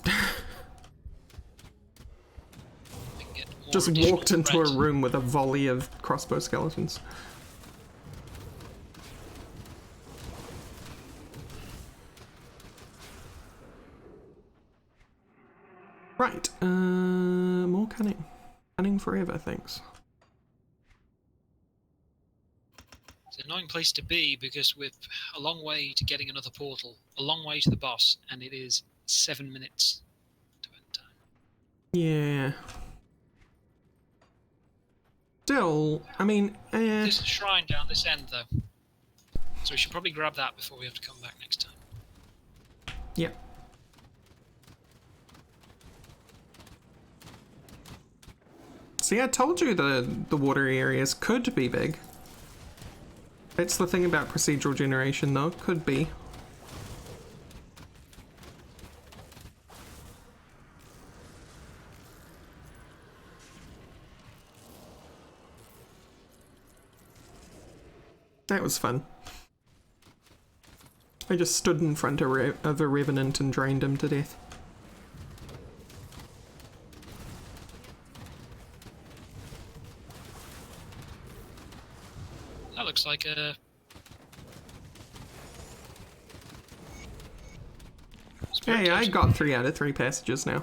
Just walked into a room with a volley of crossbow skeletons. Right, more cunning. Cunning forever, thanks. It's an annoying place to be because we're a long way to getting another portal, a long way to the boss, and it is 7 minutes to end time. Yeah. Still, I mean, There's a shrine down this end, though. So we should probably grab that before we have to come back next time. Yep. See, I told you the water areas could be big. That's the thing about procedural generation, though. Could be. That was fun. I just stood in front of a revenant and drained him to death. That looks like a... Hey, I got 3 out of 3 passages now.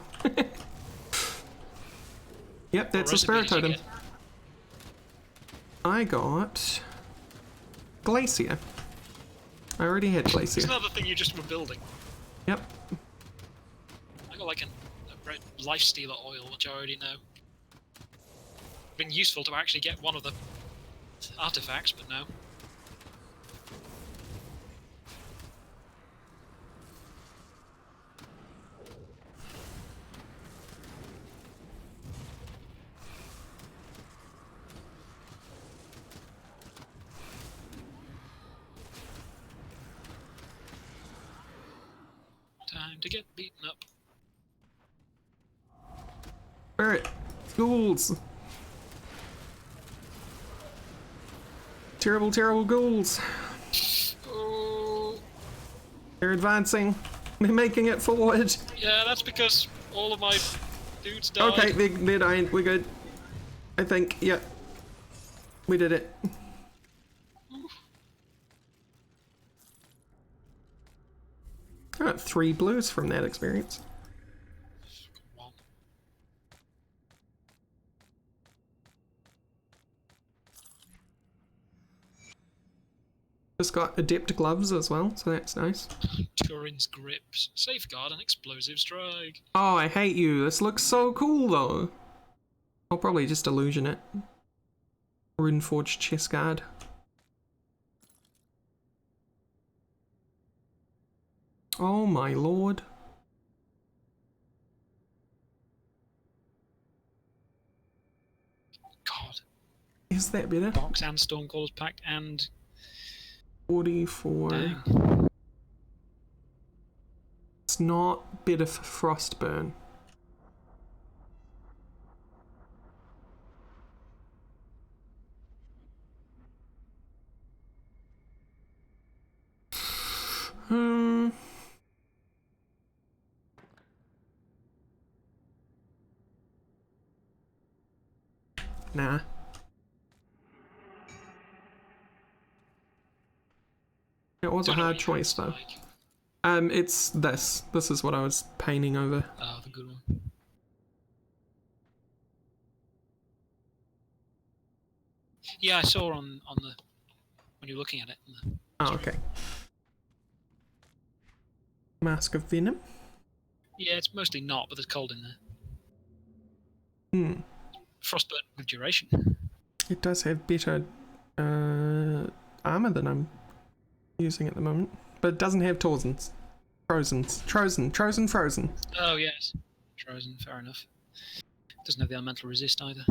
Yep, that's a spirit totem. I got... Glacier. I already had Glacier. It's another thing you just were building. Yep. I got like a red lifestealer oil, which I already know. Been useful to actually get one of the artifacts, but no. Time to get beaten up. Spirit. Ghouls. Terrible, terrible ghouls. Oh. They're advancing. They're making it forward. Yeah, that's because all of my dudes died. Okay, they're dying. We're good. I think. Yep. We did it. I got 3 blues from that experience. Come on. Just got adept gloves as well, so that's nice. Turin's grips. Safeguard and explosive strike. Oh, I hate you. This looks so cool though. I'll probably just illusion it. Runeforged chest guard. Oh my lord. God. Is that better? Box and Stormcaller's Pact and 44. dang. It's not better for Frostburn. Hmm. Nah. It was a Don't know hard what choice it's though. like. It's this. This is what I was painting over. Oh, the good one. Yeah, I saw on the when you're looking at it. In the Oh, okay. Mask of Venom. Yeah, it's mostly not, but there's cold in there. Hmm. Frostburn with duration. It does have better armor than I'm using at the moment, but it doesn't have Torzens. Frozen. Oh yes, Trozen. Fair enough. Doesn't have the elemental resist either.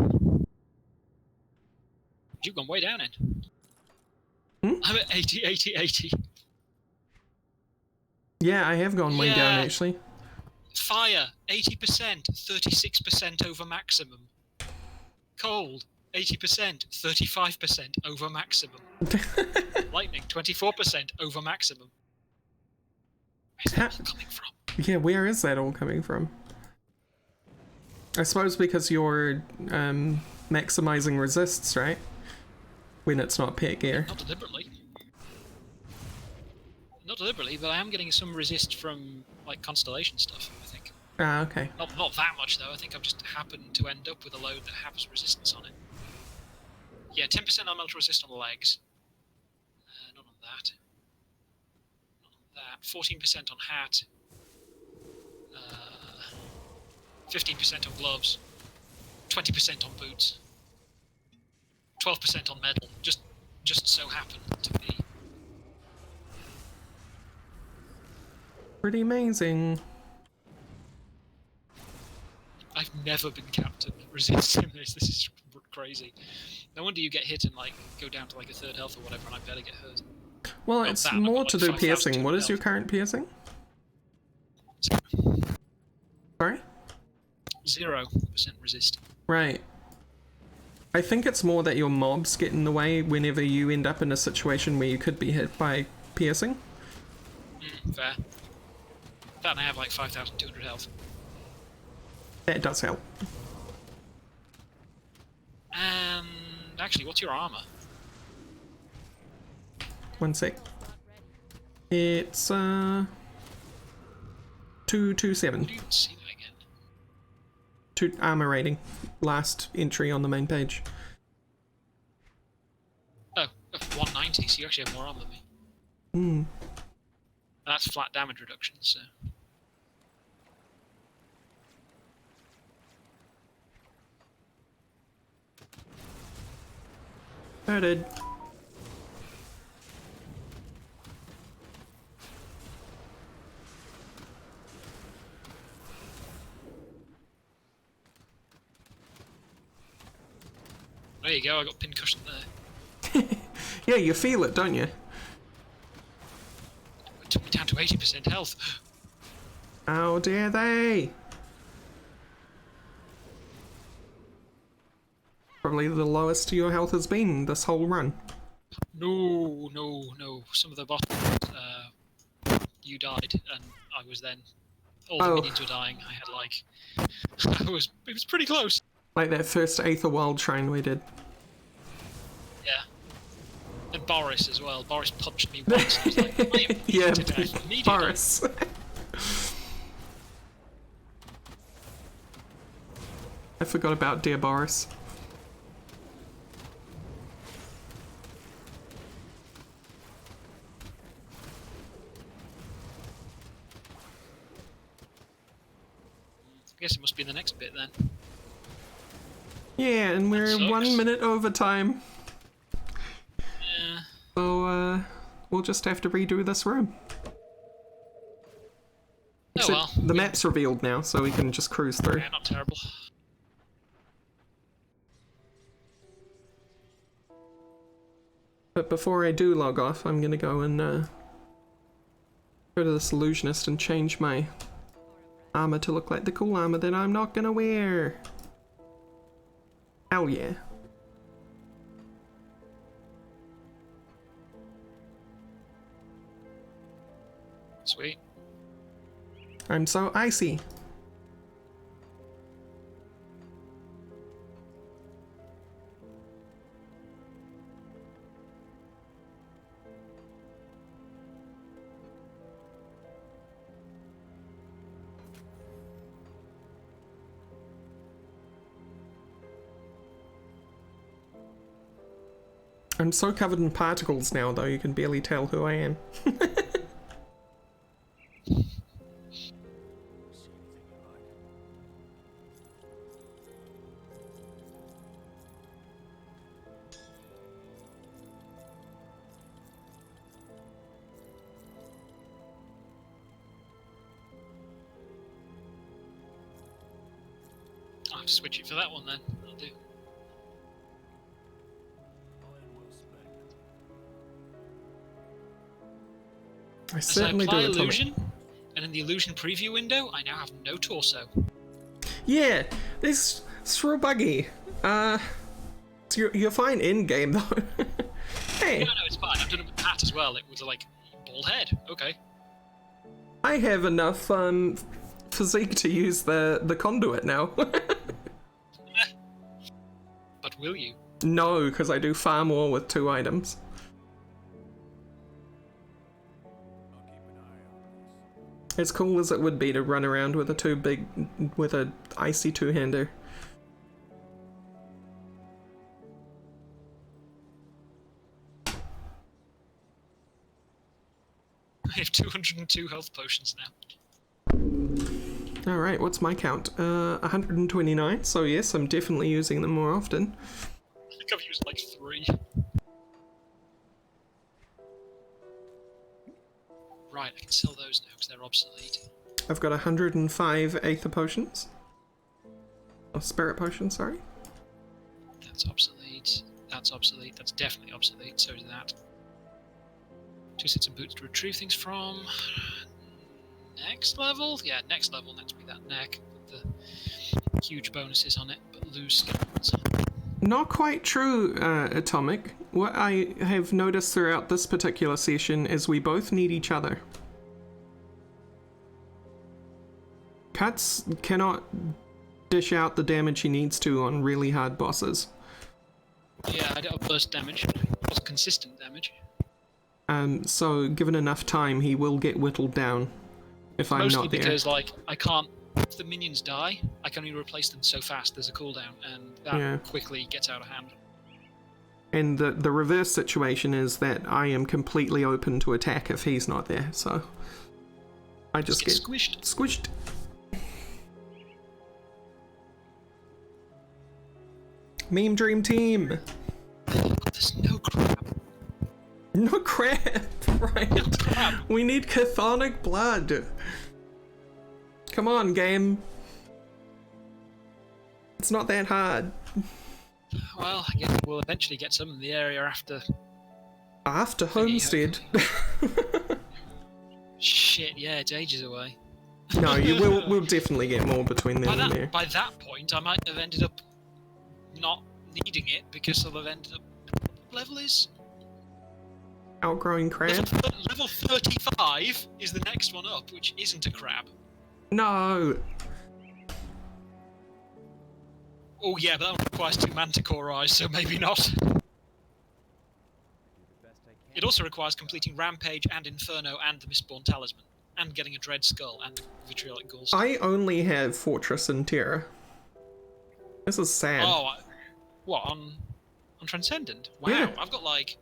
You've gone way down in. Hmm? I'm at 80. Yeah, I have gone way down Yeah. actually. Fire 80%, 36% over maximum. Cold 80%, 35% over maximum. Lightning 24% over maximum. Where's that all coming from? Yeah, where is that all coming from? I suppose because you're maximizing resists, right? When it's not pet gear. Not deliberately. Not deliberately, but I am getting some resist from like constellation stuff, I think. Ah, okay. Not that much though. I think I've just happened to end up with a load that has resistance on it. Yeah, 10% elemental resist on the legs. Not on that. Not on that. 14% on hat. 15% on gloves. 20% on boots. 12% on metal. Just so happened to be. Pretty amazing. I've never been captain resisting this. This is crazy. No wonder you get hit and like go down to like a third health or whatever, and I better get hurt. Well, Not it's that, I've more got, to like, do 5,000 piercing. What is your health. current piercing? Sorry? 0% resist. Right. I think it's more that your mobs get in the way whenever you end up in a situation where you could be hit by piercing. Fair. That and I have like 5,200 health. That does help. And actually, what's your armor? One sec. Not ready. It's 227. I didn't even see that again. Armor rating. Last entry on the main page. Oh, 190. So you actually have more armor than me. Hmm. That's flat damage reduction. So Noted. there you go. I got pincushion there. Yeah, you feel it, don't you? It took me down to 80% health. How dare they? Probably the lowest your health has been this whole run. No. Some of the bosses, you died, and I was then. All the Oh. minions were dying. I had like. It was pretty close. Like that first Aetherwild shrine we did. Yeah. And Boris as well. Boris punched me once. I was like, I am bleeding Yeah, to death immediately. Boris. I forgot about dear Boris. guess it must be the next bit then. Yeah, and we're sucks. 1 minute over time. Yeah. So, we'll just have to redo this room. Oh well. The map's revealed now, so we can just cruise through. Yeah, not terrible. But before I do log off, I'm gonna go and go to this illusionist and change my armor to look like the cool armor that I'm not gonna wear. Hell yeah. Sweet. I'm so icy. I'm so covered in particles now, though, you can barely tell who I am. See anything you like. I'll have to switch it for that one then. I'll do. Iron well spent. I As I certainly do. apply Atomic. illusion, and in the illusion preview window, I now have no torso. Yeah, this is real buggy. So you're fine in game though. Hey, No, it's fine. I've done it with the hat as well. It was like bald head. Okay. I have enough physique to use the conduit now. But will you? No, because I do far more with 2 items. I'll keep an eye out for this. As cool as it would be to run around with a icy 2-hander. I have 202 health potions now. Alright, what's my count? 129, so yes, I'm definitely using them more often. I think I've used like 3. Right, I can sell those now because they're obsolete. I've got 105 Aether potions. Oh, Spirit potions, sorry. That's obsolete. That's obsolete. That's definitely obsolete. So is that. 2 sets of boots to retrieve things from. Next level? Yeah, next level. Next be that neck with the huge bonuses on it, but lose skills. Not quite true, Atomic. What I have noticed throughout this particular session is we both need each other. Cuts cannot dish out the damage he needs to on really hard bosses. Yeah, I don't have burst damage. What's consistent damage? So given enough time, he will get whittled down if I'm Mostly not there. because, like, I can't. If the minions die, I can only replace them so fast. There's a cooldown, and that Yeah. quickly gets out of hand. And the reverse situation is that I am completely open to attack if he's not there, so I just get squished. squished. Meme Dream Team! There's no crap. No crap, right? Crap. We need chthonic blood. Come on, game. It's not that hard. Well, I guess we'll eventually get some in the area after. After Homestead. Shit, yeah, it's ages away. No, we'll definitely get more between then and there. By that point, I might have ended up not needing it because I'll have ended up. What level is? Outgrowing crab? Level 35 is the next one up, which isn't a crab. No! Oh yeah, but that one requires 2 manticore eyes, so maybe not. It also requires completing Rampage and Inferno and the Mistborn Talisman, and getting a Dread Skull and Vitriolic Ghouls. I only have Fortress and Terra. This is sad. Oh, what, on Transcendent? Wow, Yeah. I've got like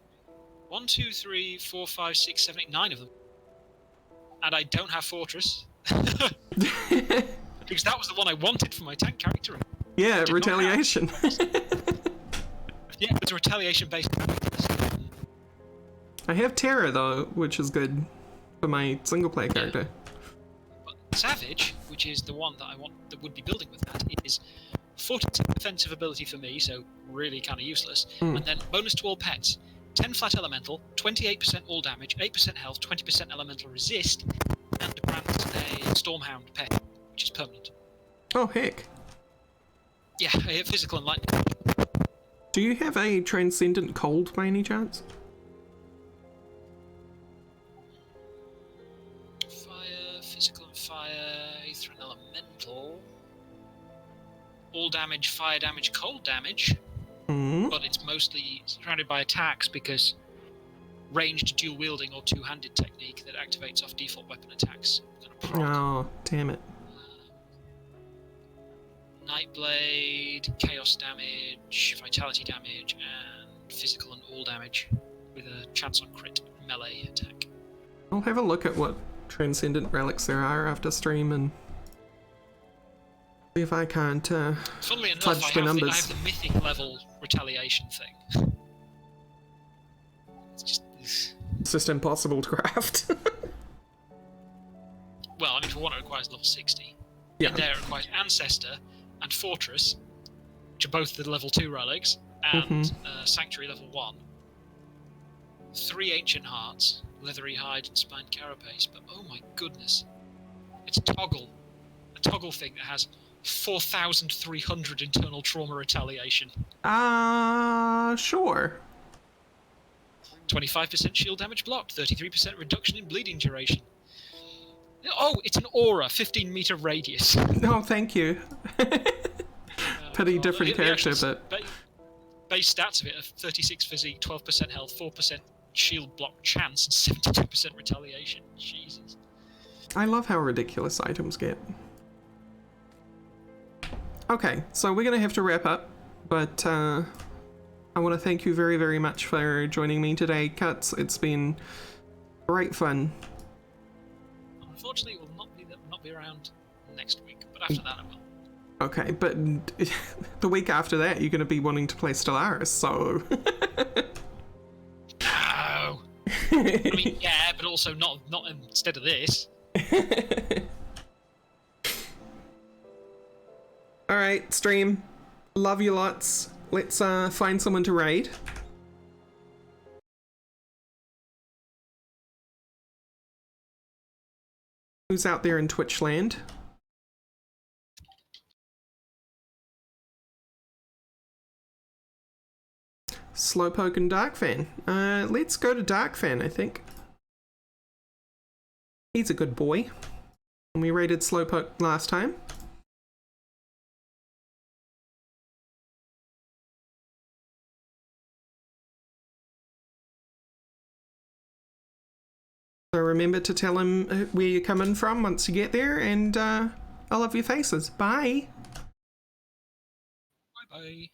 1, 2, 3, 4, 5, 6, 7, 8, 9 of them. And I don't have Fortress. Because that was the one I wanted for my tank character. Yeah, Did not retaliation. Yeah, it's a retaliation-based. I have Terror though, which is good for my single player character. But Savage, which is the one that I want that would be building with that, is 40% defensive ability for me, so really kind of useless. And then bonus to all pets: 10 flat elemental, 28% all damage, 8% health, 20% elemental resist, and grants a Stormhound pet, which is permanent. Oh heck. Yeah, I hit physical and lightning. Do you have a Transcendent Cold by any chance? Fire, physical and fire, ether and elemental. All damage, fire damage, cold damage. But it's mostly surrounded by attacks because ranged dual wielding or two-handed technique that activates off default weapon attacks. Oh, damn it. Nightblade, chaos damage, vitality damage, and physical and all damage with a chance on crit melee attack. I'll have a look at what Transcendent Relics there are after stream and see if I can't Funnily enough, fudge the I numbers. have the mythic level retaliation thing. It's just... It's just impossible to craft. Well, I mean, for one, it requires level 60. Yeah. In there, it requires Ancestor and Fortress, which are both the level 2 relics, and Sanctuary level 1. 3 Ancient Hearts, Leathery Hide, and Spined Carapace, but oh my goodness. It's a toggle thing that has 4,300 internal trauma retaliation. Sure. 25% shield damage blocked, 33% reduction in bleeding duration. Oh, it's an aura, 15-meter radius. No, thank you. Pretty different character, but... Base stats of it are 36 physique, 12% health, 4% shield block chance, and 72% retaliation. Jesus. I love how ridiculous items get. Okay, so we're gonna have to wrap up, but I want to thank you very, very much for joining me today, Cuts. It's been great fun. Unfortunately, it will not be around next week, but after that I will. Okay, but the week after that, you're going to be wanting to play Stellaris, so... No! I mean, yeah, but also not instead of this. Alright, stream. Love you lots. Let's find someone to raid. Who's out there in Twitch land? Slowpoke and Darkfan. Let's go to Darkfan, I think. He's a good boy. And we raided Slowpoke last time. So remember to tell him where you're coming from once you get there, and I love your faces. Bye! Bye-bye.